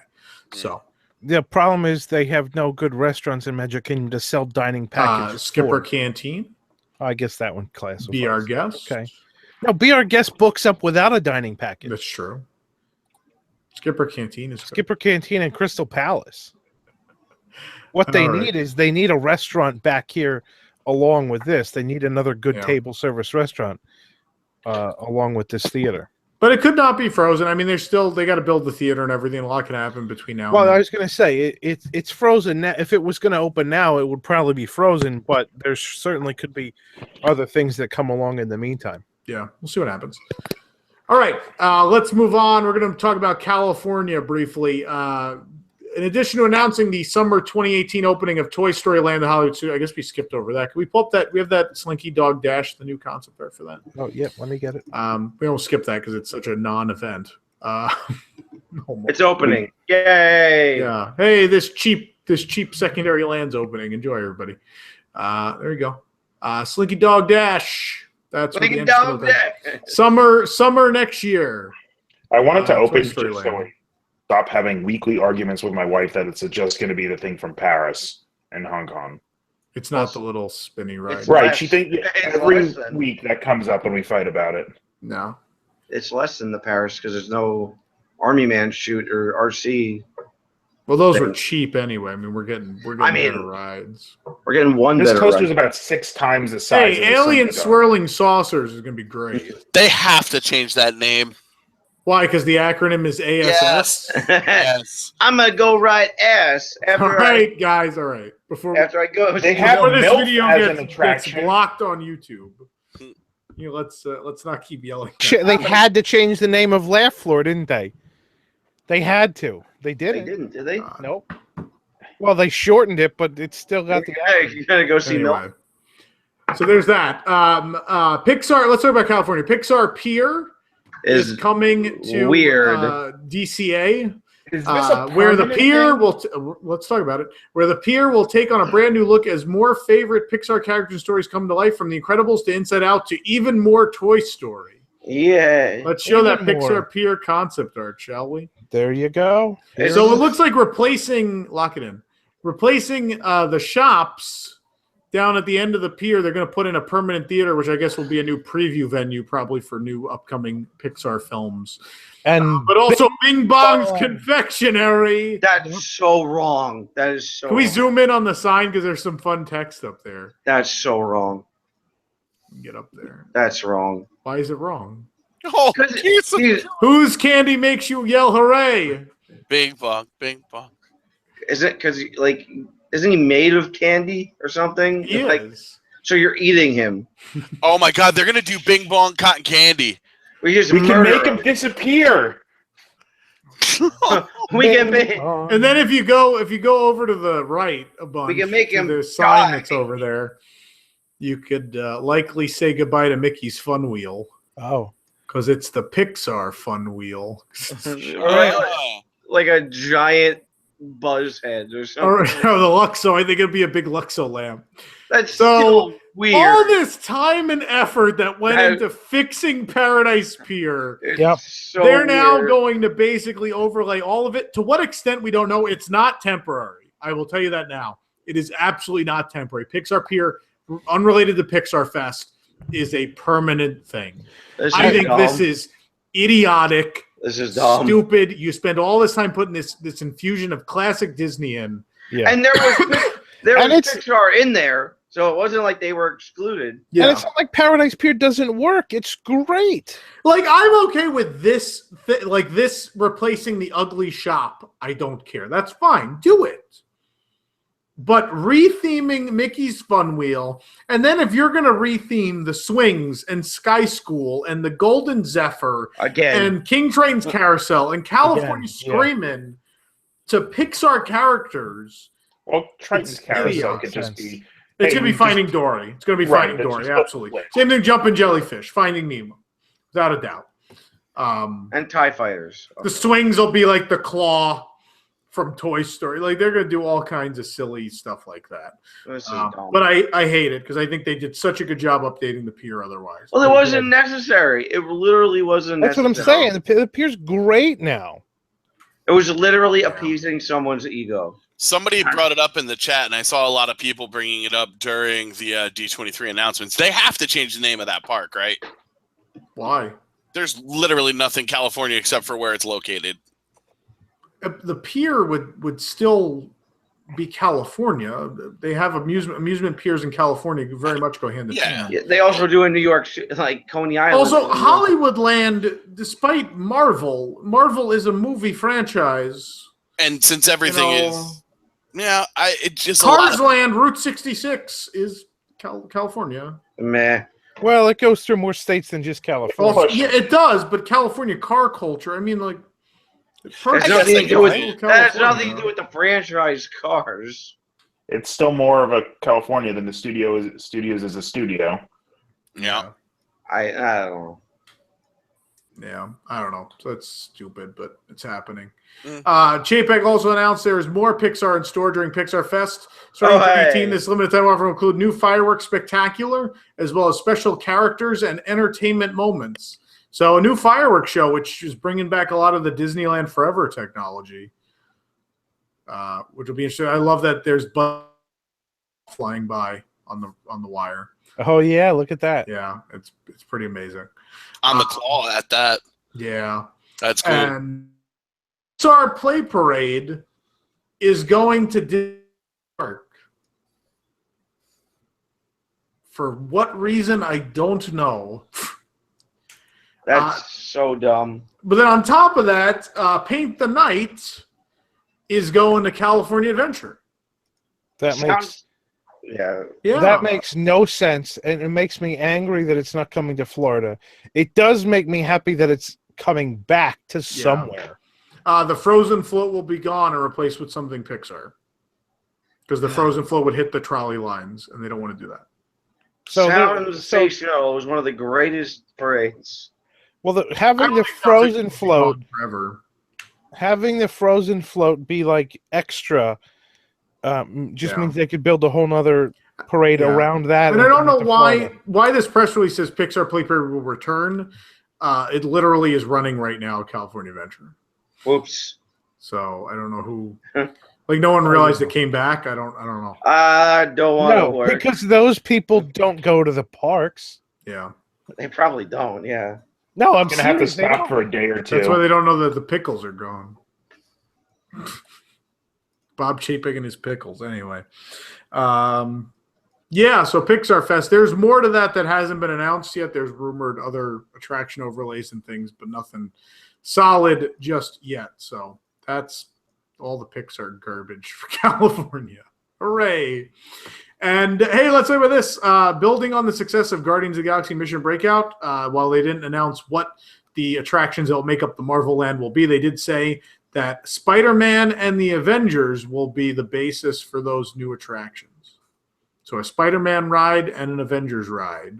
So the problem is they have no good restaurants in Magic Kingdom to sell dining packages. Skipper Canteen. I guess that one classifies. Be Our Guest. Okay. No, Be Our Guest books up without a dining package. That's true. Skipper Canteen is Skipper Canteen and Crystal Palace. What they need is they need a restaurant back here along with this. They need another good table service restaurant along with this theater. But it could not be Frozen. I mean, they got to build the theater and everything. A lot can happen between now and then. Well, I was going to say, it's Frozen now. If it was going to open now, it would probably be Frozen, but there certainly could be other things that come along in the meantime. Yeah, we'll see what happens. All right, let's move on. We're going to talk about California briefly. In addition to announcing the summer 2018 opening of Toy Story Land at Hollywood Studios, I guess we skipped over that. Can we pull up that? We have that Slinky Dog Dash, the new concept art for that. Oh, yeah, let me get it. We won't skip that because it's such a non-event. It's opening. Yay! Yeah. Hey, this cheap secondary land's opening. Enjoy, everybody. There you go. Slinky Dog Dash. That's Slinky Dog Dash. Summer next year. I wanted to open just so we stop having weekly arguments with my wife that it's just going to be the thing from Paris and Hong Kong. It's not the little spinny ride. Right. She thinks every week that comes up and we fight about it. No. It's less than the Paris because there's no Army Man shoot or RC. Well, those were cheap anyway. I mean, we're getting better rides. We're getting one this better coaster's ride. about 6 times the size. Hey, Alien Swirling Saucers is going to be great. They have to change that name. Why? Because the acronym is ASS? Yes. I'm going to go ride ass. All right, guys. All right. After I go. They have before this MILF video as an gets attraction. blocked on YouTube. Let's not keep yelling. They had to change the name of Laugh Floor, didn't they? They had to. They didn't. They didn't, did they? Nope. Well, they shortened it, but it's still got the. You gotta go see Milk. So there's that. Pixar. Let's talk about California. Pixar Pier is coming to DCA. Is this a where the pier thing? will let's talk about it. Where the pier will take on a brand new look as more favorite Pixar character stories come to life, from The Incredibles to Inside Out to even more Toy Story. Yeah. Let's show that Even more. Pixar Pier concept art, shall we? There you go. So it looks like replacing the shops down at the end of the pier. They're going to put in a permanent theater, which I guess will be a new preview venue, probably for new upcoming Pixar films. And But also Bing Bong's Confectionery. That's so wrong. That is so Can we wrong. zoom in on the sign? Because there's some fun text up there. That's so wrong. Get up there. That's wrong. Why is it wrong? Oh, Whose candy makes you yell hooray? Bing bong, bing bong. Is it because isn't he made of candy or something? He Like, is. so you're eating him. Oh my God, they're gonna do bing bong cotton candy. We We can make him disappear. We can make And then if you go over to the right a bunch, we can make him the sign die. that's over there, you could likely say goodbye to Mickey's Fun Wheel Oh. because it's the Pixar Fun Wheel. like a giant buzz head or something. Or the Luxo. I think it'd be a big Luxo lamp. That's So, still weird. All this time and effort that went into fixing Paradise Pier, It's so they're now weird. going to basically overlay all of it. To what extent, we don't know. It's not temporary. I will tell you that now. It is absolutely not temporary. Pixar Pier, unrelated to Pixar Fest, is a permanent thing. I think this is idiotic. This is dumb. Stupid. You spend all this time putting this infusion of classic Disney in. Yeah. And there was Pixar in there, so it wasn't like they were excluded. Yeah. And it's not like Paradise Pier doesn't work. It's great. Like, I'm okay with this, like this replacing the ugly shop. I don't care. That's fine. Do it. But retheming Mickey's Fun Wheel, and then if you're going to retheme the Swings and Sky School and the Golden Zephyr Again. and King Train's Carousel and California Again, Screamin' to Pixar characters, Well, Triton's It's Carousel idiot. could just be. it's hey, going to be Finding Dory. It's going to be Right, Finding that's Dory, just- absolutely. Same thing, Jumpin' Jellyfish, Finding Nemo, without a doubt. And TIE Fighters. The Swings will be like the Claw from Toy Story. Like, they're going to do all kinds of silly stuff like that. This is dumb. But I hate it because I think they did such a good job updating the pier otherwise. Well, it wasn't necessary. It literally wasn't That's what I'm necessary. saying. The Pier's great now. It was literally appeasing someone's ego. Somebody brought it up in the chat, and I saw a lot of people bringing it up during the D23 announcements. They have to change the name of that park, right? Why? There's literally nothing California except for where it's located. The pier would still be California. They have amusement piers in California very much go hand in hand. Yeah, they also do in New York, like Coney Island. Also, Hollywoodland, despite Marvel is a movie franchise. And since everything is, it just Cars Land, Route 66 is California. Meh. Well, it goes through more states than just California. Also, yeah, it does, but California car culture, I mean, like, That's nothing to do with the franchise cars. It's still more of a California than the studios as a studio. Yeah. I don't know. Yeah, I don't know. So it's stupid, but it's happening. Mm. JPEG also announced there is more Pixar in store during Pixar Fest. Starting for 18, this limited time offer will include new fireworks spectacular, as well as special characters and entertainment moments. So a new fireworks show, which is bringing back a lot of the Disneyland Forever technology, which will be interesting. I love that there's Buzz flying by on the wire. Oh yeah, look at that. Yeah, it's pretty amazing. On the claw at that. Yeah. That's cool. And Pixar Play Parade is going to Disney Park. For what reason, I don't know. That's so dumb. But then on top of that, Paint the Night is going to California Adventure. That makes no sense, and it makes me angry that it's not coming to Florida. It does make me happy that it's coming back to somewhere. The Frozen float will be gone and replaced with something Pixar. Because the Frozen float would hit the trolley lines, and they don't want to do that. Sensational. It was one of the greatest parades. Well, having the Frozen float be like extra just means they could build a whole nother parade around that. And I don't know why this press release says Pixar Play Parade will return. It literally is running right now at California Adventure. Whoops. So I don't know who. Like, no one realized it came back. I don't know. I don't want to work. Because those people don't go to the parks. Yeah. They probably don't, yeah. No, I'm going to have to stop for a day or two. That's why they don't know that the pickles are gone. Bob Chapek and his pickles. Anyway. Yeah, so Pixar Fest. There's more to that hasn't been announced yet. There's rumored other attraction overlays and things, but nothing solid just yet. So that's all the Pixar garbage for California. Hooray. And hey, let's talk about this. Building on the success of Guardians of the Galaxy Mission Breakout, while they didn't announce what the attractions that will make up the Marvel Land will be, they did say that Spider-Man and the Avengers will be the basis for those new attractions. So a Spider-Man ride and an Avengers ride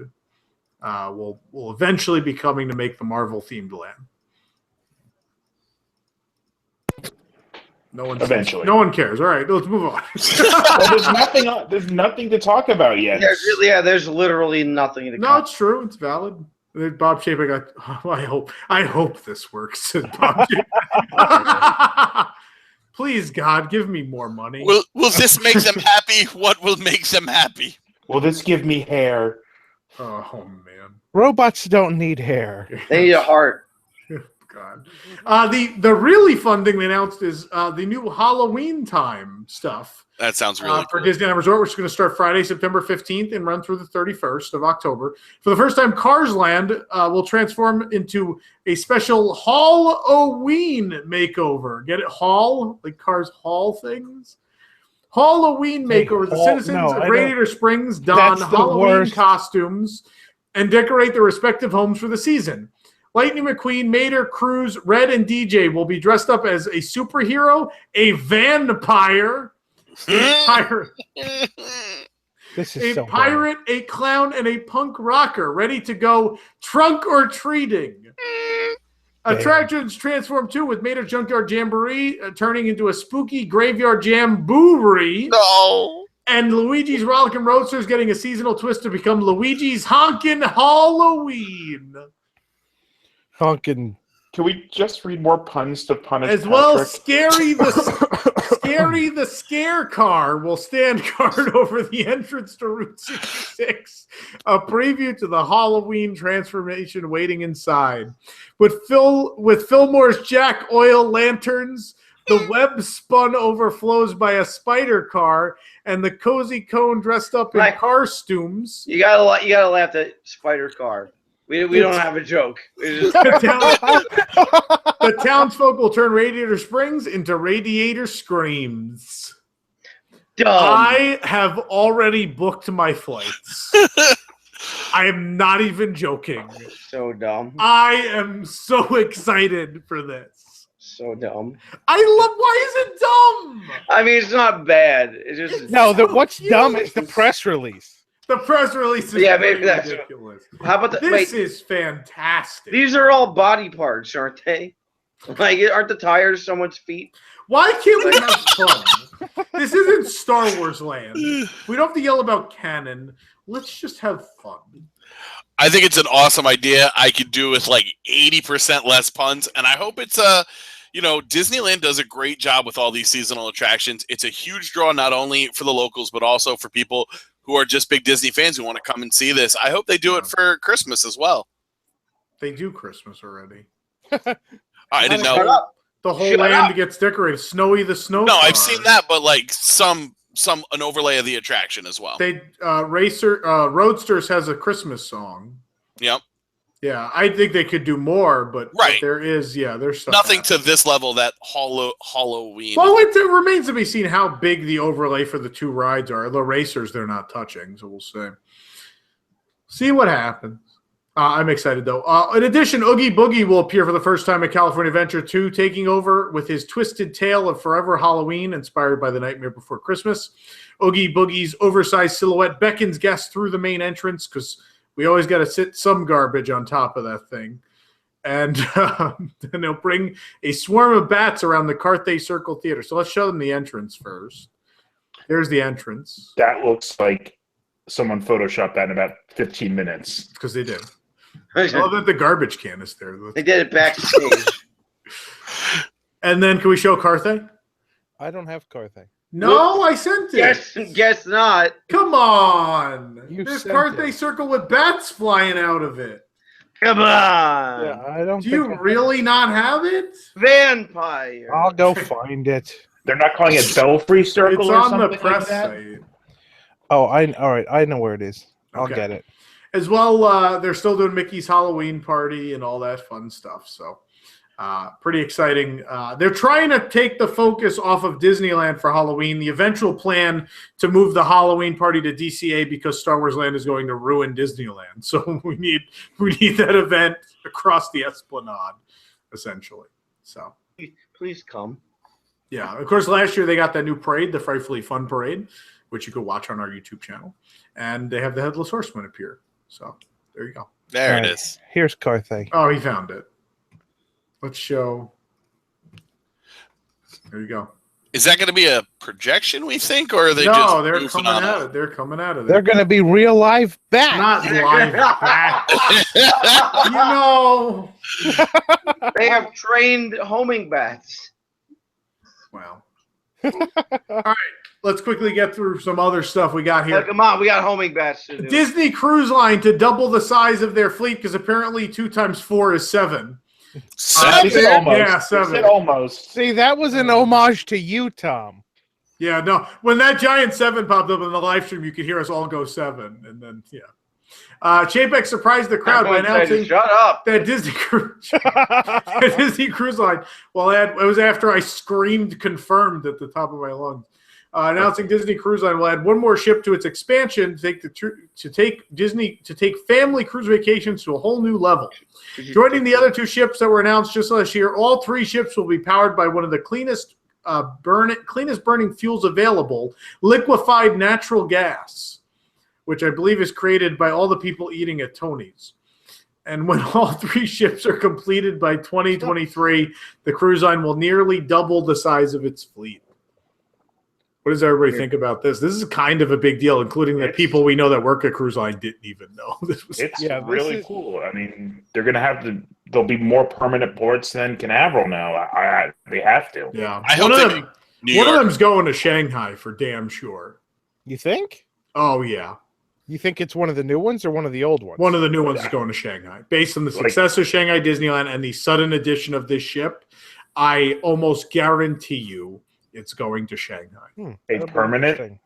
will eventually be coming to make the Marvel-themed land. No one Eventually. No one cares. All right, let's move on. Well, there's nothing to talk about yet. There's literally nothing to. No, it's true. It's valid. Bob Chapek, I hope this works. Said Bob Chapek. Please, God, give me more money. Will this make them happy? What will make them happy? Will this give me hair? Oh man, Robots don't need hair. They need a heart. God. The really fun thing they announced is the new Halloween time stuff. That sounds really for cool. Disneyland Resort, which is going to start Friday, September 15th and run through the 31st of October. For the first time, Cars Land will transform into a special Halloween makeover. Get it? Hall? Like Cars Hall things? Halloween makeover. The citizens of Radiator Springs don Halloween costumes and decorate their respective homes for the season. Lightning McQueen, Mater, Cruz, Red, and DJ will be dressed up as a superhero, a vampire, a pirate, a pirate, a clown, and a punk rocker, ready to go trunk or treating. Attractions transform too, with Mater Junkyard Jamboree turning into a spooky graveyard jamboree. No. And Luigi's Rollickin' Roadsters getting a seasonal twist to become Luigi's Honkin' Halloween. Honkin'. Can we just read more puns to punish as Patrick? well? Scary the Scare Car will stand guard over the entrance to Route 66. A preview to the Halloween transformation waiting inside. With Fillmore's Jack Oil lanterns, the web spun overflows by a spider car, and the cozy cone dressed up in costumes. You gotta laugh at spider car. We don't have a joke. The townsfolk will turn Radiator Springs into Radiator Screams. Dumb. I have already booked my flights. I am not even joking. So dumb. I am so excited for this. So dumb. Why is it dumb? I mean, it's not bad. It's just what's dumb is the press release. The press release is maybe that's ridiculous. How about this is fantastic. These are all body parts, aren't they? Like, aren't the tires someone's feet? Why can't we have fun? This isn't Star Wars land. We don't have to yell about canon. Let's just have fun. I think it's an awesome idea. I could do with like 80% less puns, and I hope it's Disneyland does a great job with all these seasonal attractions. It's a huge draw, not only for the locals, but also for people who are just big Disney fans who want to come and see this. I hope they do it for Christmas as well. They do Christmas already. I didn't know. The whole land gets decorated. Snowy the Snow. No, I've seen that, but like an overlay of the attraction as well. They Roadsters has a Christmas song. Yep. Yeah, I think they could do more, but there is, there's stuff. Nothing to this level that Halloween. Well, it remains to be seen how big the overlay for the two rides are. The racers, they're not touching, so we'll see. See what happens. I'm excited, though. In addition, Oogie-Boogie will appear for the first time at California Adventure 2, taking over with his twisted tale of Forever Halloween, inspired by The Nightmare Before Christmas. Oogie-Boogie's oversized silhouette beckons guests through the main entrance, because we always got to sit some garbage on top of that thing. And then they'll bring a swarm of bats around the Carthay Circle Theater. So let's show them the entrance first. There's the entrance. That looks like someone photoshopped that in about 15 minutes. Because they did. I love that the garbage can is there. They did it backstage. And then can we show Carthay? I don't have Carthay. No, I sent it. Guess not. Come on. There's Carthay Circle with bats flying out of it. Come on. Yeah, I don't. Do you really not have it? Vampire. I'll go find it. They're not calling it Belfry Circle it's or on something the press like that? site. Oh, all right. I know where it is. I'll Okay. get it. As well, they're still doing Mickey's Halloween party and all that fun stuff. So pretty exciting. They're trying to take the focus off of Disneyland for Halloween. The eventual plan to move the Halloween party to DCA because Star Wars Land is going to ruin Disneyland. So we need that event across the Esplanade, essentially. So Please come. Yeah, of course, last year they got that new parade, the Frightfully Fun Parade, which you could watch on our YouTube channel. And they have the Headless Horseman appear. So there you go. There All it right. is. Here's Carthay. Oh, he found it. Let's show. There you go. Is that going to be a projection, we think, or are they No, they're just coming out of. They're coming out of They're there. going to be real live bats. Not live back. You know. They have trained homing bats. Well. All right. Let's quickly get through some other stuff we got here. Come on, we got homing bats to do. Disney Cruise Line to double the size of their fleet because apparently 2 times 4 is 7. He said almost. Yeah, He 7. said almost. See, that was an homage to you, Tom. Yeah, no. When that giant 7 popped up in the live stream, you could hear us all go 7, and then Chapek surprised the crowd by announcing "Shut up!" that Disney Cruise Line. Well, it was after I screamed "confirmed" at the top of my lungs. Announcing Disney Cruise Line will add one more ship to its expansion to take family cruise vacations to a whole new level. Joining the other 2 ships that were announced just last year, all 3 ships will be powered by one of the cleanest burning fuels available, liquefied natural gas, which I believe is created by all the people eating at Tony's. And when all 3 ships are completed by 2023, the cruise line will nearly double the size of its fleet. What does everybody think about this? This is kind of a big deal, including the people we know that work at Cruise Line didn't even know. It's really cool. I mean, they're going to have there'll be more permanent ports than Canaveral now. They have to. Yeah. One of them's going to Shanghai for damn sure. You think? Oh, yeah. You think it's one of the new ones or one of the old ones? One of the new ones is going to Shanghai. Based on the success of Shanghai Disneyland and the sudden addition of this ship, I almost guarantee you it's going to Shanghai. A permanent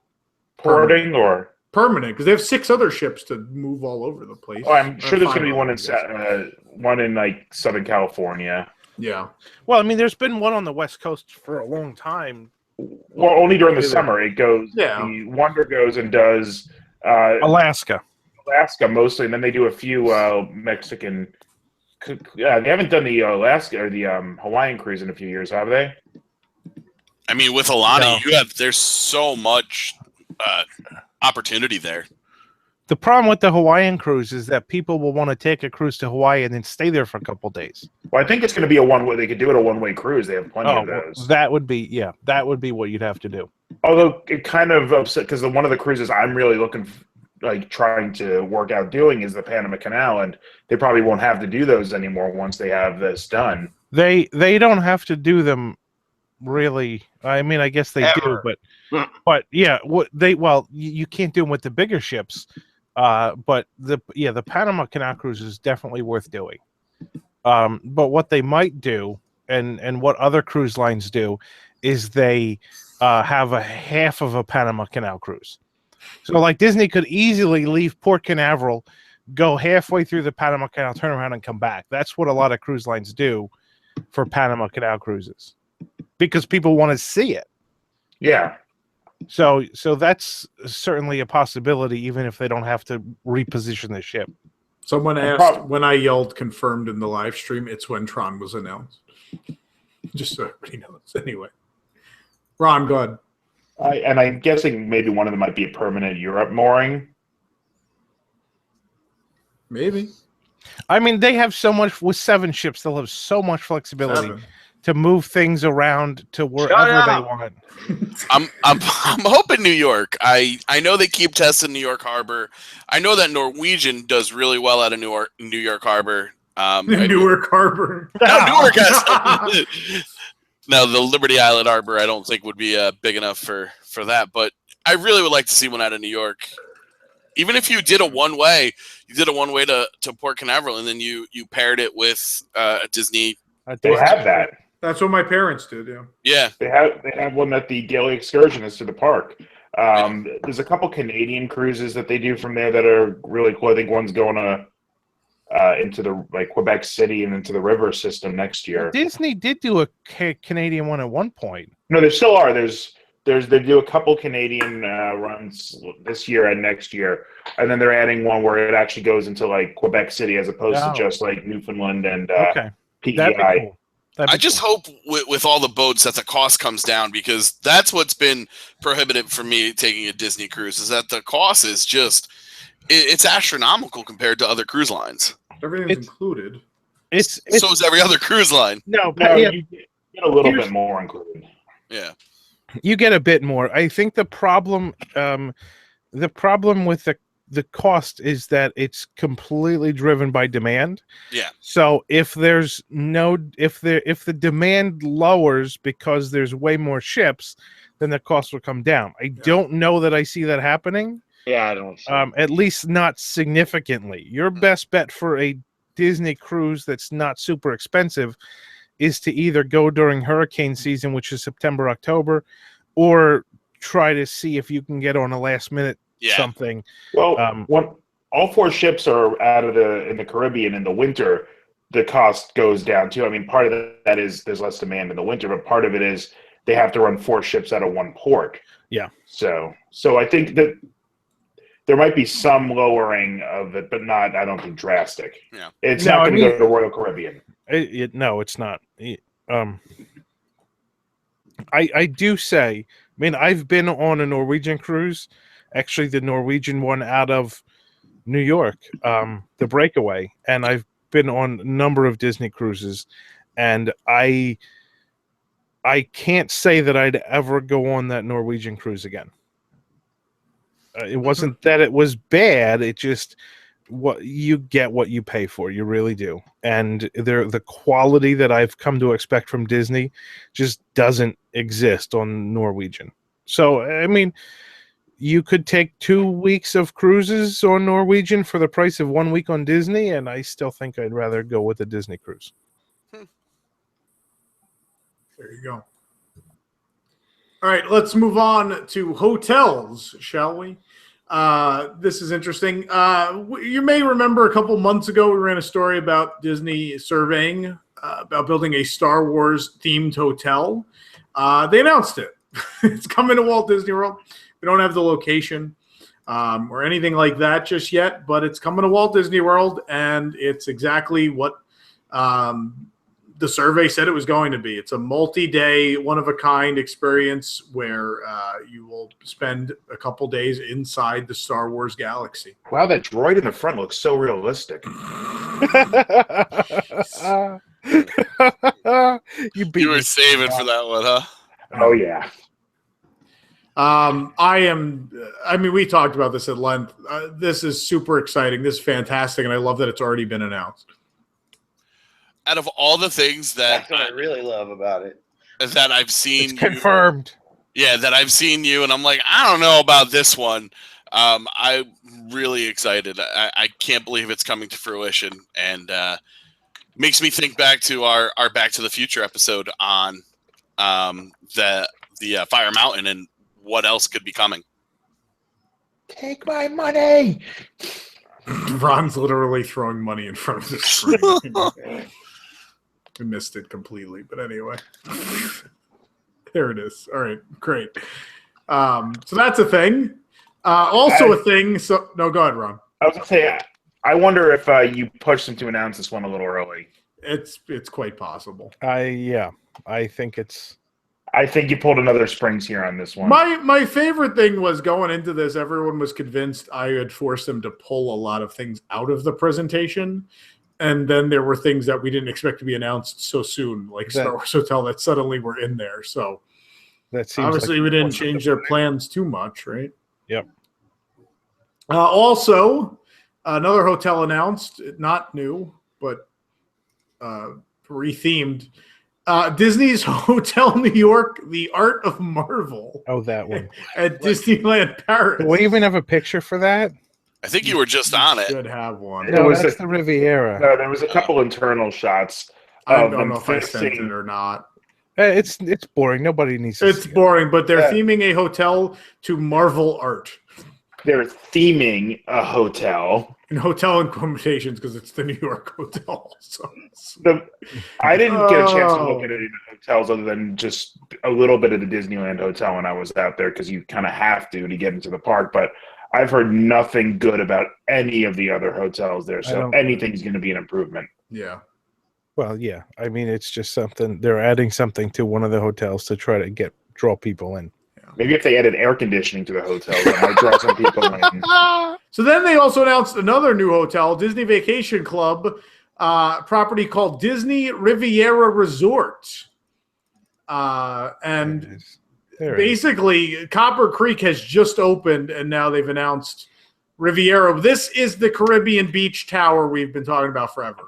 porting or permanent, because they have 6 other ships to move all over the place. Oh, I'm sure there's going to be one in like Southern California. Yeah. Well, I mean, there's been one on the West Coast for a long time. Well, only during the summer it goes. Yeah. The Wonder goes and does Alaska mostly, and then they do a few Mexican. Yeah, they haven't done the Alaska or the Hawaiian cruise in a few years, have they? I mean, with Alani, there's so much opportunity there. The problem with the Hawaiian cruise is that people will want to take a cruise to Hawaii and then stay there for a couple of days. Well, I think it's going to be a one-way. They could do it a one-way cruise. They have plenty of those. That would be what you'd have to do. Although it kind of upset because one of the cruises I'm really trying to work out doing is the Panama Canal, and they probably won't have to do those anymore once they have this done. They don't have to do them. Really, I mean, I guess they do, but yeah, you can't do them with the bigger ships. But the Panama Canal cruise is definitely worth doing. But what they might do, and what other cruise lines do, is they have a half of a Panama Canal cruise. So, like Disney could easily leave Port Canaveral, go halfway through the Panama Canal, turn around, and come back. That's what a lot of cruise lines do for Panama Canal cruises. Because people want to see it. Yeah. So that's certainly a possibility, even if they don't have to reposition the ship. Someone asked when I yelled confirmed in the live stream, it's when Tron was announced. Just so everybody knows. Anyway. Ron, go ahead. And I'm guessing maybe one of them might be a permanent Europe mooring. Maybe. I mean, they have so much, with 7 ships, they'll have so much flexibility to move things around to wherever they want. I'm hoping New York. I know they keep testing New York Harbor. I know that Norwegian does really well out of New York Harbor. Newark Harbor. No, Newark has. Now the Liberty Island Harbor, I don't think would be big enough for that. But I really would like to see one out of New York. Even if you did a one-way, to Port Canaveral, and then you paired it with a Disney. They have that. That's what my parents did. Yeah. They have one at the daily excursion is to the park. There's a couple Canadian cruises that they do from there that are really cool. I think one's going into the Quebec City and into the river system next year. Disney did do a Canadian one at one point. No, there still are. They do a couple Canadian runs this year and next year, and then they're adding one where it actually goes into Quebec City as opposed to just Newfoundland and PEI. That'd be cool. I just hope with all the boats that the cost comes down, because that's what's been prohibitive for me taking a Disney cruise, is that the cost is just it's astronomical compared to other cruise lines. Everything's included. So is every other cruise line. No, you get a little bit more included. Yeah. You get a bit more. I think the problem with the cost is that it's completely driven by demand. Yeah. So if the demand lowers because there's way more ships, then the cost will come down. I don't know that I see that happening. Yeah, I don't. At least not significantly. Your best bet for a Disney cruise that's not super expensive is to either go during hurricane season, which is September, October, or try to see if you can get on a last minute something. Well, when all 4 ships are in the Caribbean in the winter, the cost goes down too. I mean, part of that is there's less demand in the winter, but part of it is they have to run 4 ships out of 1 port. Yeah. So I think that there might be some lowering of it, but not, I don't think, drastic. Yeah. It's not going to go to the Royal Caribbean. No, it's not. I do say, I mean, I've been on a Norwegian cruise, actually the Norwegian one out of New York, the Breakaway, and I've been on a number of Disney cruises, and I can't say that I'd ever go on that Norwegian cruise again. It wasn't that it was bad, it just what you get what you pay for, you really do. And the quality that I've come to expect from Disney just doesn't exist on Norwegian. So I mean, you could take 2 weeks of cruises on Norwegian for the price of 1 week on Disney, and I still think I'd rather go with a Disney cruise. There you go. All right, let's move on to hotels, shall we? This is interesting. You may remember a couple months ago we ran a story about Disney surveying about building a Star Wars themed hotel. They announced it. It's coming to Walt Disney World. We don't have the location or anything like that just yet, but it's coming to Walt Disney World, and it's exactly what the survey said it was going to be. It's a multi-day, one-of-a-kind experience where you will spend a couple days inside the Star Wars galaxy. Wow, that droid in the front looks so realistic. You were saving for that one, huh? Oh, yeah. I mean, we talked about this at length. This is super exciting. This is fantastic, and I love that it's already been announced. Out of all the things that that's what I really love about it, that I've seen, it's confirmed. That I've seen you, and I'm like, I don't know about this one. I'm really excited. I can't believe it's coming to fruition, and makes me think back to our Back to the Future episode on the Fire Mountain and what else could be coming. Take my money. Ron's literally throwing money in front of the screen. I missed it completely, but anyway. There it is. All right, great. So that's a thing. Also a thing. So no, go ahead, Ron. I was going to say, I wonder if you pushed them to announce this one a little early. It's quite possible. I think it's. I think you pulled another Springs here on this one. My favorite thing was going into this, everyone was convinced I had forced them to pull a lot of things out of the presentation. And then there were things that we didn't expect to be announced so soon, like Star Wars Hotel, that suddenly were in there. So that seems obviously like we didn't change their plans too much, right? Yep. Also, another hotel announced, not new, but rethemed. Disney's Hotel New York, The Art of Marvel. Oh, that one. At Disneyland Paris. Do we even have a picture for that? I think you were just on it. Should have one. No, that's the Riviera. No, there was a couple internal shots. I don't know if I sent it or not. It's boring. Nobody needs to It's boring, but they're theming a hotel to Marvel art. They're theming a hotel. And hotel in quotations because it's the New York Hotel. So I didn't get a chance to look at any of the hotels other than just a little bit of the Disneyland Hotel when I was out there because you kind of have to get into the park. But I've heard nothing good about any of the other hotels there, so anything's going to be an improvement. Yeah. Well, yeah. I mean, it's just something they're adding something to one of the hotels to try to draw people in. Maybe if they added air conditioning to the hotel, that might draw some people in. So then they also announced another new hotel, Disney Vacation Club, property called Disney Riviera Resort. And basically, Copper Creek has just opened, and now they've announced Riviera. This is the Caribbean beach tower we've been talking about forever.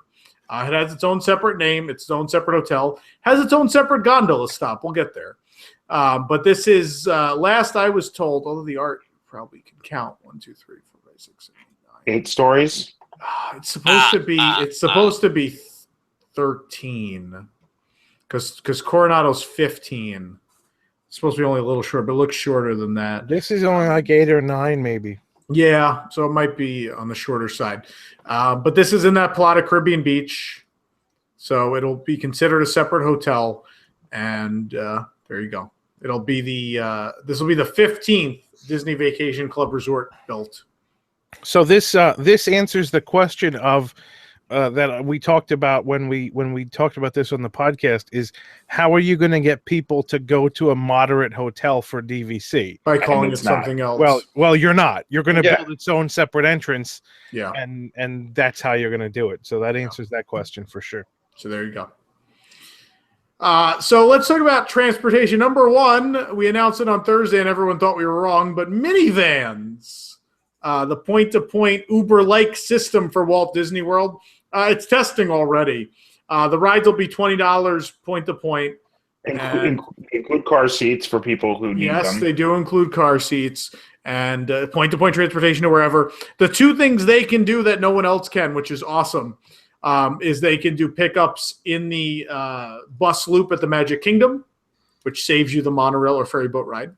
It has its own separate name, its own separate hotel, has its own separate gondola stop. We'll get there. But this is, last I was told, although the art probably can count 1, 2, 3, 4, 5, 6, 7, 8, 9. 8 stories. It's supposed to be. It's supposed to be 13, because Coronado's 15. It's supposed to be only a little short, but it looks shorter than that. This is only like 8 or 9, maybe. Yeah, so it might be on the shorter side. But this is in that plot of Caribbean Beach, so it'll be considered a separate hotel, and there you go. It'll be this will be the 15th Disney Vacation Club resort built. So this answers the question of that we talked about when we talked about this on the podcast, is how are you going to get people to go to a moderate hotel for DVC? By calling it something else. Well, you're not. You're going to build its own separate entrance. Yeah. And that's how you're going to do it. So that answers that question for sure. So there you go. So let's talk about transportation. Number one, we announced it on Thursday and everyone thought we were wrong, but minivans, the point-to-point Uber-like system for Walt Disney World, it's testing already. The rides will be $20 point-to-point. Include car seats for people who need them. Yes, they do include car seats and point-to-point transportation to wherever. The two things they can do that no one else can, which is awesome, is they can do pickups in the bus loop at the Magic Kingdom, which saves you the monorail or ferry boat ride,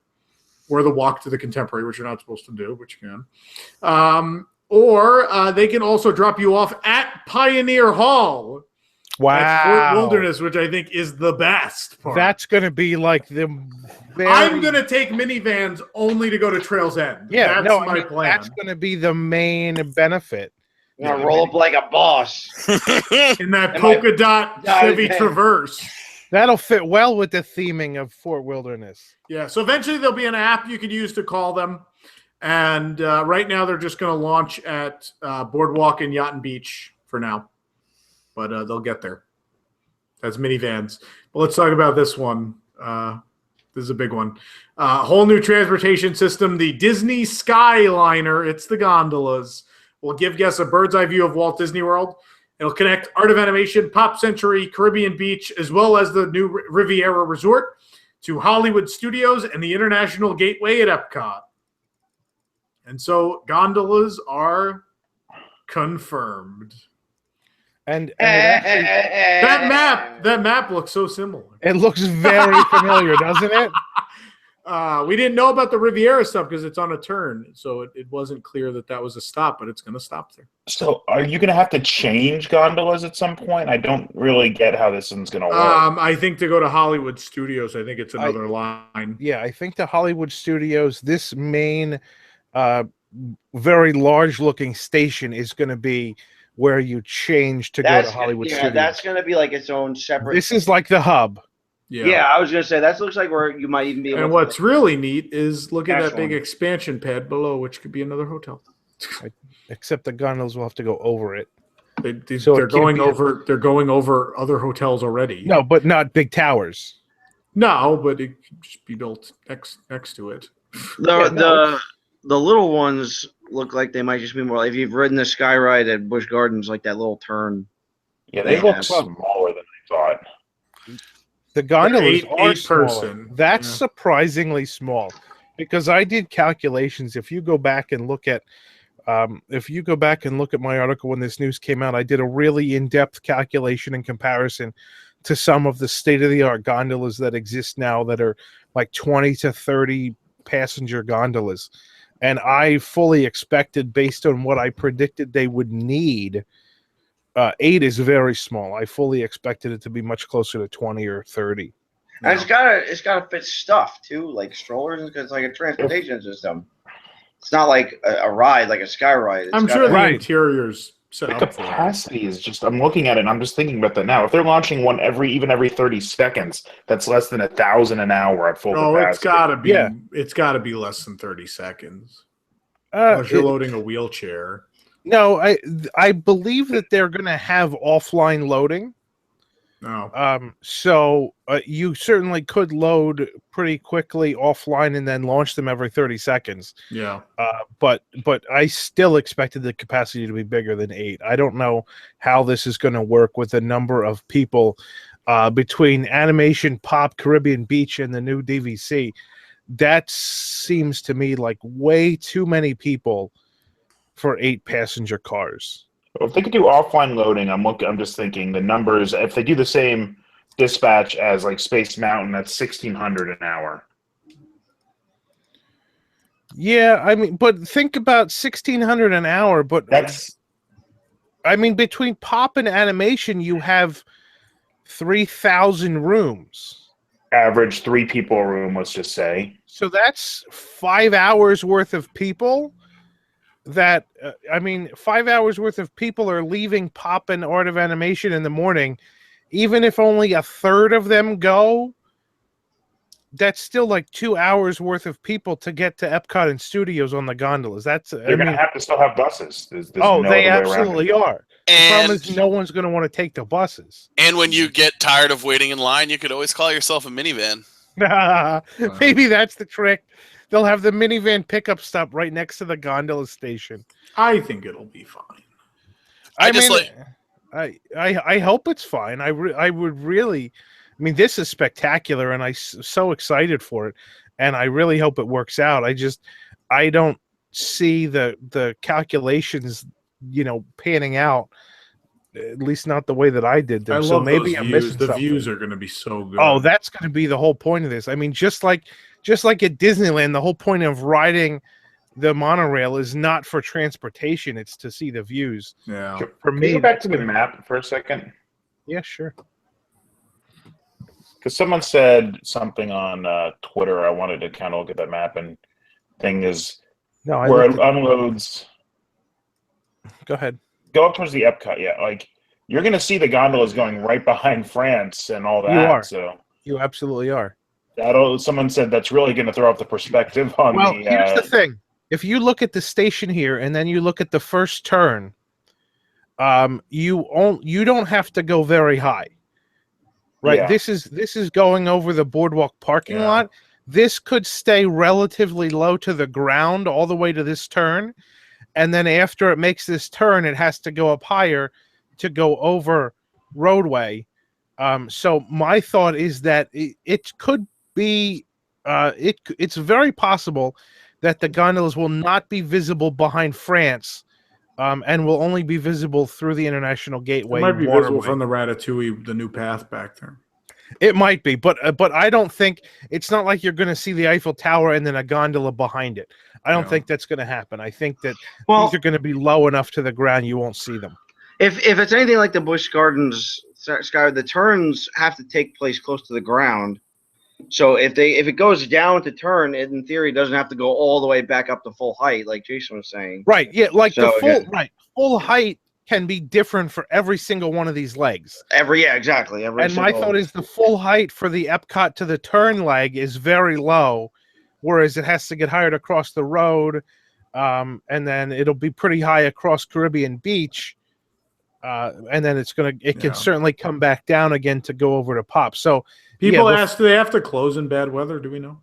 or the walk to the Contemporary, which you're not supposed to do, but you can. Or they can also drop you off at Pioneer Hall. Wow. At Fort Wilderness, which I think is the best part. That's going to be like the I'm going to take minivans only to go to Trail's End. Yeah, that's my plan. That's going to be the main benefit. You're gonna roll up like a boss in that polka dot Chevy Traverse. That'll fit well with the theming of Fort Wilderness. Yeah, so eventually there'll be an app you could use to call them. And right now they're just going to launch at Boardwalk and Yacht and Beach for now. But they'll get there. That's minivans. But let's talk about this one. This is a big one. Whole new transportation system, the Disney Skyliner. It's the gondolas. Will give guests a bird's eye view of Walt Disney World. It'll connect Art of Animation, Pop Century, Caribbean Beach, as well as the new Riviera Resort to Hollywood Studios and the International Gateway at Epcot. And so gondolas are confirmed. And that map looks so similar. It looks very familiar, doesn't it? We didn't know about the Riviera stuff because it's on a turn, so it wasn't clear that was a stop, but it's going to stop there. So are you going to have to change gondolas at some point? I don't really get how this one's going to work. I think to go to Hollywood Studios, I think it's another line. Yeah, I think the Hollywood Studios, this main very large-looking station is going to be where you change to go to Hollywood Studios. That's going to be like its own separate. This is like the hub. Yeah, I was going to say, that looks like where you might even be able and to. what's really neat is look at that big expansion pad below, which could be another hotel. Except the gondolas will have to go over it. They're going over other hotels already. No, but not big towers. No, but it could just be built next to it. The little ones look like they might just be more. If you've ridden the Sky Ride at Busch Gardens, like that little turn. Yeah, they look smaller than I thought. The gondolas are person. That's surprisingly small, because I did calculations. If you go back and look at, my article when this news came out, I did a really in-depth calculation and comparison to some of the state-of-the-art gondolas that exist now that are like 20 to 30 passenger gondolas, and I fully expected, based on what I predicted they would need. 8 is very small. I fully expected it to be much closer to 20 or 30. And it's gotta fit stuff too, like strollers, because it's like a transportation system. It's not like a ride, like a Sky Ride. I'm sure the interior's set The up for. capacity is just, I'm looking at it and I'm just thinking about that now. If they're launching one every 30 seconds, that's less than 1,000 an hour at full capacity. It's gotta be. Yeah. It's gotta be less than 30 seconds. Unless you're loading a wheelchair. No, I believe that they're going to have offline loading. No. So you certainly could load pretty quickly offline and then launch them every 30 seconds. Yeah. But I still expected the capacity to be bigger than 8. I don't know how this is going to work with the number of people between Animation, Pop, Caribbean Beach, and the new DVC. That seems to me like way too many people for 8 passenger cars. If they could do offline loading, I'm just thinking the numbers. If they do the same dispatch as like Space Mountain, that's 1,600 an hour. Yeah, I mean, but think about 1,600 an hour. But That's, I mean, between Pop and Animation, you have 3,000 rooms. average 3 people a room, let's just say. So that's 5 hours worth of people. That 5 hours worth of people are leaving Pop and Art of Animation in the morning. Even if only a third of them go, that's still like 2 hours worth of people to get to Epcot and Studios on the gondolas. That's They're going to have to still have buses. There's they no other way around absolutely it. are. The problem And is no one's going to want to take the buses. and when you get tired of waiting in line, you could always call yourself a minivan. Maybe that's the trick. They'll have the minivan pickup stop right next to the gondola station. I think it'll be fine. I hope it's fine. I would really. I mean, this is spectacular, and I'm so excited for it, and I really hope it works out. I don't see the calculations, panning out. At least not the way that I did them. I so love maybe those I'm views. missing The something. views are going to be so good. Oh, that's going to be the whole point of this. I mean, just like at Disneyland, the whole point of riding the monorail is not for transportation; it's to see the views. Yeah. For Can me, you go back to the map for a second? yeah, sure. Because someone said something on Twitter. I wanted to kind of look at that map, and thing is No, I where it looked at- unloads. Go ahead. Go up towards the Epcot, yeah. Like you're going to see the gondolas going right behind France and all that. You are. So You absolutely are. someone said that's really going to throw off the perspective on Well, the. here's the thing. If you look at the station here and then you look at the first turn, you don't have to go very high. Right? Yeah. This is going over the boardwalk parking lot. This could stay relatively low to the ground all the way to this turn. And then after it makes this turn, it has to go up higher to go over roadway. So my thought is that it could be, it's very possible that the gondolas will not be visible behind France, and will only be visible through the International Gateway. It might be waterway. visible from the Ratatouille, the new path back there. It might be, but I don't think it's not like you're going to see the Eiffel Tower and then a gondola behind it. I don't think that's going to happen. I think that these are going to be low enough to the ground you won't see them. If it's anything like the Busch Gardens Sky, the turns have to take place close to the ground. So if it goes down to turn, it in theory doesn't have to go all the way back up to full height, like Jason was saying. Right? Yeah, like So, full height can be different for every single one of these legs. Exactly. And my thought is the full height for the Epcot to the turn leg is very low, whereas it has to get higher to cross the road, and then it'll be pretty high across Caribbean Beach, and then it can certainly come back down again to go over to Pop. So people ask, do they have to close in bad weather? Do we know?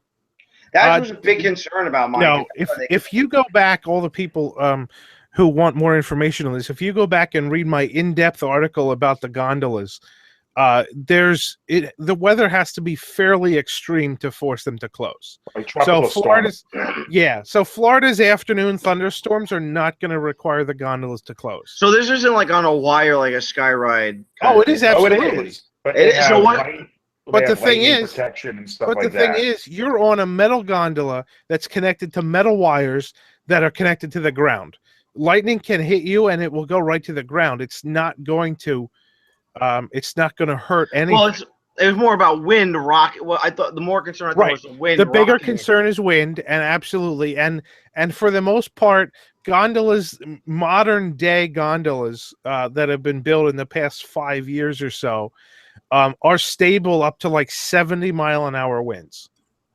That was a big concern about mine. No, if you go back, all the people who want more information on this, if you go back and read my in-depth article about the gondolas, the weather has to be fairly extreme to force them to close. Like tropical So Florida's afternoon thunderstorms are not going to require the gondolas to close. So this isn't like on a wire, like a sky ride. It is absolutely. it is. But It is. So what? But the thing is, protection and stuff But like the thing is, you're on a metal gondola that's connected to metal wires that are connected to the ground. Lightning can hit you, and it will go right to the ground. It's not going to hurt anything. Well, It was more about wind rocket. Well, I thought the more concern I thought was the wind. The bigger rocketing. concern is wind, and absolutely, and for the most part, gondolas, modern day gondolas that have been built in the past 5 years or so, are stable up to like 70-mile-an-hour winds.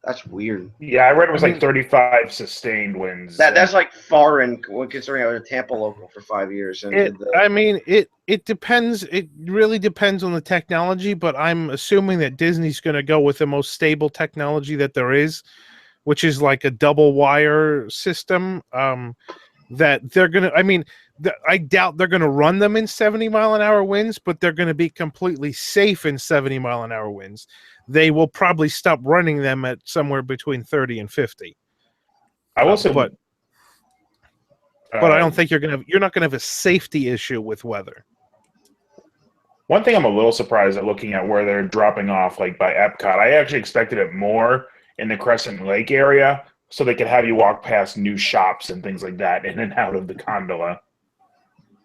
That's weird. Yeah, I read it was like 35 sustained winds. That's like foreign considering I was a Tampa local for 5 years. And It depends. It really depends on the technology, but I'm assuming that Disney's going to go with the most stable technology that there is, which is like a double wire system. That they're going to. I mean, I doubt they're going to run them in 70-mile-an-hour winds, but they're going to be completely safe in 70-mile-an-hour winds. They will probably stop running them at somewhere between 30 and 50. I will say, but I don't think you're not gonna have a safety issue with weather. One thing I'm a little surprised at looking at where they're dropping off, like by Epcot. I actually expected it more in the Crescent Lake area, so they could have you walk past new shops and things like that in and out of the gondola.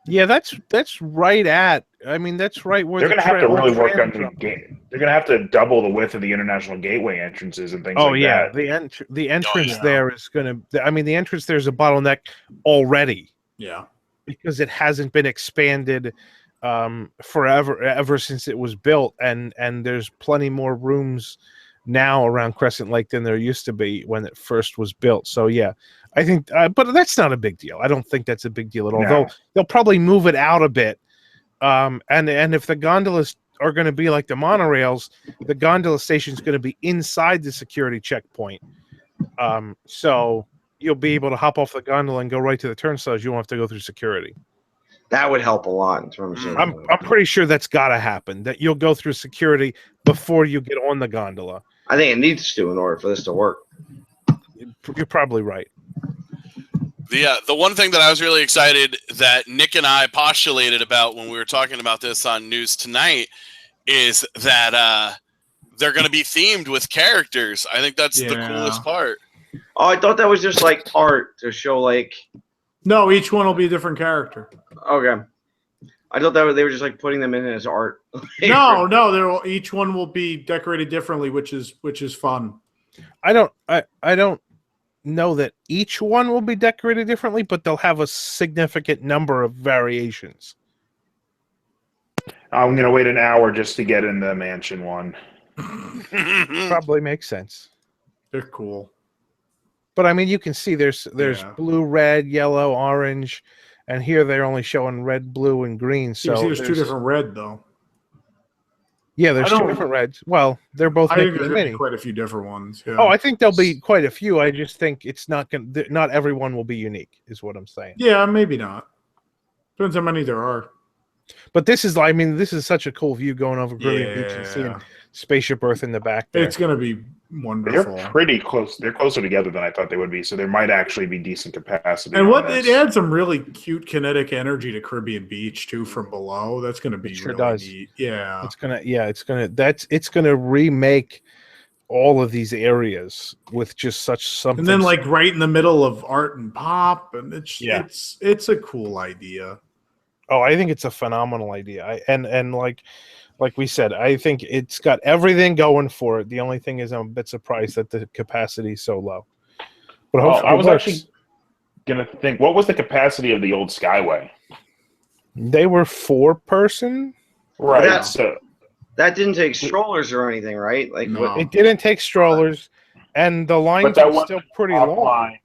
Yeah, that's right at. I mean, that's right where they're going to have to really work on the gate. They're going to have to double the width of the international gateway entrances and things like that. Oh yeah, the entrance there is going to. I mean, the entrance there is a bottleneck already. Yeah, because it hasn't been expanded ever since it was built, and there's plenty more rooms now around Crescent Lake than there used to be when it first was built. So yeah, I think, but that's not a big deal. I don't think that's a big deal at all. No. They'll probably move it out a bit. And if the gondolas are going to be like the monorails, the gondola station is going to be inside the security checkpoint. So you'll be able to hop off the gondola and go right to the turnstiles. You won't have to go through security. That would help a lot in terms of. I'm pretty sure that's got to happen. That you'll go through security before you get on the gondola. I think it needs to in order for this to work. You're probably right. The one thing that I was really excited that Nick and I postulated about when we were talking about this on News Tonight is that they're going to be themed with characters. I think that's the coolest part. Oh, I thought that was just like art to show like. No, each one will be a different character. Okay. I thought that they were just like putting them in as art. No, each one will be decorated differently, which is fun. I don't know that each one will be decorated differently, but they'll have a significant number of variations. I'm going to wait an hour just to get in the mansion one. Probably makes sense. They're cool. But I mean, you can see there's blue, red, yellow, orange, and here they're only showing red, blue, and green. So there's two different red though. Yeah, there's two different reds. Well, they're both. I think there's quite a few different ones. Yeah. Oh, I think there'll be quite a few. I just think it's not going. Not everyone will be unique, is what I'm saying. Yeah, maybe not. Depends how many there are. But this is, I mean, this is such a cool view going over Brilliant Beach and seeing Spaceship Earth in the back there. It's going to be wonderful. They're pretty close. They're closer together than I thought they would be, so there might actually be decent capacity. And it adds some really cute kinetic energy to Caribbean Beach too from below. That's going to be really neat. Yeah, it's gonna remake all of these areas with just such something. And then like right in the middle of art and pop, and it's a cool idea. Oh, I think it's a phenomenal idea. And like we said, I think it's got everything going for it. The only thing is I'm a bit surprised that the capacity is so low. But I was actually going to think, what was the capacity of the old Skyway? They were 4-person. Right. That didn't take strollers or anything, right? Like no. It didn't take strollers, and the lines are still pretty long.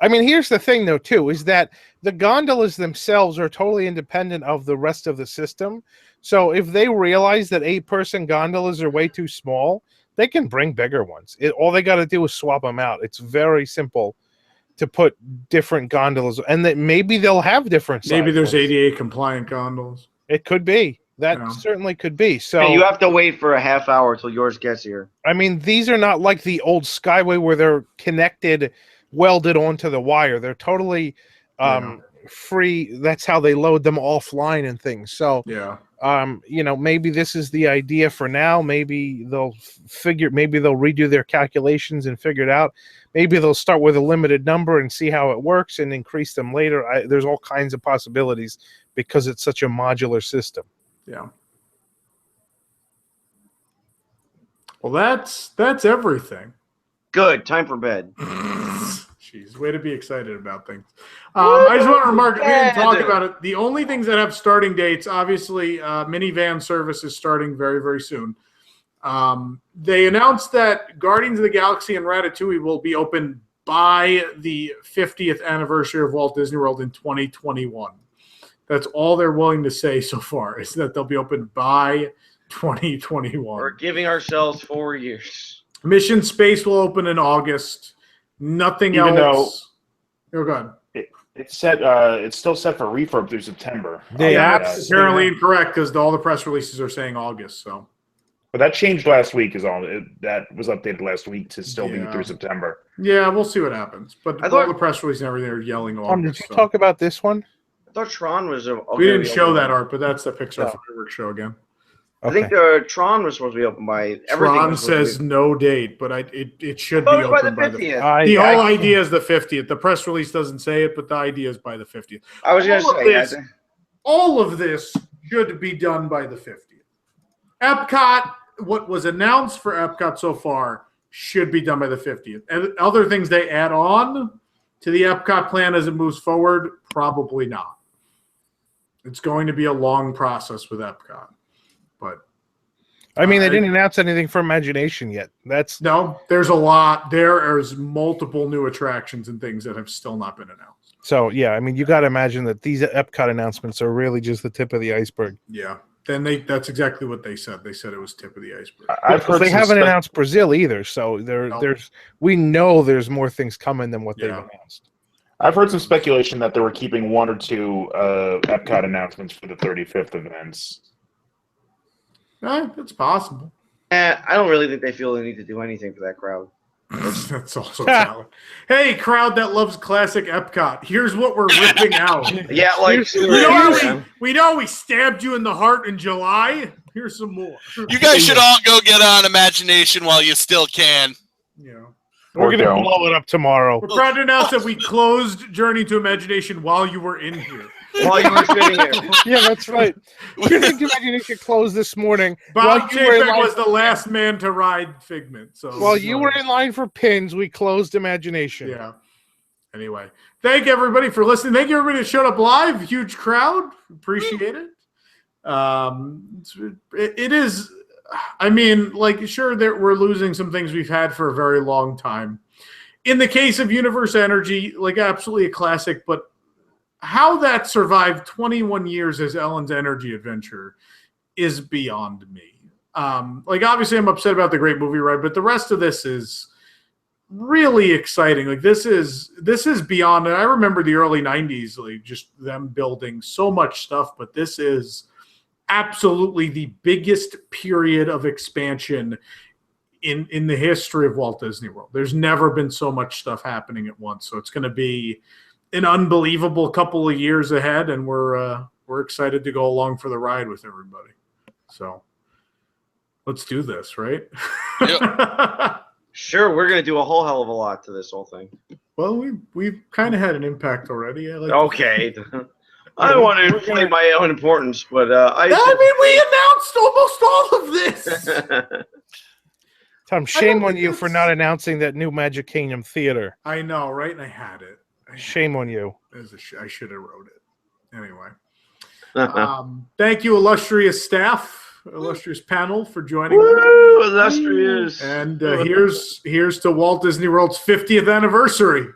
I mean, here's the thing, though, too, is that the gondolas themselves are totally independent of the rest of the system. So if they realize that 8-person gondolas are way too small, they can bring bigger ones. All they got to do is swap them out. It's very simple to put different gondolas, and that maybe they'll have different sizes. Maybe there's ADA compliant gondolas. It could be. That certainly could be. So you have to wait for a half hour till yours gets here. I mean, these are not like the old Skyway where they're connected, welded onto the wire. They're totally free. That's how they load them offline and things. So maybe this is the idea for now. Maybe they'll redo their calculations and figure it out. Maybe they'll start with a limited number and see how it works and increase them later. There's all kinds of possibilities because it's such a modular system. Yeah. Well, that's everything. Good. Time for bed. Jeez, way to be excited about things. I just want to remark, we didn't talk about it. The only things that have starting dates, obviously, minivan service is starting very, very soon. They announced that Guardians of the Galaxy and Ratatouille will be open by the 50th anniversary of Walt Disney World in 2021. That's all they're willing to say so far, is that they'll be open by 2021. We're giving ourselves 4 years. Mission Space will open in August. Nothing else. Oh, go ahead. It's set. It's still set for refurb through September. That's apparently incorrect because all the press releases are saying August. So, but that changed last week. That was updated last week to still be through September. Yeah, we'll see what happens. But all the press releases and everything are yelling August. Did you talk about this one? I thought Tron was. We didn't show that art, but that's the Pixar fireworks show again. Okay. I think Tron was supposed to be open by. Tron says no date, but it should be open by the 50th. The whole idea is the 50th. The press release doesn't say it, but the idea is by the 50th. I was going to say all of this should be done by the 50th. Epcot, what was announced for Epcot so far, should be done by the 50th. And other things they add on to the Epcot plan as it moves forward, probably not. It's going to be a long process with Epcot. But I mean, they didn't announce anything for Imagination yet. No, there's a lot. There's multiple new attractions and things that have still not been announced. So, yeah, I mean, you got to imagine that these Epcot announcements are really just the tip of the iceberg. Yeah. Then that's exactly what they said. They said it was tip of the iceberg. I've heard they haven't announced Brazil either, so we know there's more things coming than what they've announced. I've heard some speculation that they were keeping 1 or 2 Epcot announcements for the 35th events. It's possible. I don't really think they feel they need to do anything for that crowd. That's also valid. Hey, crowd that loves classic Epcot, here's what we're ripping out. Yeah, like we know we stabbed you in the heart in July. Here's some more. You guys should all go get on Imagination while you still can. Yeah. We're going to blow it up tomorrow. We're proud to announce that we closed Journey to Imagination while you were in here. While you were sitting here. Yeah, that's right. Journey to Imagination closed this morning. Bob Chapek was the last man to ride Figment. So while you were in line for pins, we closed Imagination. Yeah. Anyway, thank everybody for listening. Thank you everybody that showed up live. Huge crowd. Appreciate it. It is. I mean, sure, we're losing some things we've had for a very long time. In the case of Universe Energy, absolutely a classic, but how that survived 21 years as Ellen's Energy Adventure is beyond me. Obviously, I'm upset about the great movie ride, but the rest of this is really exciting. This is beyond. And I remember the early 90s, just them building so much stuff, but this is absolutely the biggest period of expansion in the history of Walt Disney World. There's never been so much stuff happening at once. So it's going to be an unbelievable couple of years ahead, and we're excited to go along for the ride with everybody. So let's do this, right? Yep. Sure, we're going to do a whole hell of a lot to this whole thing. Well, we've kind of had an impact already. Okay. I don't want to inflate my own importance, but we announced almost all of this. Tom, shame on you for not announcing that new Magic Kingdom theater. I know, right? And I had it. Shame on you. I should have wrote it. Anyway. Thank you, illustrious staff, illustrious panel, for joining us. Illustrious. And here's to Walt Disney World's 50th anniversary.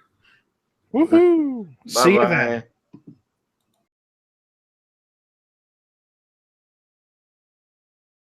Woohoo! See you then.